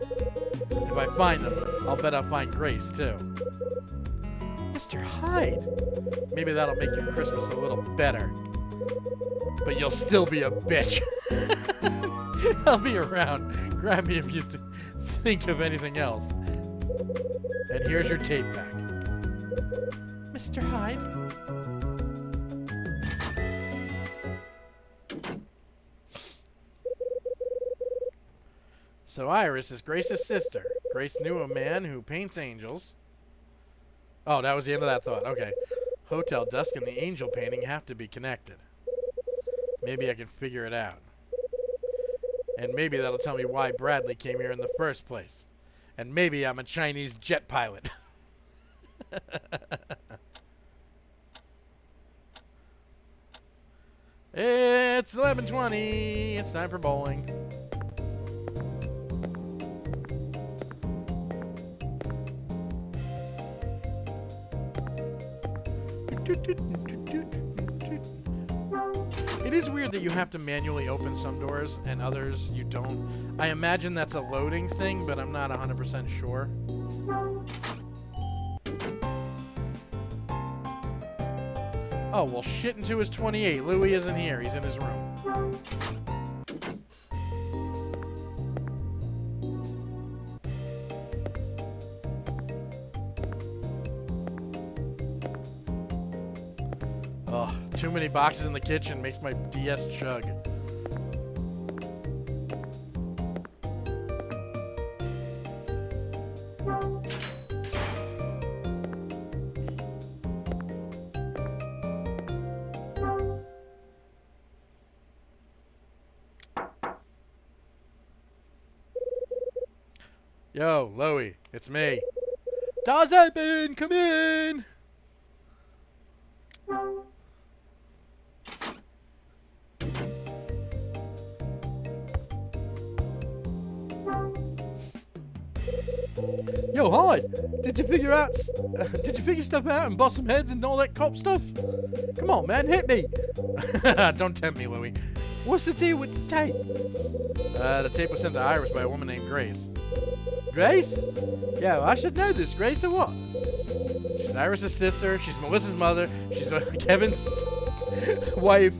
S1: If I find him, I'll bet I'll find Grace, too. Mr. Hyde. Maybe that'll make your Christmas a little better. But you'll still be a bitch. I'll be around. Grab me if you think of anything else. And here's your tape back. Mr. Hyde? So Iris is Grace's sister. Grace knew a man who paints angels. Oh, that was the end of that thought. Okay. Hotel Dusk and the angel painting have to be connected. Maybe I can figure it out. And maybe that'll tell me why Bradley came here in the first place. And maybe I'm a Chinese jet pilot. It's 11:20. It's time for bowling. It is weird that you have to manually open some doors and others you don't. I imagine that's a loading thing, but I'm not 100% sure. Oh, well, shit into his 28. Louis isn't here. He's in his room. Ugh, too many boxes in the kitchen makes my DS chug. Yo, Louie, it's me. Doors open, come in! Yo, Hyde, did you figure stuff out and bust some heads and all that cop stuff? Come on, man, hit me! Don't tempt me, Louie. What's the deal with the tape? The tape was sent to Iris by a woman named Grace. Grace? Yeah, well, I should know this. Grace or what? She's Iris' sister. She's Melissa's mother. She's Kevin's wife.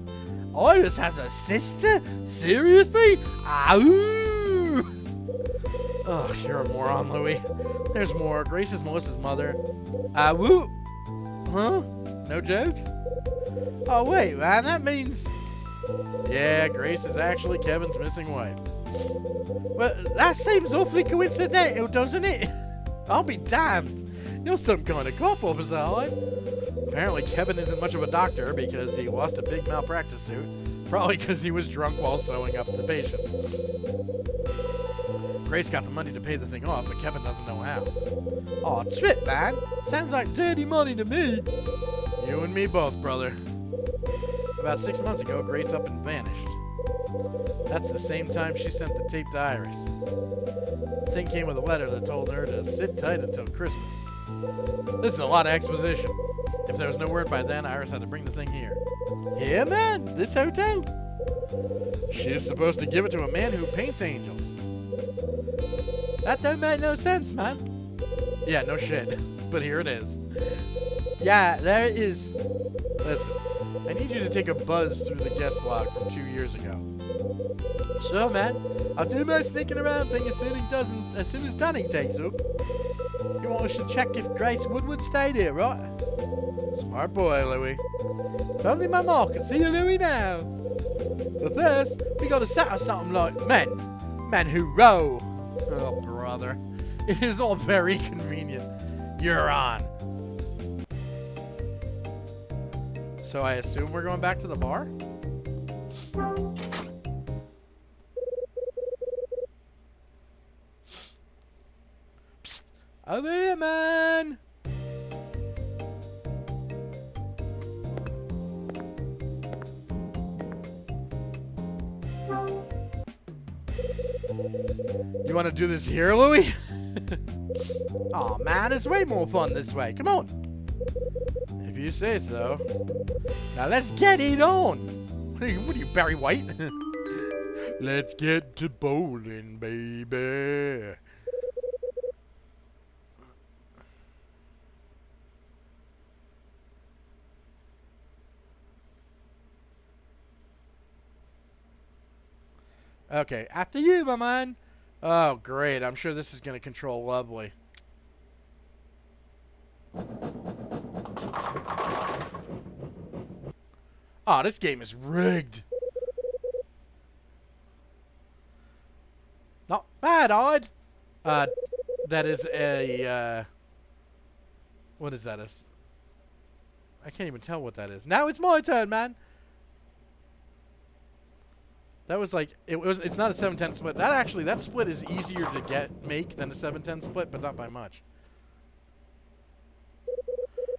S1: Iris has a sister? Seriously? Ow! Oh, you're a moron, Louie. There's more. Grace is Melissa's mother. Woo? Huh? No joke? Oh, wait, man, that means... Yeah, Grace is actually Kevin's missing wife. Well, that seems awfully coincidental, doesn't it? I'll be damned. You're some kind of cop officer, Hyde. Apparently, Kevin isn't much of a doctor because he lost a big malpractice suit. Probably because he was drunk while sewing up the patient. Grace got the money to pay the thing off, but Kevin doesn't know how. Aw, trip, man. Sounds like dirty money to me. You and me both, brother. About 6 months ago, Grace up and vanished. That's the same time she sent the tape to Iris. The thing came with a letter that told her to sit tight until Christmas. This is a lot of exposition. If there was no word by then, Iris had to bring the thing here. Here, man? This hotel? She's supposed to give it to a man who paints angels. That don't make no sense, man. Yeah, no shit. But here it is. Yeah, there it is. Listen, I need you to take a buzz through the guest log from 2 years ago. Sure, man. I'll do my sneaking around thing as soon as Dunning takes up. You want us to check if Grace Woodward stayed here, right? Smart boy, Louie. If only my ma can see you, Louie, now. But first, we gotta settle something like men. Men who row. Oh, brother. It is all very convenient. You're on. So I assume we're going back to the bar? Psst. Over here, man! You want to do this here, Louie? Aw, man, it's way more fun this way. Come on. If you say so. Now let's get it on. What are you, Barry White? Let's get to bowling, baby. Okay, after you, my man. Oh, great. I'm sure this is going to control lovely. Oh, this game is rigged. Not bad, odd. That is a, what is that? I can't even tell what that is. Now it's my turn, man. That was like, it's not a 7-10 split. That split is easier to make than a 7-10 split, but not by much.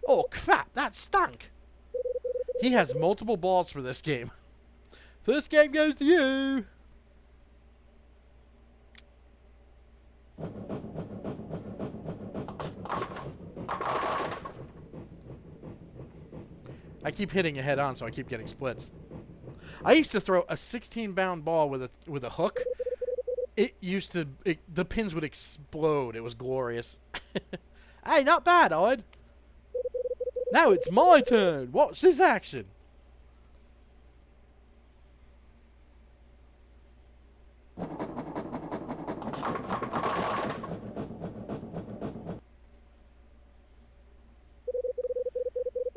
S1: Oh, crap, that stunk. He has multiple balls for this game. First game goes to you. I keep hitting it head on, so I keep getting splits. I used to throw a 16-pound ball with a hook. The pins would explode. It was glorious. Hey, not bad, Odd. Now it's my turn. Watch this action.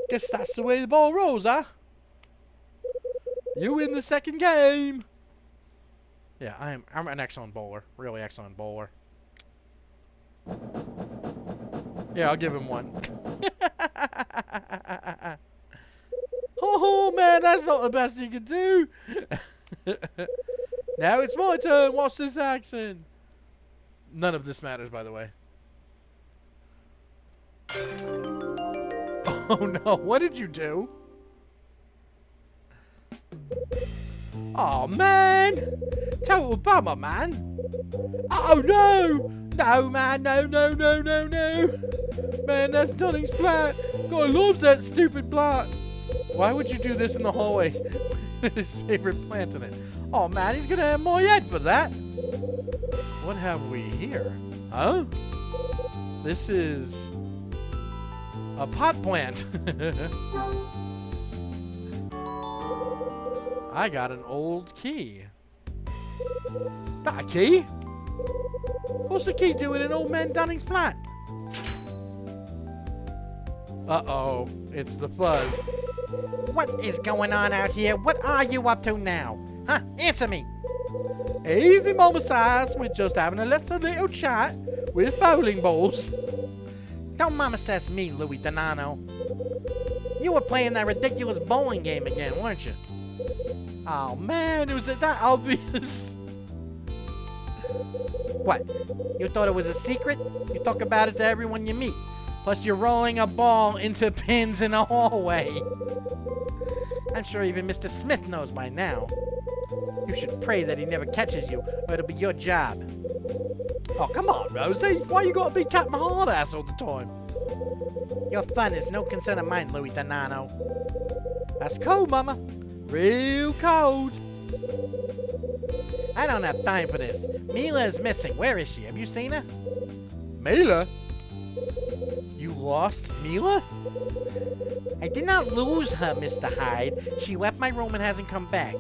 S1: Guess that's the way the ball rolls, huh? You win the second game. Yeah, I'm an excellent bowler. Really excellent bowler. Yeah, I'll give him one. Oh man, that's not the best you can do. Now it's my turn. Watch this action. None of this matters, by the way. Oh no, what did you do? Oh man! Total bummer, man! Oh no! No, man, no. Man, that's Dunning's plant. God loves that stupid plant. Why would you do this in the hallway with his favorite plant in it? Oh man, he's gonna have my head for that. What have we here? Huh? This is a pot plant. I got an old key. Got a key? What's the key doing in old man Dunning's flat? Uh-oh, it's the fuzz. What is going on out here? What are you up to now? Huh? Answer me. Easy, Mama Sass. We're just having a little chat with bowling balls. Don't Mama Sass me, Louis Donano. You were playing that ridiculous bowling game again, weren't you? Oh man, it was that obvious. What? You thought it was a secret? You talk about it to everyone you meet. Plus you're rolling a ball into pins in a hallway. I'm sure even Mr. Smith knows by now. You should pray that he never catches you, or it'll be your job. Oh, come on, Rosie. Why you gotta be Captain Hardass all the time? Your fun is no concern of mine, Louis Donano. That's cold, Mama. Real cold. I don't have time for this. Mila is missing. Where is she? Have you seen her?
S2: Mila?
S1: You lost Mila? I did not lose her, Mr. Hyde. She left my room and hasn't come back.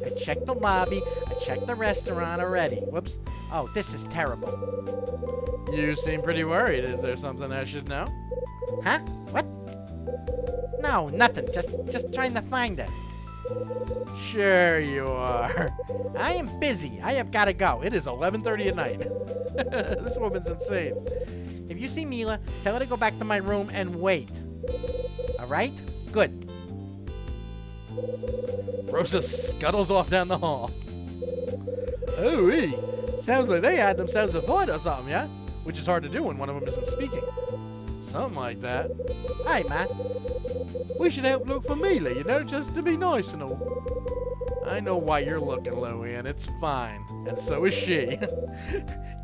S1: I checked the lobby. I checked the restaurant already. Whoops. Oh, this is terrible.
S2: You seem pretty worried. Is there something I should know?
S1: Huh? What? No, nothing. Just trying to find her.
S2: Sure you are.
S1: I am busy. I have got to go.
S2: It is 11:30 at night. This woman's insane.
S1: If you see Mila, tell her to go back to my room and wait. Alright? Good.
S2: Rosa scuttles off down the hall. Ooh-wee. Sounds like they had themselves a fight or something, yeah? Which is hard to do when one of them isn't speaking. Something like that.
S1: Hey, man.
S2: We should help look for Mila, you know, just to be nice and all. I know why you're looking, Louie, and it's fine. And so is she.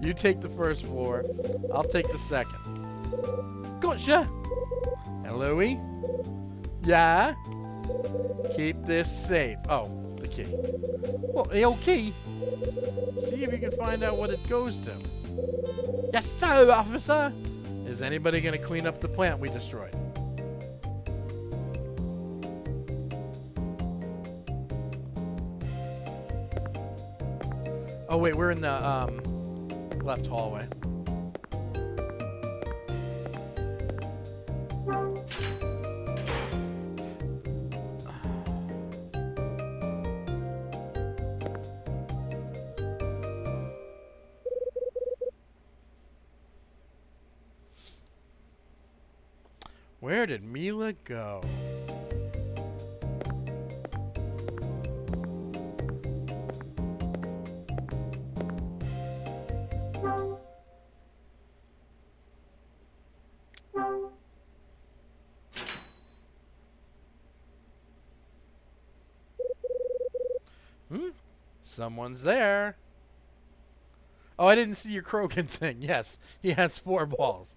S2: You take the first floor. I'll take the second. Gotcha! And Louie? Yeah? Keep this safe. Oh, the key. What, the old key? See if you can find out what it goes to.
S1: Yes, sir, officer!
S2: Is anybody gonna clean up the plant we destroyed? Oh wait, we're in the left hallway. Where did Mila go? Someone's there. Oh, I didn't see your Krogan thing. Yes, he has 4 balls.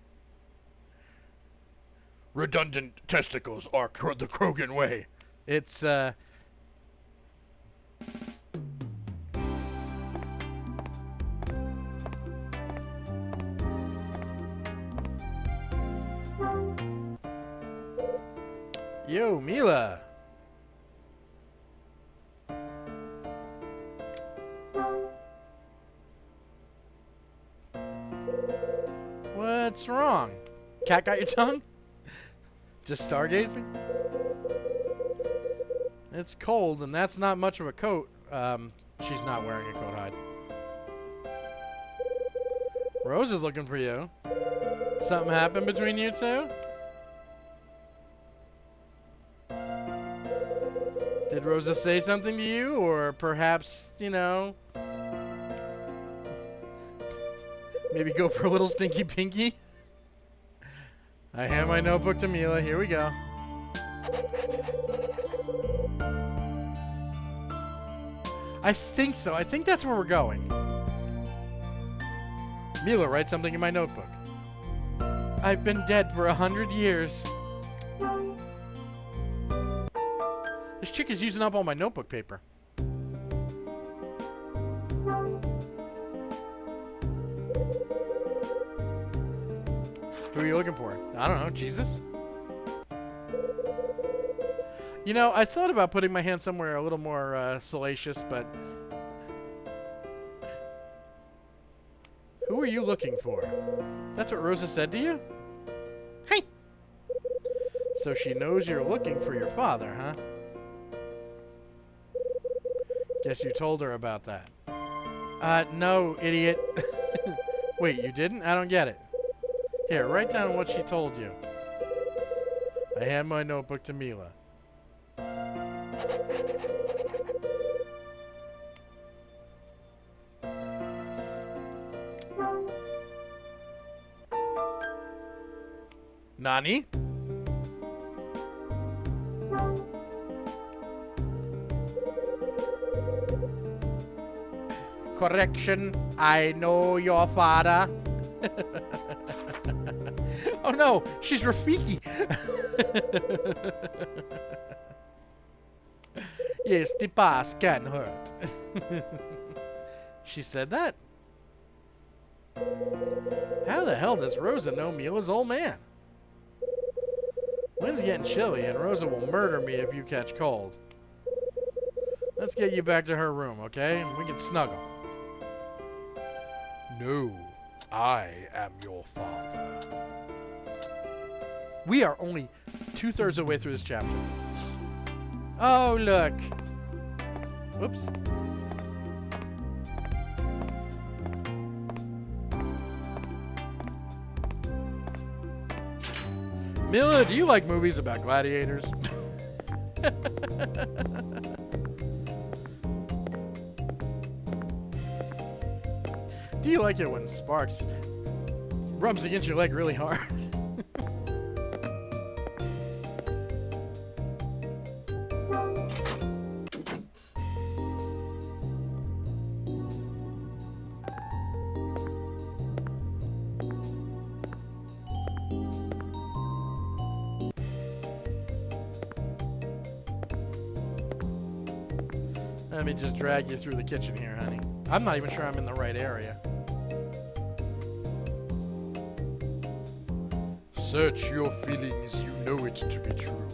S2: Redundant testicles are the Krogan way. It's, Yo, Mila. What's wrong? Cat got your tongue? Just stargazing? It's cold, and that's not much of a coat. She's not wearing a coat, Hyde. Rose is looking for you. Something happened between you two? Did Rosa say something to you, or perhaps, you know, maybe go for a little stinky pinky? I hand my notebook to Mila. Here we go. I think so. I think that's where we're going. Mila, write something in my notebook. I've been dead for 100 years. This chick is using up all my notebook paper. Who are you looking for? I don't know, Jesus? You know, I thought about putting my hand somewhere a little more salacious, but... Who are you looking for? That's what Rosa said to you? Hey! So she knows you're looking for your father, huh? Guess you told her about that. No, idiot. Wait, you didn't? I don't get it. Here, write down what she told you. I hand my notebook to Mila. Nani? Correction, I know your father. Oh no, she's Rafiki.
S1: Yes, the past can hurt. She said that? How the hell does Rosa know Mila's old man? Wind's getting chilly, and Rosa will murder me if you catch cold. Let's get you back to her room, okay? And we can snuggle. No, I am your father. We are only 2/3 of the way through this chapter. Oh, look. Whoops. Mila, do you like movies about gladiators? Do you like it when Sparks rubs against your leg really hard? Let me just drag you through the kitchen here, honey. I'm not even sure I'm in the right area. Search your feelings, you know it to be true.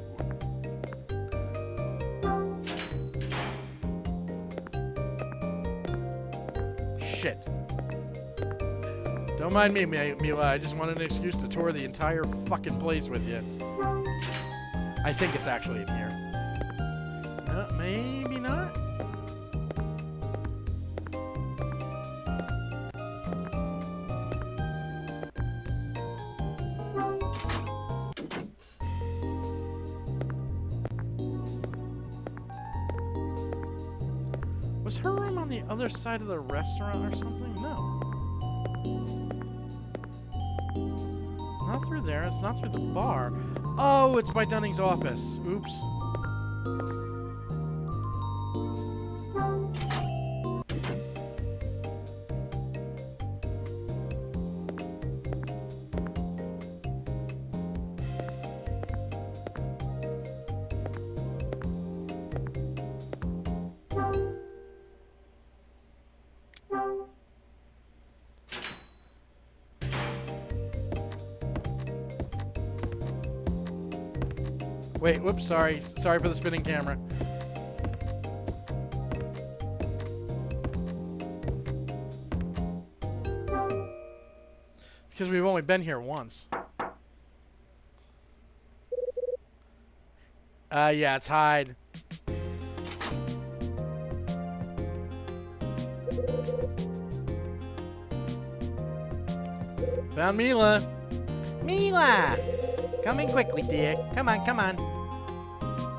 S1: Shit. Don't mind me, Mila. I just wanted an excuse to tour the entire fucking place with you. I think it's actually in here. Maybe not? Was her room on the other side of the restaurant or something? No. Not through there. It's not through the bar. Oh, it's by Dunning's office. Oops. Wait, whoops, sorry. Sorry for the spinning camera. It's because we've only been here once. Yeah, it's hide. Found Mila. Mila! Come in quickly, dear. Come on, come on.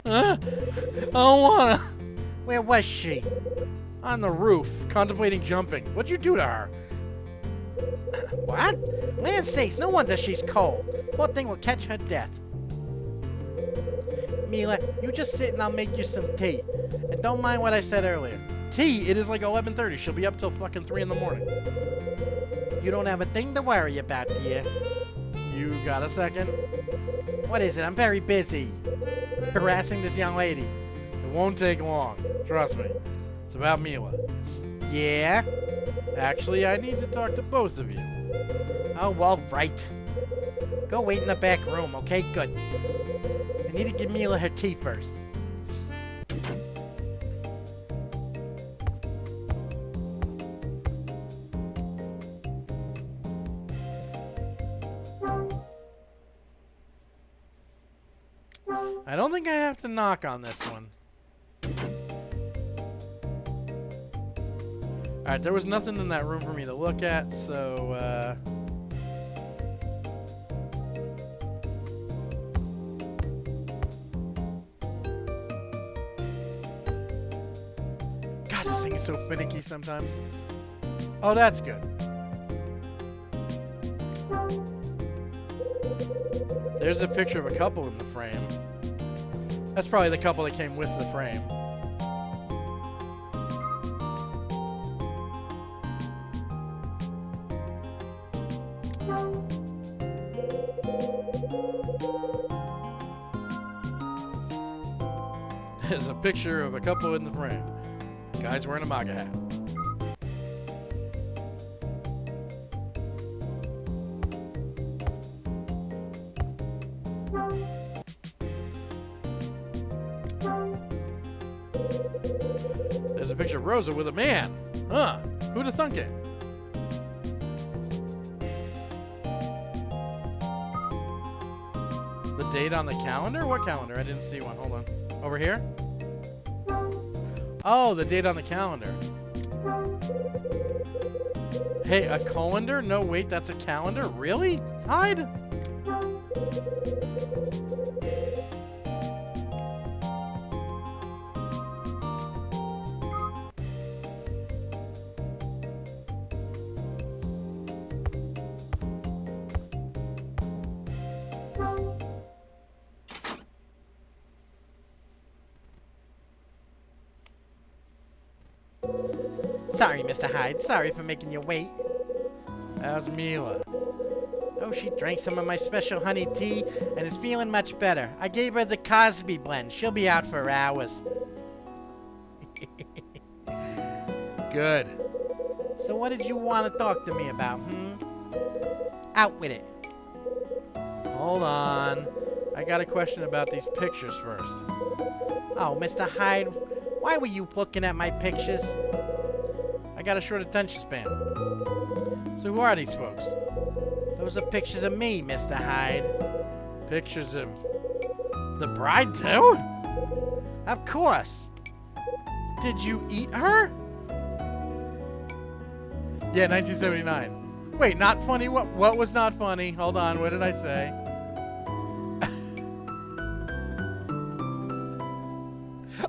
S1: I don't wanna. Where was she? On the roof, contemplating jumping. What'd you do to her? What? Land sakes, no wonder she's cold. Poor thing will catch her death. Mila, you just sit and I'll make you some tea. And don't mind what I said earlier. Tea? It is like 11:30. She'll be up till fucking 3 in the morning. You don't have a thing to worry about, dear. You got a second? What is it? I'm very busy. Harassing this young lady. It won't take long. Trust me. It's about Mila. Yeah? Actually, I need to talk to both of you. Oh, well, right. Go wait in the back room, okay? Good. I need to give Mila her tea first. I don't think I have to knock on this one. Alright, there was nothing in that room for me to look at, so, God, this thing is so finicky sometimes. Oh, that's good. There's a picture of a couple in the frame. That's probably the couple that came with the frame. There's a picture of a couple in the frame. Guy's wearing a MAGA hat. There's a picture of Rosa with a man. Huh. Who'da thunk it? The date on the calendar? What calendar? I didn't see one. Hold on. Over here? Oh, the date on the calendar. Hey, a colander? No, wait, that's a calendar? Really? Hyde? Sorry, Mr. Hyde. Sorry for making you wait. How's Mila? Oh, she drank some of my special honey tea and is feeling much better. I gave her the Cosby blend. She'll be out for hours. Good. So what did you want to talk to me about, Out with it. Hold on. I got a question about these pictures first. Oh, Mr. Hyde, why were you looking at my pictures? I got a short attention span. So who are these folks? Those are pictures of me, Mr. Hyde. Pictures of the bride, too? Of course. Did you eat her? Yeah, 1979. Wait, not funny? What was not funny? Hold on, what did I say?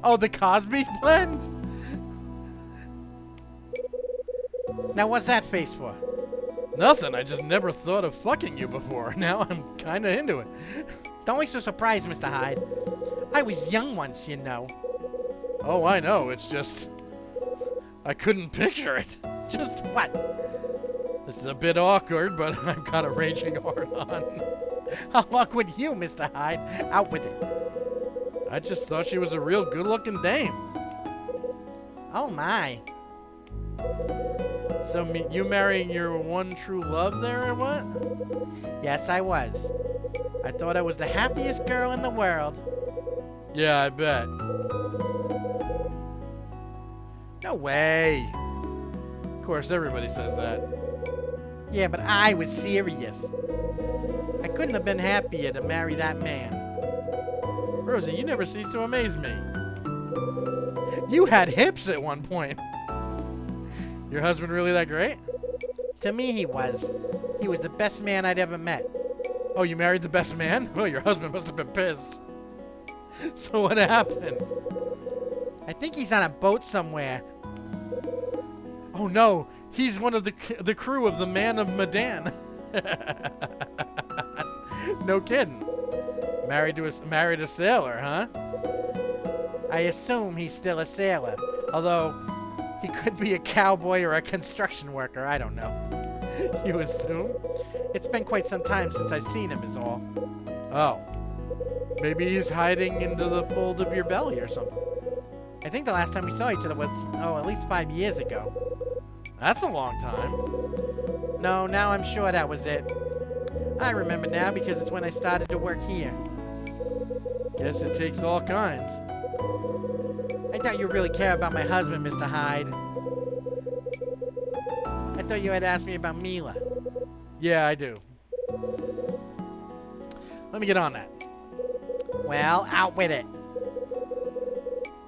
S1: Oh, the Cosby blend? Now, what's that face for? Nothing. I just never thought of fucking you before. Now I'm kind of into it. Don't be so surprised, Mr. Hyde. I was young once, you know. Oh, I know. It's just... I couldn't picture it. Just what? This is a bit awkward, but I've got a raging heart on. How awkward you, Mr. Hyde. Out with it. I just thought she was a real good-looking dame. Oh, my. So you marrying your one true love there, or what? Yes, I was. I thought I was the happiest girl in the world. Yeah, I bet. No way. Of course, everybody says that. Yeah, but I was serious. I couldn't have been happier to marry that man. Rosie, you never cease to amaze me. You had hips at one point. Your husband really that great? To me, he was. He was the best man I'd ever met. Oh, you married the best man? Well, your husband must have been pissed. So what happened? I think he's on a boat somewhere. Oh no, he's one of the crew of the Man of Medan. No kidding. Married a sailor, huh? I assume he's still a sailor, although he could be a cowboy or a construction worker, I don't know. You assume? It's been quite some time since I've seen him is all. Oh. Maybe he's hiding into the fold of your belly or something. I think the last time we saw each other was, at least 5 years ago. That's a long time. No, now I'm sure that was it. I remember now because it's when I started to work here. Guess it takes all kinds. I thought you really care about my husband, Mr. Hyde. I thought you had asked me about Mila. Yeah, I do. Let me get on that. Well, out with it.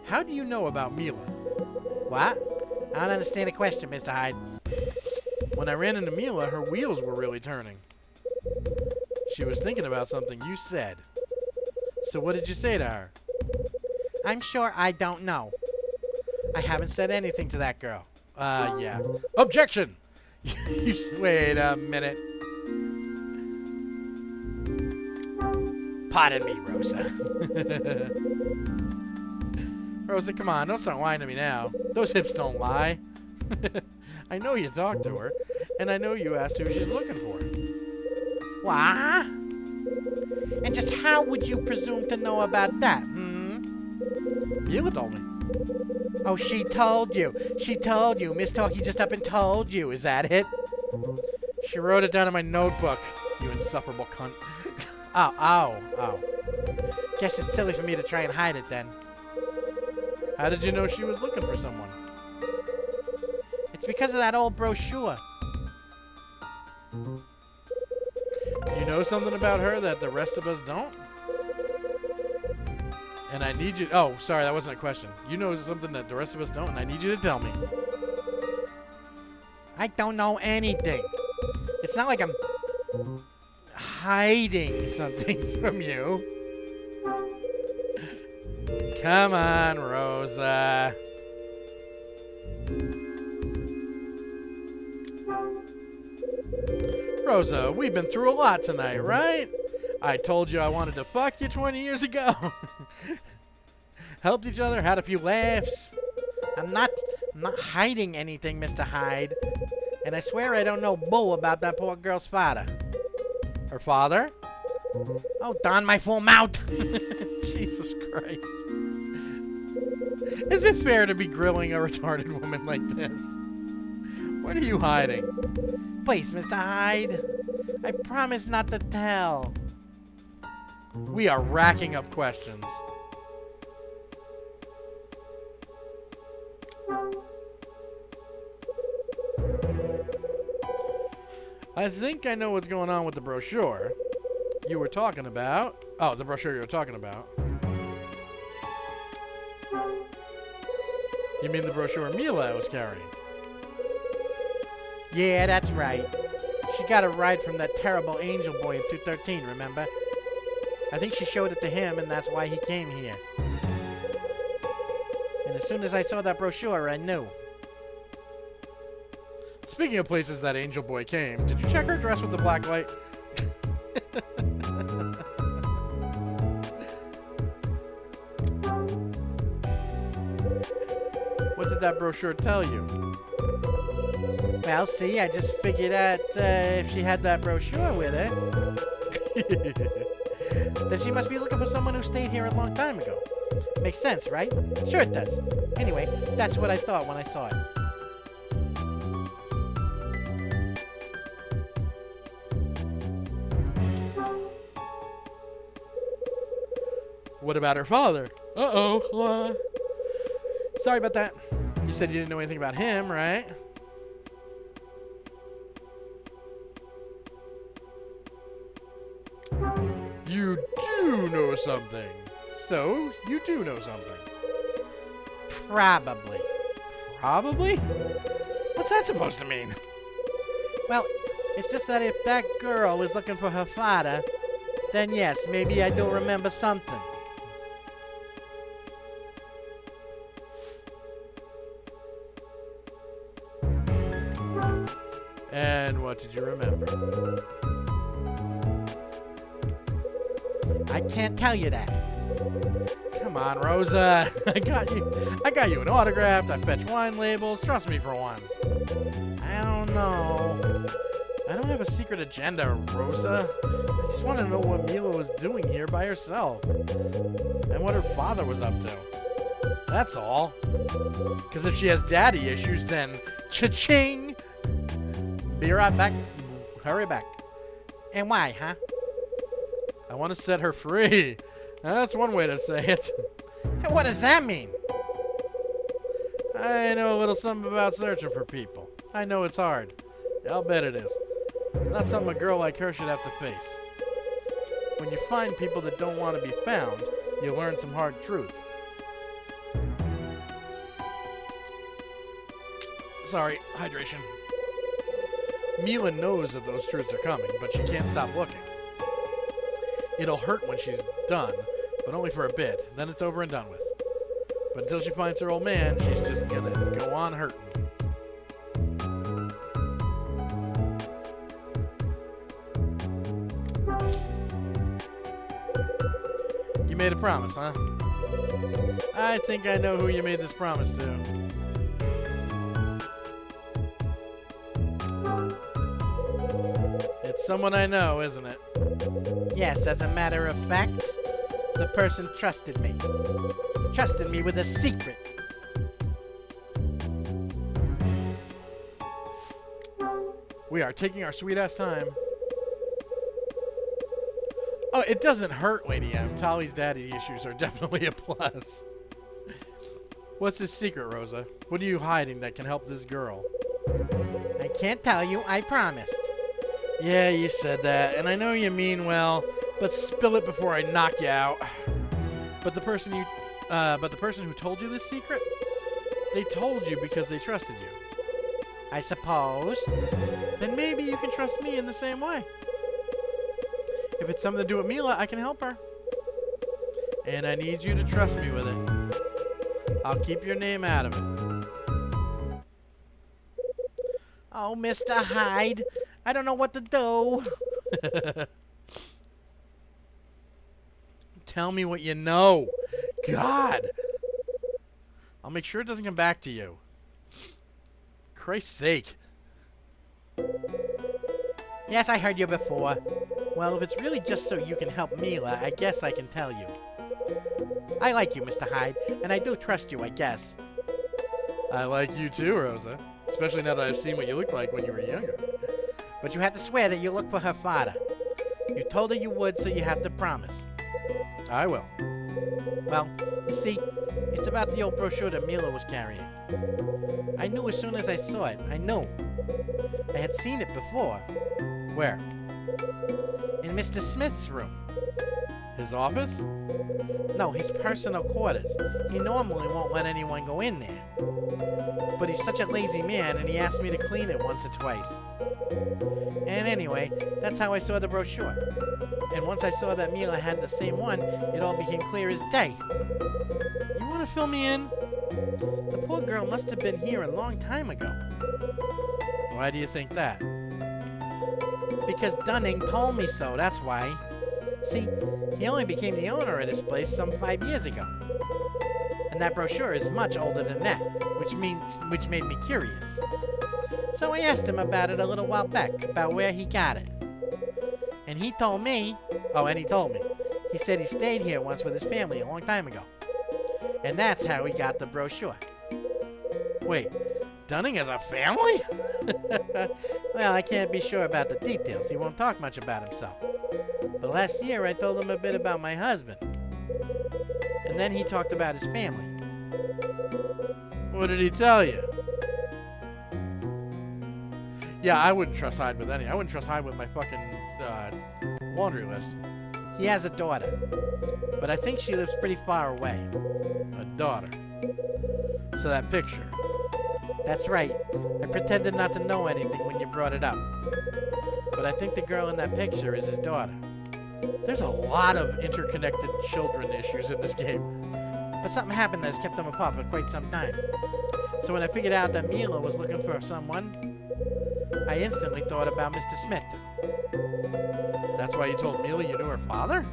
S1: How do you know about Mila? What? I don't understand the question, Mr. Hyde. When I ran into Mila, her wheels were really turning. She was thinking about something you said. So what did you say to her? I'm sure I don't know. I haven't said anything to that girl. Yeah. Objection! Wait a minute. Pardon me, Rosa. Rosa, come on, don't start lying to me now. Those hips don't lie. I know you talked to her, and I know you asked who she's looking for. What? And just how would you presume to know about that, Mila told me. Oh, she told you. She told you. Miss Talkie just up and told you. Is that it? She wrote it down in my notebook. You insufferable cunt. Oh. Guess it's silly for me to try and hide it then. How did you know she was looking for someone? It's because of that old brochure. You know something about her that the rest of us don't? And I need you... Oh, sorry, that wasn't a question. You know something that the rest of us don't, and I need you to tell me. I don't know anything. It's not like I'm hiding something from you. Come on, Rosa. Rosa, we've been through a lot tonight, right? I told you I wanted to fuck you 20 years ago. Helped each other, had a few laughs. I'm not hiding anything, Mr. Hyde. And I swear I don't know bull about that poor girl's father. Her father? Oh, darn my full mouth. Jesus Christ. Is it fair to be grilling a retarded woman like this? What are you hiding? Please, Mr. Hyde. I promise not to tell. We are racking up questions. I think I know what's going on with the brochure you were talking about. Oh, the brochure you were talking about. You mean the brochure Mila was carrying? Yeah, that's right. She got a ride from that terrible angel boy in 213, remember? I think she showed it to him, and that's why he came here. And as soon as I saw that brochure, I knew. Speaking of places that angel boy came, did you check her dress with the black light? What did that brochure tell you? Well, see, I just figured out if she had that brochure with her, then she must be looking for someone who stayed here a long time ago. Makes sense, right? Sure it does. Anyway, that's what I thought when I saw it. What about her father? Uh-oh. Sorry about that. You said you didn't know anything about him, right? You do know something. So, you do know something. Probably. Probably? What's that supposed to mean? Well, it's just that if that girl is looking for her father, then yes, maybe I do remember something. And what did you remember? I can't tell you that. Come on, Rosa. I got you an autograph. I fetch wine labels. Trust me for once. I don't know. I don't have a secret agenda, Rosa. I just want to know what Mila was doing here by herself. And what her father was up to. That's all. Because if she has daddy issues, then cha-ching! Be right back. Hurry back. And why, huh? I want to set her free. That's one way to say it. What does that mean? I know a little something about searching for people. I know it's hard. I'll bet it is. Not something a girl like her should have to face. When you find people that don't want to be found, you learn some hard truth. Sorry, hydration. Mila knows that those truths are coming, but she can't stop looking. It'll hurt when she's done, but only for a bit. Then it's over and done with. But until she finds her old man, she's just gonna go on hurting. You made a promise, huh? I think I know who you made this promise to. It's someone I know, isn't it? Yes, as a matter of fact, The person trusted me. Trusted me with a secret.
S2: We are taking our sweet-ass time. Oh, it doesn't hurt, Lady M. Tali's daddy issues are definitely a plus. What's his secret, Rosa? What are you hiding that can help this girl?
S1: I can't tell you, I promised.
S2: Yeah, you said that, and I know you mean well, but spill it before I knock you out. But the person who told you this secret, they told you because they trusted you.
S1: I suppose.
S2: Then maybe you can trust me in the same way. If it's something to do with Mila, I can help her. And I need you to trust me with it. I'll keep your name out of it.
S1: Oh, Mr. Hyde, I don't know what to do.
S2: Tell me what you know. God. I'll make sure it doesn't come back to you. Christ's sake.
S1: Yes, I heard you before. Well, if it's really just so you can help Mila, I guess I can tell you. I like you, Mr. Hyde, and I do trust you, I guess.
S2: I like you too, Rosa. Especially now that I've seen what you looked like when you were younger.
S1: But you had to swear that you look for her father. You told her you would, so you have to promise.
S2: I will.
S1: Well, you see, it's about the old brochure that Mila was carrying. I knew as soon as I saw it. I knew. I had seen it before.
S2: Where?
S1: In Mr. Smith's room.
S2: His office?
S1: No, his personal quarters. He normally won't let anyone go in there. But he's such a lazy man, and he asked me to clean it once or twice. And anyway, that's how I saw the brochure. And once I saw that Mila had the same one, it all became clear as day.
S2: You want to fill me in?
S1: The poor girl must have been here a long time ago.
S2: Why do you think that?
S1: Because Dunning told me so, that's why. See, he only became the owner of this place some 5 years ago. And that brochure is much older than that, which made me curious. So I asked him about it a little while back, about where he got it. And he told me, he said he stayed here once with his family a long time ago. And that's how he got the brochure.
S2: Wait, Dunning has a family?
S1: Well, I can't be sure about the details. He won't talk much about himself. But last year I told him a bit about my husband. And then he talked about his family.
S2: What did he tell you? Yeah, I wouldn't trust Hyde with any. I wouldn't trust Hyde with my fucking laundry list.
S1: He has a daughter, but I think she lives pretty far away.
S2: A daughter. So that picture.
S1: That's right. I pretended not to know anything when you brought it up. But I think the girl in that picture is his daughter.
S2: There's a lot of interconnected children issues in this game.
S1: But something happened that has kept them apart for quite some time. So when I figured out that Mila was looking for someone, I instantly thought about Mr. Smith.
S2: That's why you told Mila you knew her father?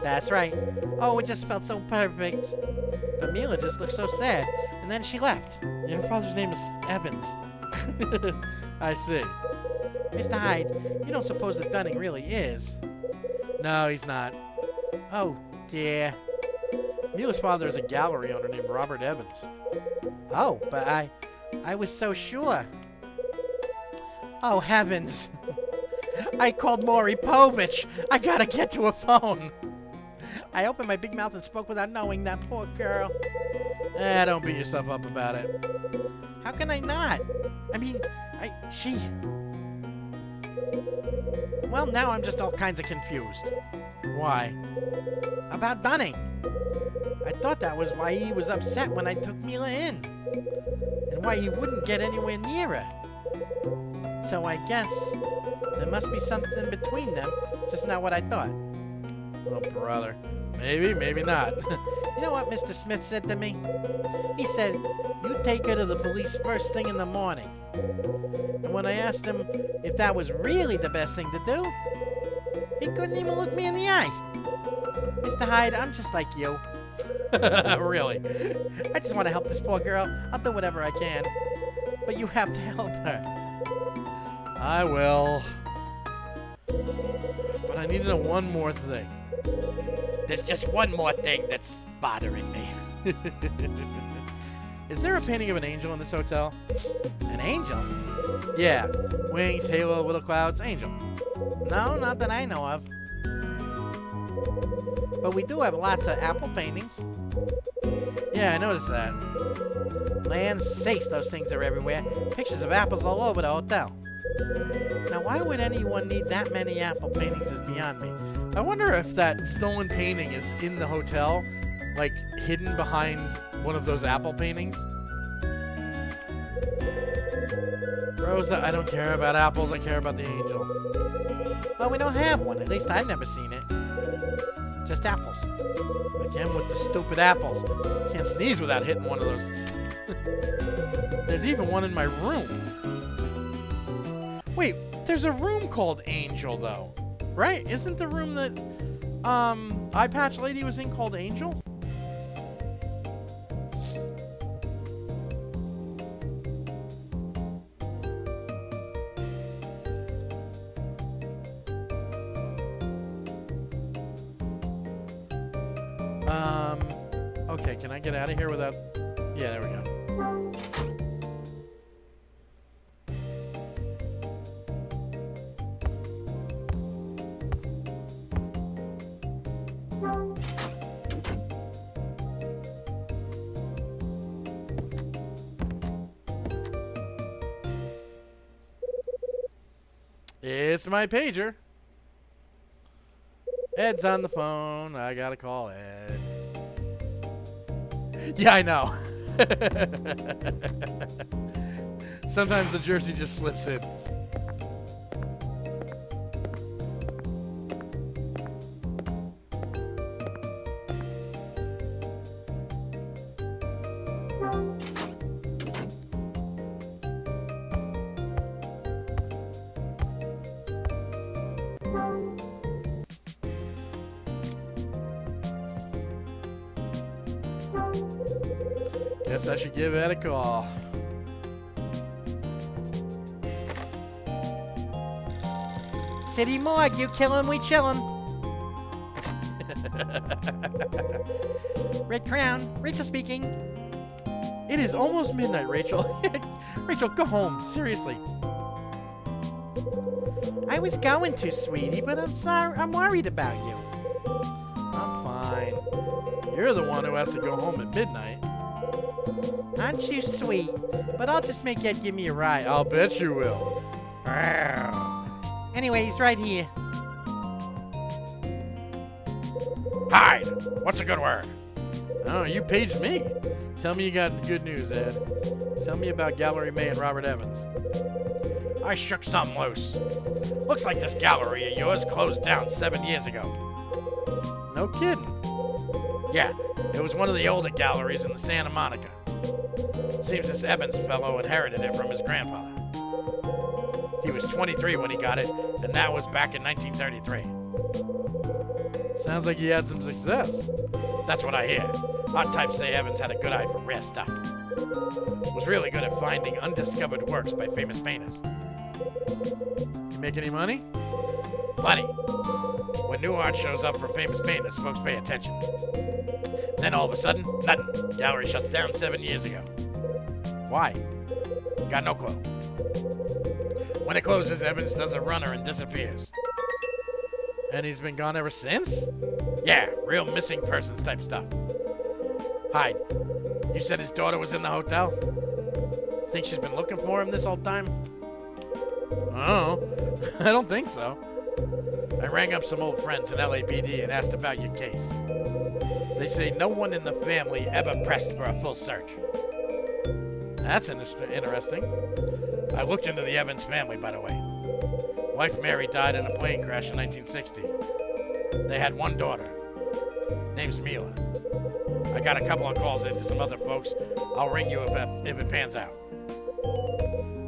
S1: That's right. Oh, it just felt so perfect. But Mila just looked so sad, and then she left.
S2: Your father's name is Evans. I see.
S1: Mr. Hyde, you don't suppose that Dunning really is?
S2: No, he's not.
S1: Oh, dear.
S2: Mila's father is a gallery owner named Robert Evans.
S1: Oh, but I was so sure. Oh, heavens. I called Maury Povich. I gotta get to a phone. I opened my big mouth and spoke without knowing that poor girl.
S2: Don't beat yourself up about it.
S1: How can I not? I mean, Well, now I'm just all kinds of confused.
S2: Why?
S1: About Dunning. I thought that was why he was upset when I took Mila in. And why he wouldn't get anywhere near her. So I guess there must be something between them, just not what I thought.
S2: Oh, brother. Maybe, maybe not.
S1: You know what Mr. Smith said to me? He said, you take her to the police first thing in the morning. And when I asked him if that was really the best thing to do, he couldn't even look me in the eye. Mr. Hyde, I'm just like you.
S2: Really?
S1: I just want to help this poor girl. I'll do whatever I can. But you have to help her.
S2: I will. But
S1: I need to know one more thing. There's just one more thing that's bothering me. Is there a painting of an angel in this hotel? An angel? Yeah. Wings, halo, little clouds, angel. No, not that I know of. But we do have lots of apple paintings. Yeah, I noticed that. Land sakes, those things are everywhere. Pictures of apples all over the hotel. Now, why would anyone need that many apple paintings is beyond me. I wonder if that stolen painting is in the hotel, like hidden behind one of those apple paintings. Rosa, I don't care about apples, I care about the angel. Well, we don't have one. At least I've never seen it. Just apples. Again with the stupid apples. Can't sneeze without hitting one of those. There's even one in my room. Wait, there's a room called Angel, though. Right? Isn't the room that Eye Patch Lady was in called Angel? Okay, can I get out of here without... Yeah, there we go. It's my pager. Ed's on the phone. I gotta call Ed. Yeah, I know. Sometimes the jersey just slips in. Guess I should give Ed a call. City Morgue, you killin', we chillin'. Red Crown, Rachel speaking. It is almost midnight, Rachel. Rachel, go home, seriously. I was going to, sweetie, but I'm sorry. I'm worried about you. I'm fine. You're the one who has to go home at midnight. Aren't you sweet? But I'll just make Ed give me a ride. I'll bet you will. Anyway, he's right here. Hide! What's a good word? Oh, you paged me. Tell me you got good news, Ed. Tell me about Gallery May and Robert Evans. I shook something loose. Looks like this gallery of yours closed down 7 years ago. No kidding. Yeah, it was one of the older galleries in the Santa Monica. Seems this Evans fellow inherited it from his grandfather. He was 23 when he got it, and that was back in 1933. Sounds like he had some success. That's what I hear. Hot types say Evans had a good eye for rare stuff. Was really good at finding undiscovered works by famous painters. You make any money? Plenty. When new art shows up from famous painters, folks pay attention. Then all of a sudden, nothing. Gallery shuts down 7 years ago. Why? Got no clue. When it closes, Evans does a runner and disappears. And he's been gone ever since? Yeah, real missing persons type stuff. Hyde, you said his daughter was in the hotel? Think she's been looking for him this whole time? Oh, I don't think so. I rang up some old friends in LAPD and asked about your case. They say no one in the family ever pressed for a full search. That's interesting. I looked into the Evans family, by the way. Wife Mary died in a plane crash in 1960. They had one daughter. Name's Mila. I got a couple of calls into some other folks. I'll ring you if it pans out.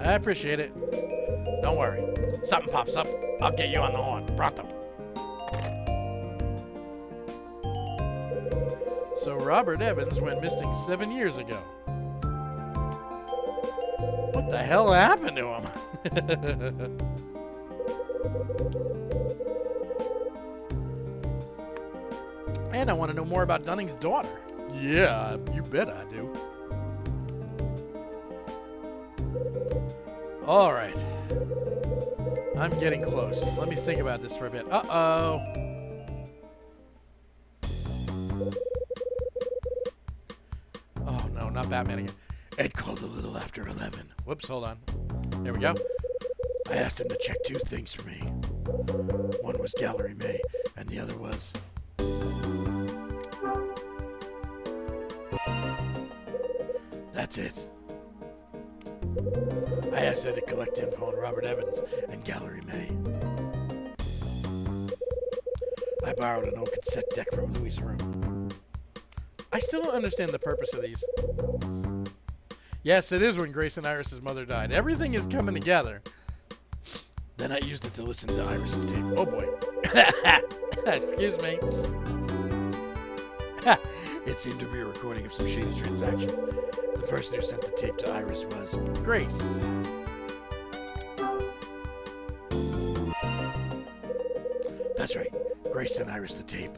S1: I appreciate it. Don't worry. Something pops up, I'll get you on the horn. Pronto. So Robert Evans went missing 7 years ago. What the hell happened to him? And I want to know more about Dunning's daughter.
S2: Yeah, you bet I do.
S1: Alright. I'm getting close. Let me think about this for a bit. Uh-oh. Oh, no, not Batman again. Ed called a little after 11. Whoops, hold on. There we go. I asked him to check 2 things for me. One was Gallery May, and the other was... That's it. I asked Ed to collect info on Robert Evans and Gallery May. I borrowed an old cassette deck from Louis' room. I still don't understand the purpose of these. Yes, it is when Grace and Iris' mother died. Everything is coming together. Then I used it to listen to Iris' tape. Oh boy. Excuse me. It seemed to be a recording of some shady transaction. The person who sent the tape to Iris was Grace. That's right. Grace sent Iris the tape.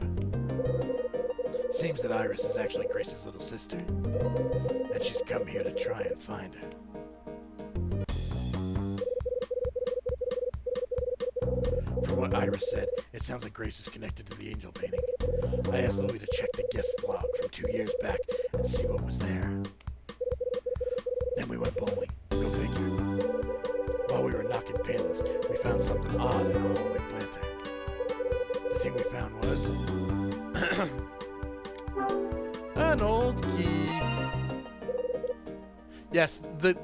S1: Seems that Iris is actually Grace's little sister. And she's come here to try and find her. From what Iris said, it sounds like Grace is connected to the angel painting. I asked Louis to check the guest log from 2 years back and see what was there. Then we went bowling. Go figure. While we were knocking pins, we found something odd in a hallway planter. The thing we found was... an old key. Yes, the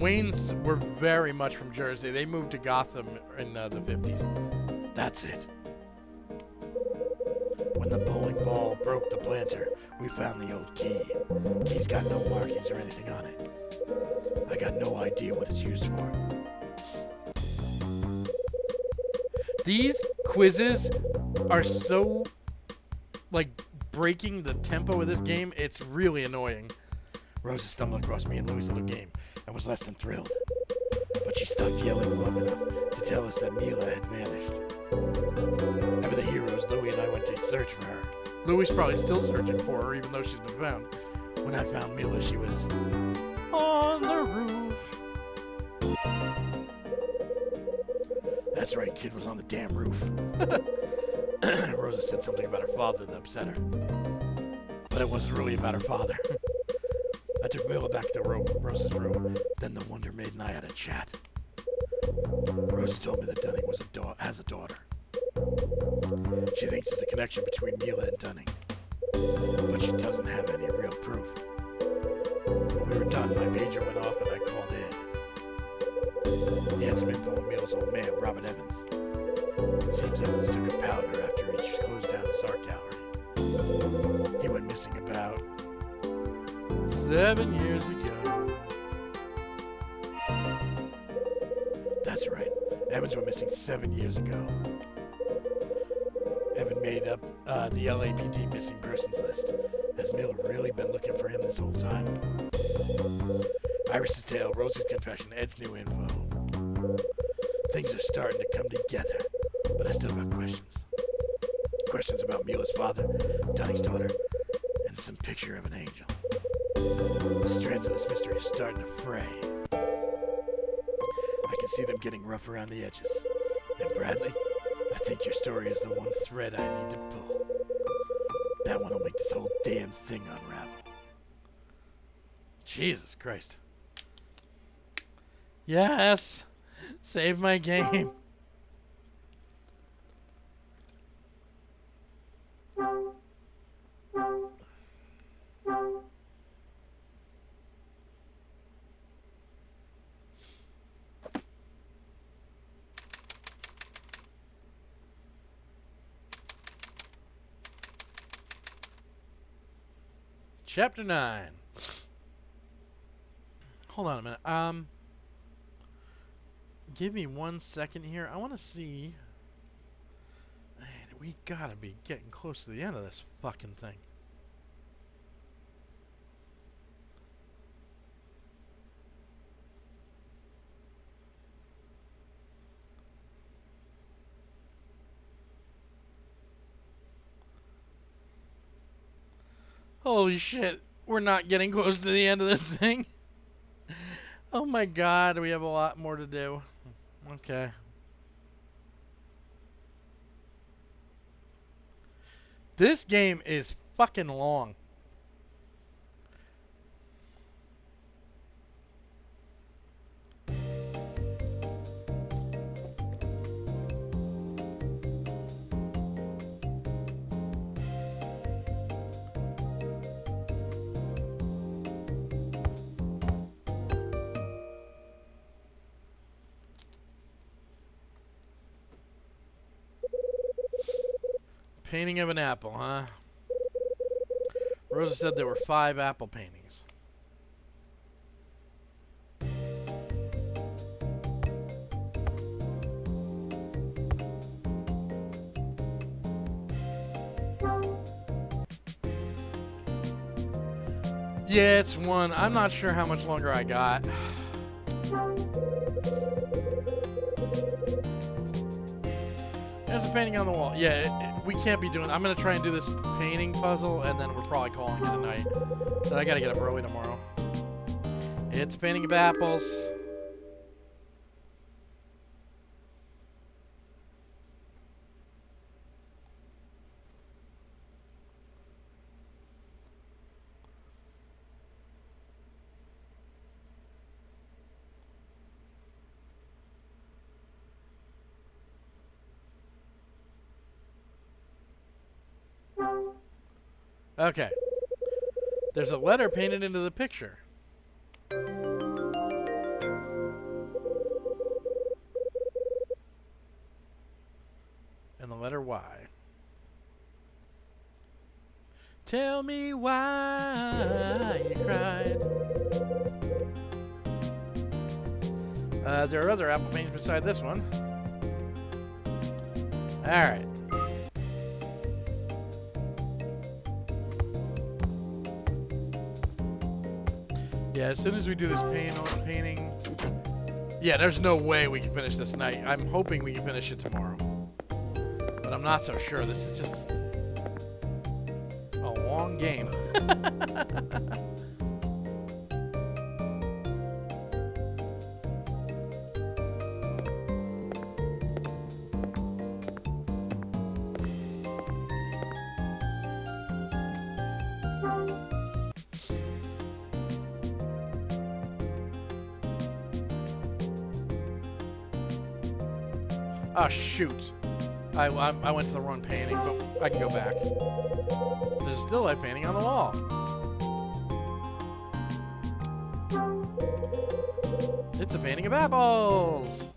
S1: Waynes were very much from Jersey. They moved to Gotham in the 50s. That's it. When the bowling ball broke the planter, we found the old key. Key's got no markings or anything on it. I got no idea what it's used for. These quizzes are so, like, breaking the tempo of this game. It's really annoying. Rosa stumbled across me and Louis' little game and was less than thrilled. But she stopped yelling long enough to tell us that Mila had vanished. Ever the heroes, Louis and I went to search for her. Louis probably still searching for her, even though she's been found. When I found Mila, she was on the roof. That's right, kid was on the damn roof. Rosa said something about her father that upset her. But it wasn't really about her father. I took Mila back to Rosa's room. Then the Wonder Maid and I had a chat. Rosa told me that Dunning has a daughter. She thinks there's a connection between Mila and Dunning. But she doesn't have any real proof. When we were done, my pager went off and I called in. He had some info on Mila's old man, Robert Evans. It seems Evans took a powder after he closed down his art gallery. He went missing about 7 years ago. That's right. Evans went missing 7 years ago. Evan made up the LAPD missing persons list. Has Miller really been looking for him this whole time? Iris' tale, Rose's confession, Ed's new info. Things are starting to come together, but I still got questions. Questions about Mila's father, Dunning's daughter, and some picture of an angel. The strands of this mystery are starting to fray. I can see them getting rough around the edges. And Bradley, I think your story is the one thread I need to pull. That one will make this whole damn thing unravel. Jesus Christ. Yes! Save my game. Chapter 9. Hold on a minute. Give me 1 second here. I want to see. Man, we gotta be getting close to the end of this fucking thing. Holy shit. We're not getting close to the end of this thing. Oh my god, we have a lot more to do. Okay. This game is fucking long. Painting of an apple, huh? Rosa said there were 5 apple paintings. Yeah, it's 1. I'm not sure how much longer I got. There's a painting on the wall. Yeah, we can't be doing... I'm going to try and do this painting puzzle, and then we're probably calling it a night. But I got to get up early tomorrow. It's painting of apples. Okay. There's a letter painted into the picture. And the letter Y. Tell me why you cried. There are other apple paintings beside this one. Alright. Yeah, as soon as we do this painting... Yeah, there's no way we can finish this night. I'm hoping we can finish it tomorrow. But I'm not so sure. This is just a long game. Oh, shoot. I went to the wrong painting, but I can go back. There's still a painting on the wall. It's a painting of apples.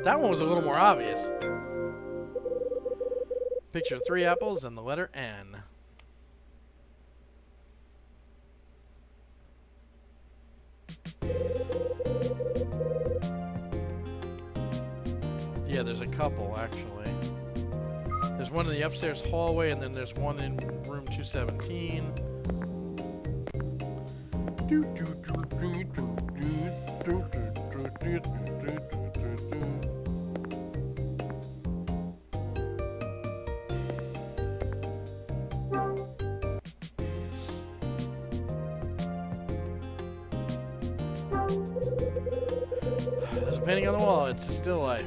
S1: That one was a little more obvious. Picture of 3 apples and the letter N. Yeah, there's a couple, actually. There's one in the upstairs hallway, and then there's one in room 217. There's a painting on the wall. It's a still life.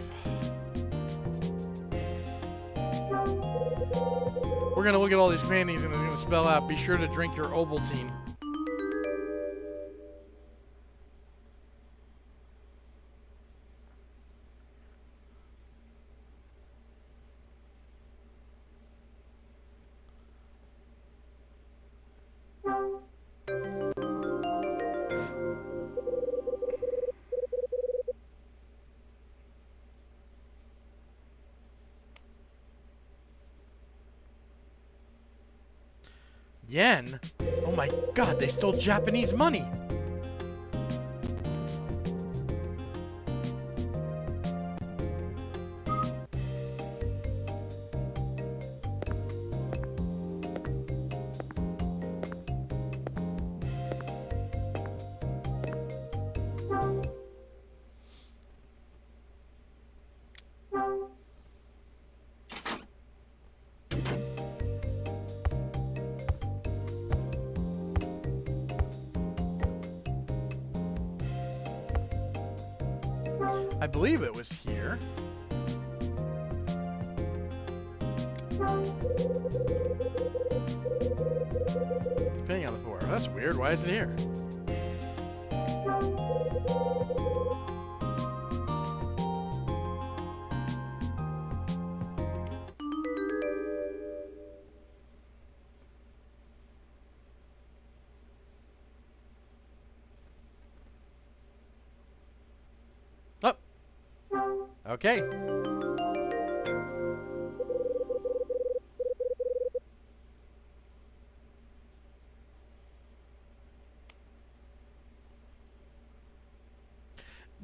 S1: We're going to look at all these paintings and it's going to spell out, be sure to drink your Ovaltine. Yen? Oh my god, they stole Japanese money! I believe it was here. Depending on the floor. That's weird. Why is it here? Oh. Okay.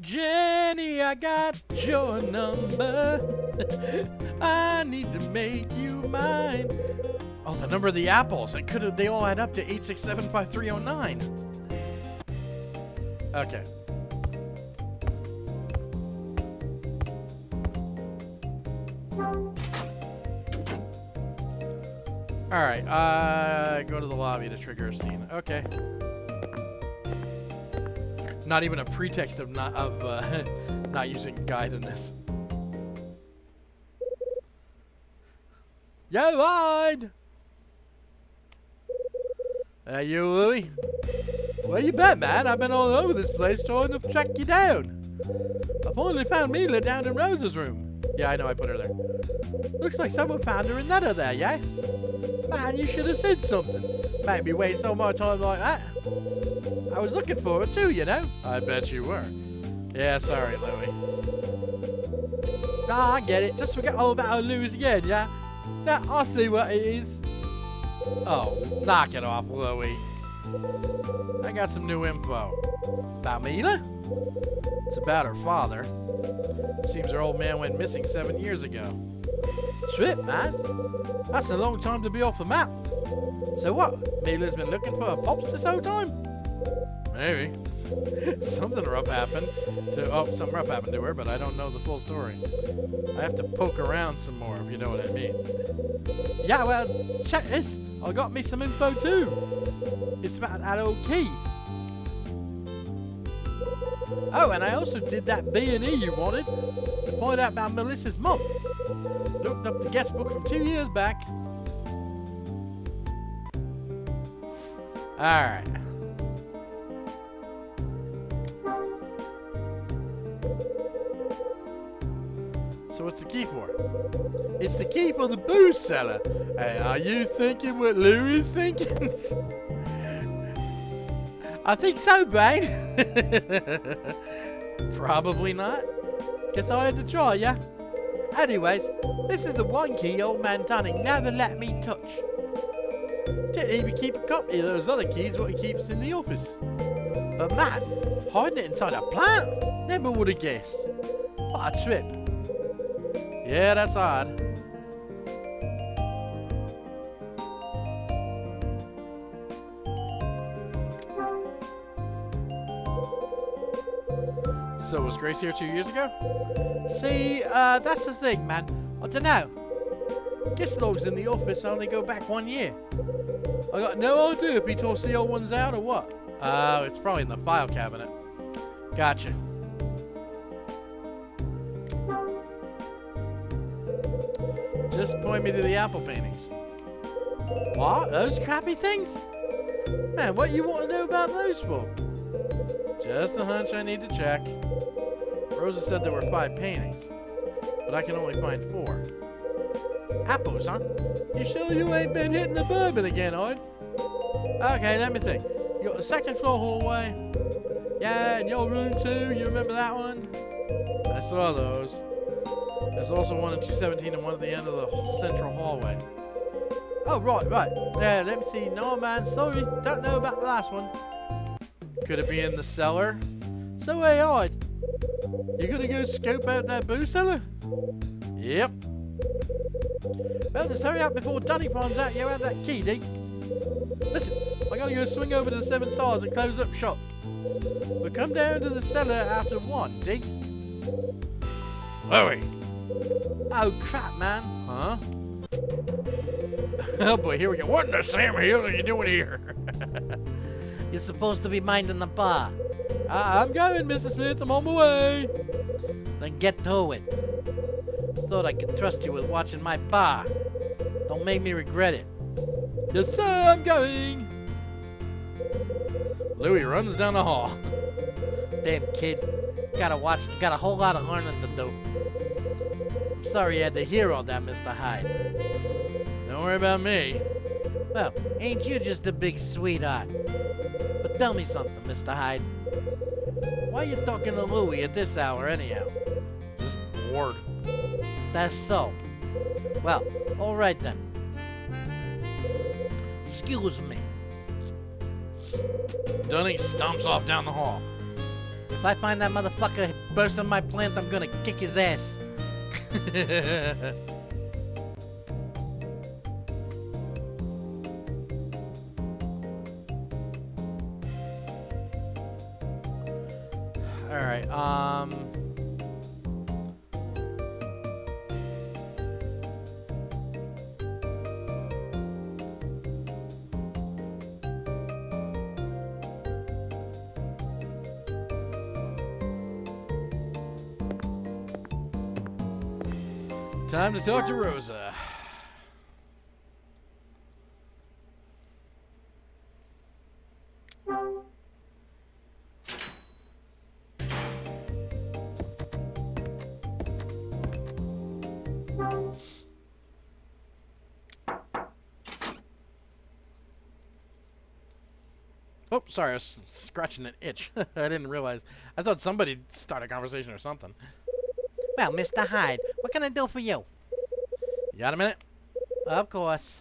S1: Jenny, I got your number. I need to make you mine. Oh, the number of the apples. They all add up to 8675309. Okay. Alright, go to the lobby to trigger a scene. Okay. Not even a pretext of not using guide in this. You lied! You, Louie? Where you been, man? I've been all over this place trying to track you down. I finally found Mila down in Rose's room. Yeah, I know I put her there. Looks like someone found her in Nether there, yeah? Man, you should have said something. Made me wait so much time like that. I was looking for it too, you know. I bet you were. Yeah, sorry, Louie. Nah, I get it. Just forget all about Louie's again, yeah? Now, I'll see what it is. Oh, knock it off, Louie. I got some new info. About Mila? It's about her father. Seems her old man went missing 7 years ago. Trip, man. That's a long time to be off the map. So what? Mila's been looking for her pops this whole time? Maybe. Something rough happened to her, but I don't know the full story. I have to poke around some more, if you know what I mean. Yeah, well, check this. I got me some info too. It's about that old key. Oh, and I also did that B&E you wanted to find out about Melissa's mum. Looked up the guest book from 2 years back. Alright. So what's the key for? It's the key for the booze cellar. Hey, are you thinking what Lou is thinking? I think so, Brain. Probably not. Guess I had to try, yeah? Anyways, this is the one key old man Tony never let me touch. Didn't even keep a copy of those other keys what he keeps in the office. But man, hiding it inside a plant? Never would have guessed. What a trip. Yeah, that's odd. So was Grace here 2 years ago? See, that's the thing, man. I don't know. Guest logs in the office only go back 1 year. I got no idea if he tossed the old ones out or what. It's probably in the file cabinet. Gotcha. Just point me to the apple paintings. What? Those crappy things? Man, what you want to know about those for? Just a hunch I need to check. Rosa said there were 5 paintings, but I can only find 4. Apples, huh? You sure you ain't been hitting the bourbon again, Ard? Okay, let me think. You got the second floor hallway. Yeah, and your room too. You remember that one? I saw those. There's also one in 217 and one at the end of the central hallway. Oh, right. Yeah, let me see. No, man, sorry. Don't know about the last one. Could it be in the cellar? So, hey, Ard. You gonna go scope out that booze cellar? Yep. Well, just hurry up before Dunny finds out you have that key, Deke. Listen, I gotta go swing over to the 7 Stars and close up shop. But come down to the cellar after 1, Deke.
S2: Louie.
S1: Oh, crap, man. Huh?
S2: Oh boy, here we go. What in the Sam Hill are you doing here?
S1: You're supposed to be minding the bar. I'm going, Mr. Smith. I'm on my way. Then get to it. Thought I could trust you with watching my bar. Don't make me regret it. Yes, sir, I'm going. Louis runs down the hall. Damn kid. Got a whole lot of learning to do. I'm sorry you had to hear all that, Mr. Hyde. Don't worry about me. Well, ain't you just a big sweetheart? But tell me something, Mr. Hyde. Why you talking to Louis at this hour anyhow?
S2: Just bored.
S1: That's so. Well, alright then. Excuse me.
S2: Dunning stomps off down the hall.
S1: If I find that motherfucker bursting my plant, I'm gonna kick his ass. Alright,
S2: time to talk to Rosa.
S1: oh, sorry, I was scratching an itch. I didn't realize. I thought somebody'd start a conversation or something. Well, Mr. Hyde, what can I do for you?
S2: You got a minute?
S1: Of course.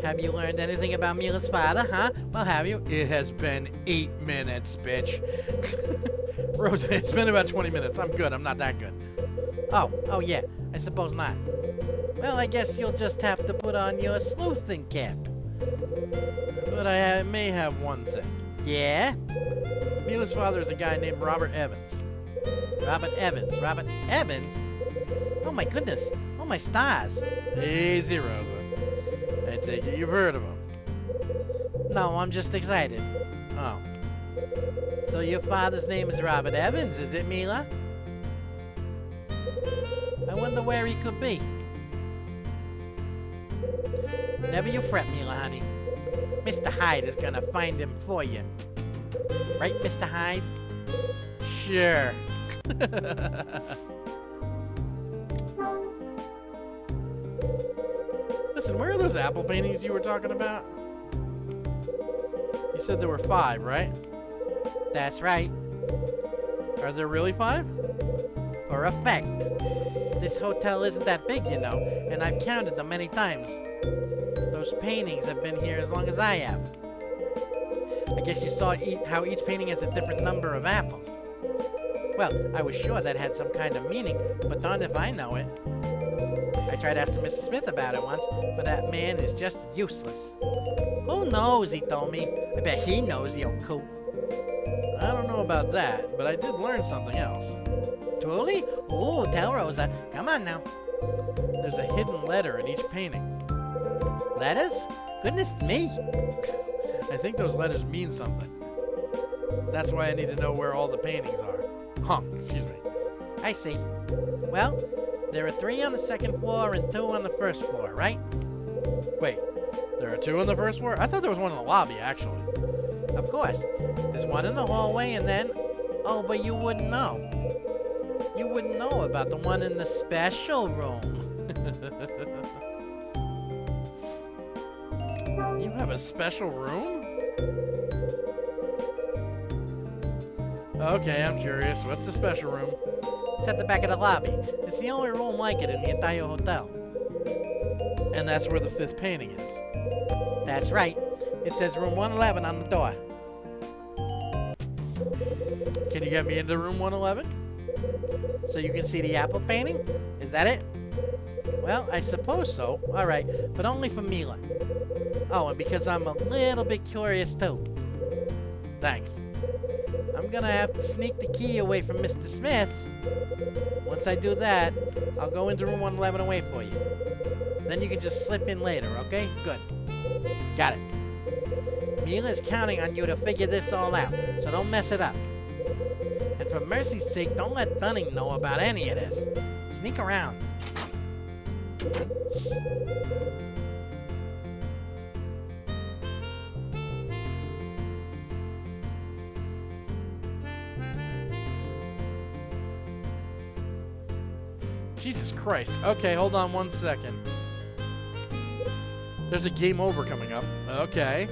S1: Have you learned anything about Mila's father, huh? Well, have you?
S2: It has been 8 minutes, bitch. Rosa, it's been about 20 minutes. I'm good. I'm not that good.
S1: Oh yeah, I suppose not. Well, I guess you'll just have to put on your sleuthing cap.
S2: But I may have one thing.
S1: Yeah?
S2: Mila's father is a guy named Robert Evans.
S1: Robert Evans. Robert Evans? Oh my goodness. Oh my stars.
S2: Easy, Rosa. I take it you've heard of him.
S1: No, I'm just excited.
S2: Oh.
S1: So your father's name is Robert Evans, is it, Mila? I wonder where he could be. Never you fret, Mila, honey. Mr. Hyde is gonna find him for you. Right, Mr. Hyde?
S2: Sure. Listen, where are those apple paintings you were talking about? You said there were 5, right?
S1: That's right.
S2: Are there really 5?
S1: For a fact. This hotel isn't that big, you know, and I've counted them many times. Those paintings have been here as long as I have. I guess you saw how each painting has a different number of apples. Well, I was sure that had some kind of meaning, but darned if I know it. I tried asking Mr. Smith about it once, but that man is just useless. Who knows, he told me. I bet he knows, the old coot.
S2: I don't know about that, but I did learn something else.
S1: Truly? Ooh, tell Rosa. Come on now.
S2: There's a hidden letter in each painting.
S1: Letters? Goodness me.
S2: I think those letters mean something. That's why I need to know where all the paintings are. Excuse me.
S1: I see. Well, there are 3 on the second floor and 2 on the first floor, right?
S2: Wait, there are 2 on the first floor? I thought there was one in the lobby, actually.
S1: Of course. There's one in the hallway and then... Oh, but you wouldn't know. You wouldn't know about the one in the special room.
S2: You have a special room? Okay, I'm curious. What's the special room?
S1: It's at the back of the lobby. It's the only room like it in the entire hotel.
S2: And that's where the 5th painting is.
S1: That's right. It says room 111 on the door.
S2: Can you get me into room 111?
S1: So you can see the apple painting? Is that it? Well, I suppose so. Alright, but only for Mila. Oh, and because I'm a little bit curious too.
S2: Thanks.
S1: I'm gonna have to sneak the key away from Mr. Smith. Once I do that, I'll go into room 111 and wait for you. Then you can just slip in later, okay? Good. Got it. Mila's counting on you to figure this all out, so don't mess it up. And for mercy's sake, don't let Dunning know about any of this. Sneak around.
S2: Jesus Christ. Okay, hold on 1 second. There's a game over coming up. Okay.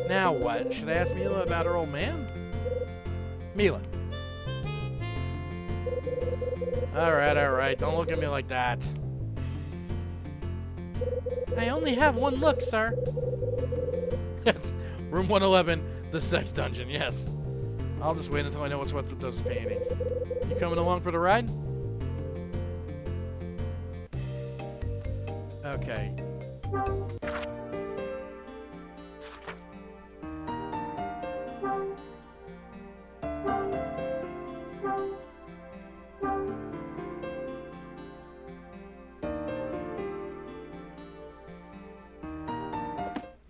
S2: Now what? Should I ask Mila about her old man? Mila. Alright. Don't look at me like that.
S1: I only have one look, sir.
S2: Room 111, the sex dungeon, yes. I'll just wait until I know what's what with those paintings. You coming along for the ride? Okay.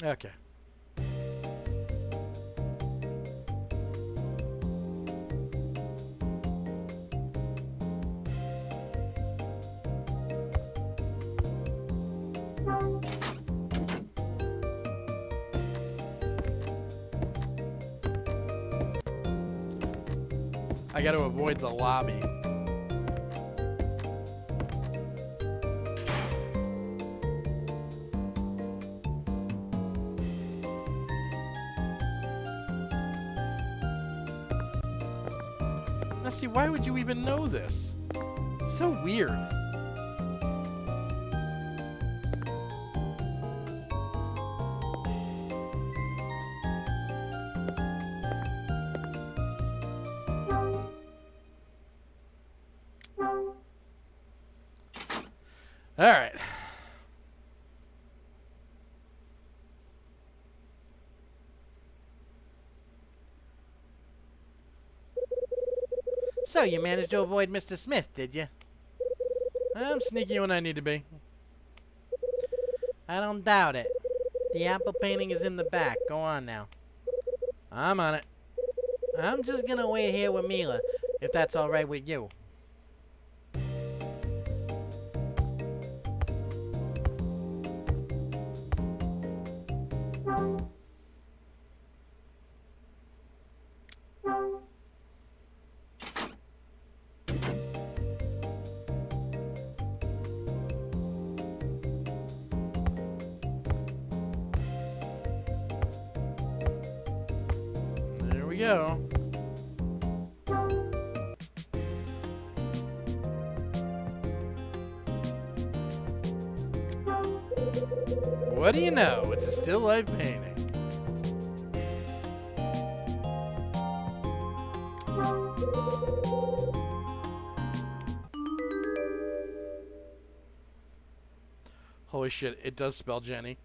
S2: Okay. I got to avoid the lobby. Now see, why would you even know this? It's so weird. All right.
S1: So, you managed to avoid Mr. Smith, did you?
S2: I'm sneaky when I need to be.
S1: I don't doubt it. The apple painting is in the back. Go on now.
S2: I'm on it.
S1: I'm just gonna wait here with Mila, if that's all right with you.
S2: There we go. What do you know? It's a still life painting. Holy shit, it does spell Jenny.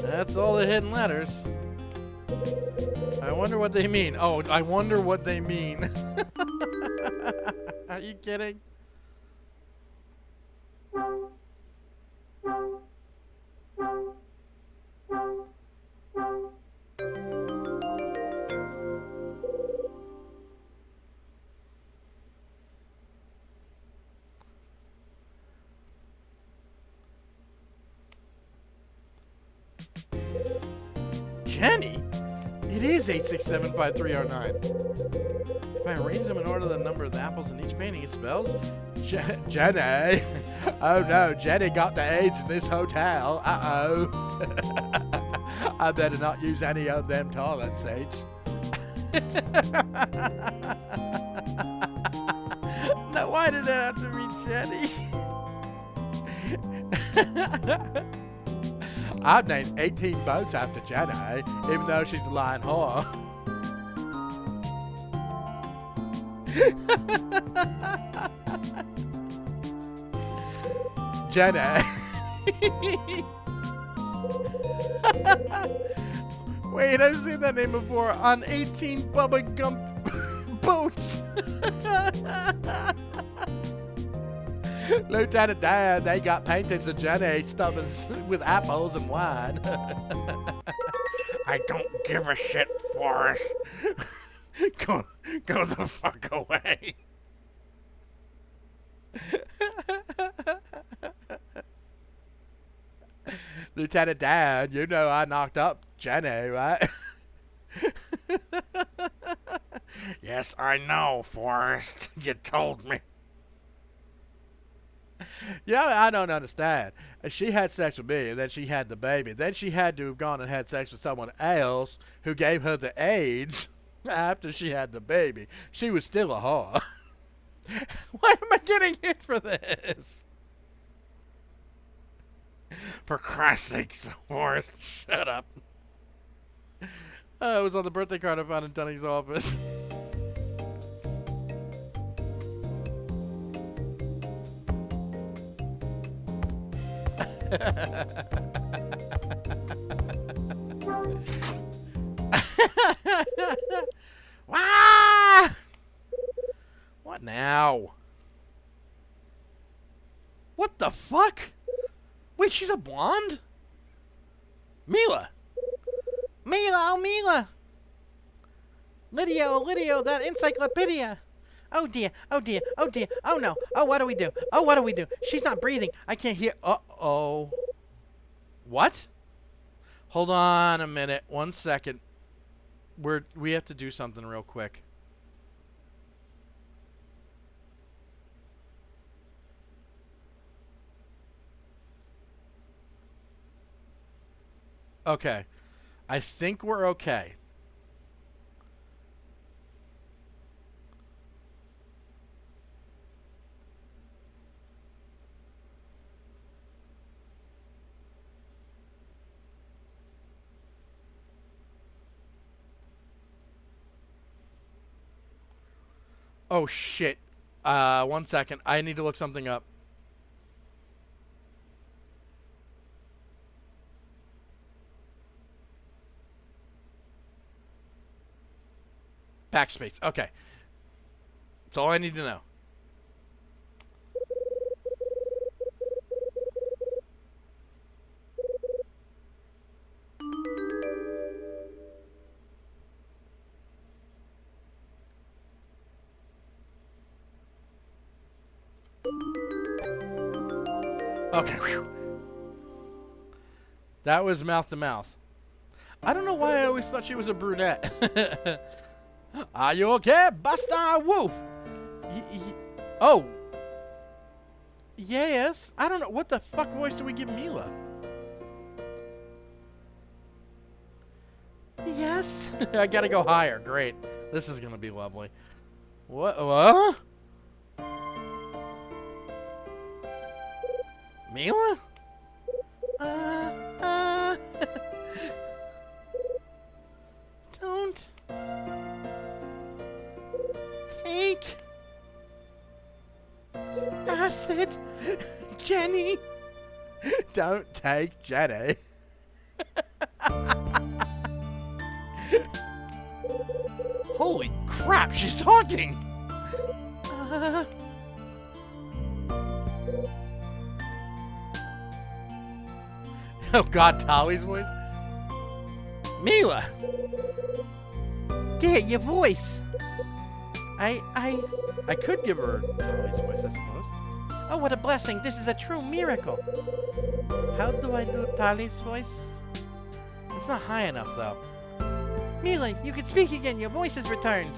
S2: That's all the hidden letters. I wonder what they mean. Oh, I wonder what they mean. Are you kidding? Jenny? It is 8675309. If I arrange them in order the number of the apples in each painting, it spells Jenny. Oh no, Jenny got the AIDS in this hotel. Uh-oh. I better not use any of them toilet seats. Now why did it have to be Jenny? I've named 18 boats after Jenny, even though she's a lying whore. Jenny.
S1: Wait, I've seen that name before on 18 Bubba Gump boats. Lieutenant Dan, they got paintings of Jenny stuffing with apples and wine.
S2: I don't give a shit, Forrest. Go the fuck away.
S1: Lieutenant Dan, you know I knocked up Jenny, right?
S2: Yes, I know, Forrest. You told me.
S1: Yeah, I don't understand. She had sex with me, and then she had the baby. Then she had to have gone and had sex with someone else who gave her the AIDS after she had the baby. She was still a whore. Why am I getting hit for this?
S2: For Christ's sake, Forrest, shut up.
S1: It was on the birthday card I found in Dunny's office. Ah! What now? What the fuck? Wait, she's a blonde? Mila! Mila, oh Mila! Lydio, that encyclopedia! Oh dear, oh dear, oh dear, oh no, oh what do we do? Oh what do we do? She's not breathing, I can't hear, uh-oh. What? Hold on a minute, 1 second. We have to do something real quick. Okay. I think we're okay. Oh shit. 1 second. I need to look something up. Backspace. Okay. That's all I need to know. Okay. Whew. That was mouth to mouth. I don't know why I always thought she was a brunette. Are you okay, Buster Wolf? Oh. Yes. I don't know. What the fuck voice do we give Mila? Yes. I gotta go higher. Great. This is gonna be lovely. What? Mila? Don't take acid, Jenny. Don't take Jenny. Holy crap, she's talking. Oh God, Tali's voice. Mila. Dear, your voice. I could give her Tali's voice, I suppose. Oh, what a blessing. This is a true miracle. How do I do Tali's voice? It's not high enough, though. Mila, you can speak again. Your voice has returned.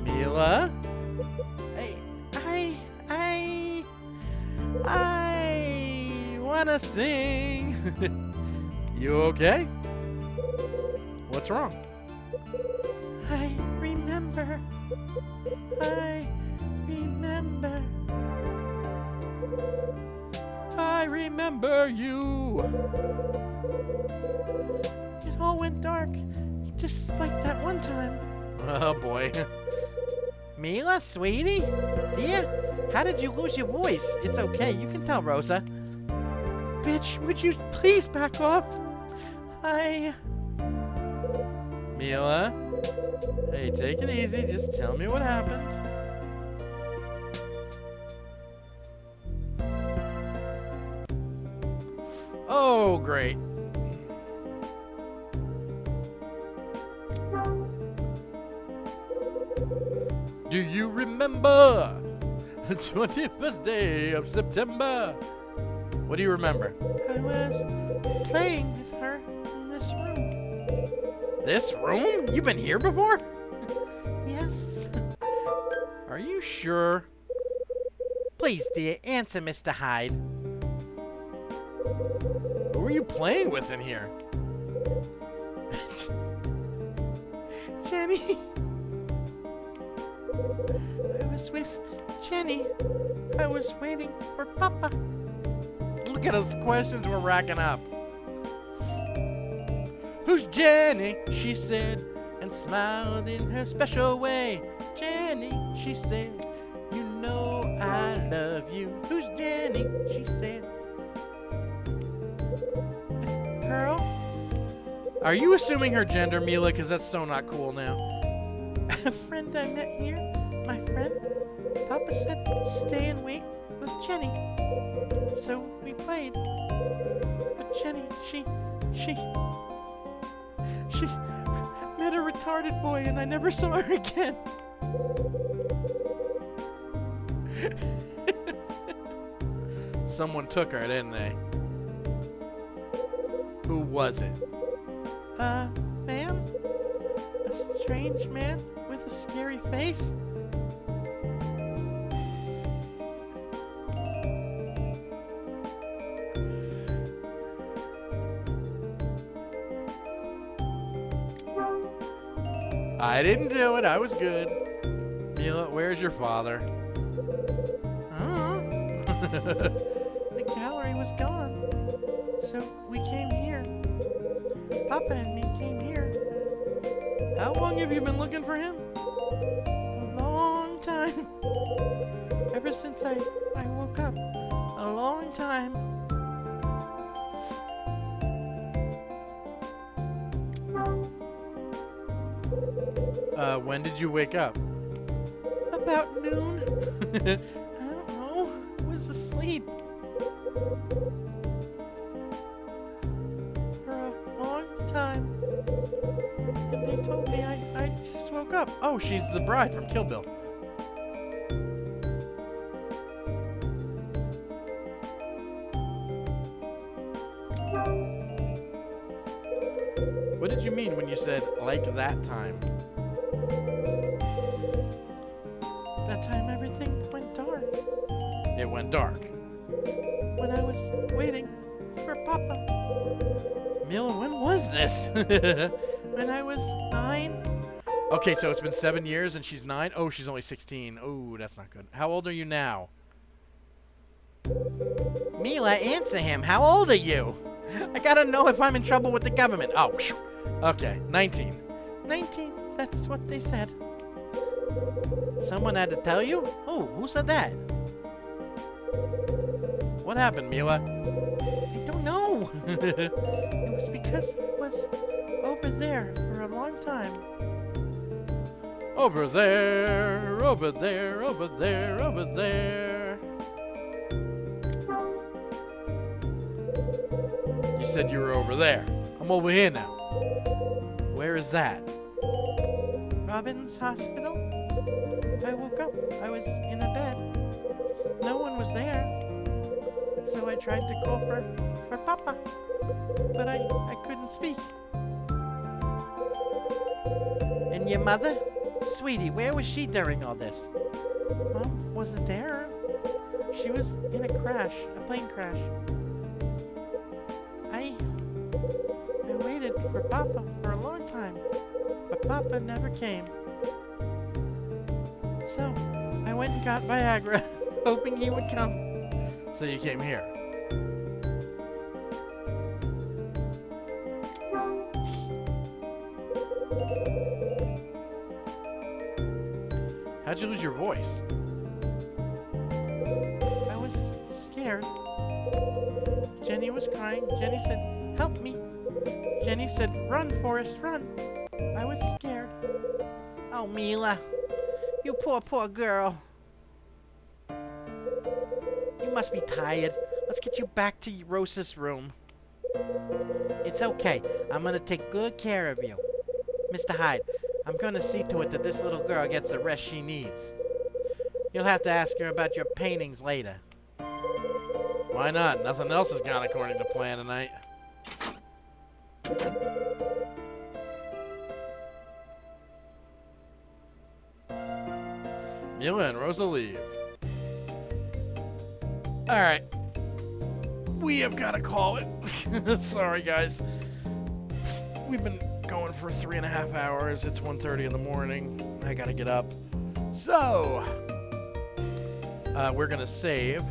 S1: Mila? I wanna sing. You okay? What's wrong? I remember you. It all went dark, just like that one time. Oh boy. Mila, sweetie? Dear, how did you lose your voice? It's okay, you can tell Rosa. Bitch, would you please back off? I... Mila? Hey, take it easy. Just tell me what happened. Oh, great. Do you remember the 21st day of September? What do you remember? I was playing with her in this room. This room? You've been here before? Yes. Are you sure? Please, dear, answer Mr. Hyde. Who are you playing with in here? Jenny. I was with Jenny. I was waiting for Papa. Look at those questions we're racking up. Who's Jenny? She said, and smiled in her special way. Jenny, she said, you know I love you. Who's Jenny? She said. A girl? Are you assuming her gender, Mila? Because that's so not cool now. A friend I met here, my friend. Papa said stay and wait with Jenny. So we played. But Jenny, she met a retarded boy and I never saw her again. Someone took her, didn't they? Who was it? A man? A strange man with a scary face? I didn't do it. I was good. Mila, where's your father? The gallery was gone. So we came here. Papa and me came here. How long have you been looking for him? A long time. Ever since I woke up. A long time. When did you wake up? About noon. I don't know. I was asleep. For a long time. And they told me I just woke up. Oh, she's the bride from Kill Bill. What did you mean when you said, like that time? That time everything went dark. It went dark. When I was waiting for Papa. Mila, when was this? When I was 9. Okay, so it's been 7 years and she's 9? Oh, she's only 16. Oh, that's not good. How old are you now? Mila, answer him. How old are you? I gotta know if I'm in trouble with the government. Oh, phew. Okay, 19. 19, that's what they said. Someone had to tell you? Oh, who said that? What happened, Mila? I don't know. It was because it was over there for a long time. Over there, over there, over there, over there. You said you were over there. I'm over here now. Where is that? Robin's hospital. I woke up. I was in a bed. No one was there. So I tried to call for Papa. But I couldn't speak. And your mother? Sweetie, where was she during all this? Mom wasn't there. She was in a crash, a plane crash. I waited for Papa for a long time, but Papa never came. So, I went and got Viagra, hoping he would come. So you came here. How'd you lose your voice? I was scared. Jenny was crying. Jenny said, "Help me." Jenny said, run, Forrest, run. I was scared. Oh, Mila. You poor girl. You must be tired. Let's get you back to Rosa's room. It's okay. I'm gonna take good care of you. Mr. Hyde, I'm gonna see to it that this little girl gets the rest she needs. You'll have to ask her about your paintings later. Why not? Nothing else has gone according to plan tonight. Mila and Rosa leave. Alright. We have got to call it. Sorry, guys. We've been going for 3.5 hours. It's 1:30 in the morning. I gotta get up. So, we're gonna save.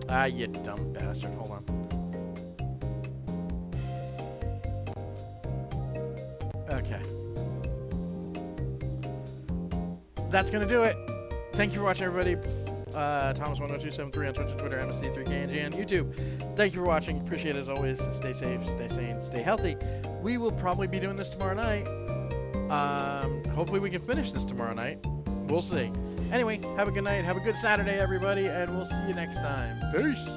S1: Ah, you dumb bastard. Hold on. Okay. That's gonna do it. Thank you for watching, everybody. Thomas10273 on Twitch and Twitter, MSD3KNG on YouTube. Thank you for watching. Appreciate it as always. Stay safe, stay sane, stay healthy. We will probably be doing this tomorrow night. Hopefully we can finish this tomorrow night. We'll see. Anyway, have a good night. Have a good Saturday, everybody, and we'll see you next time. Peace.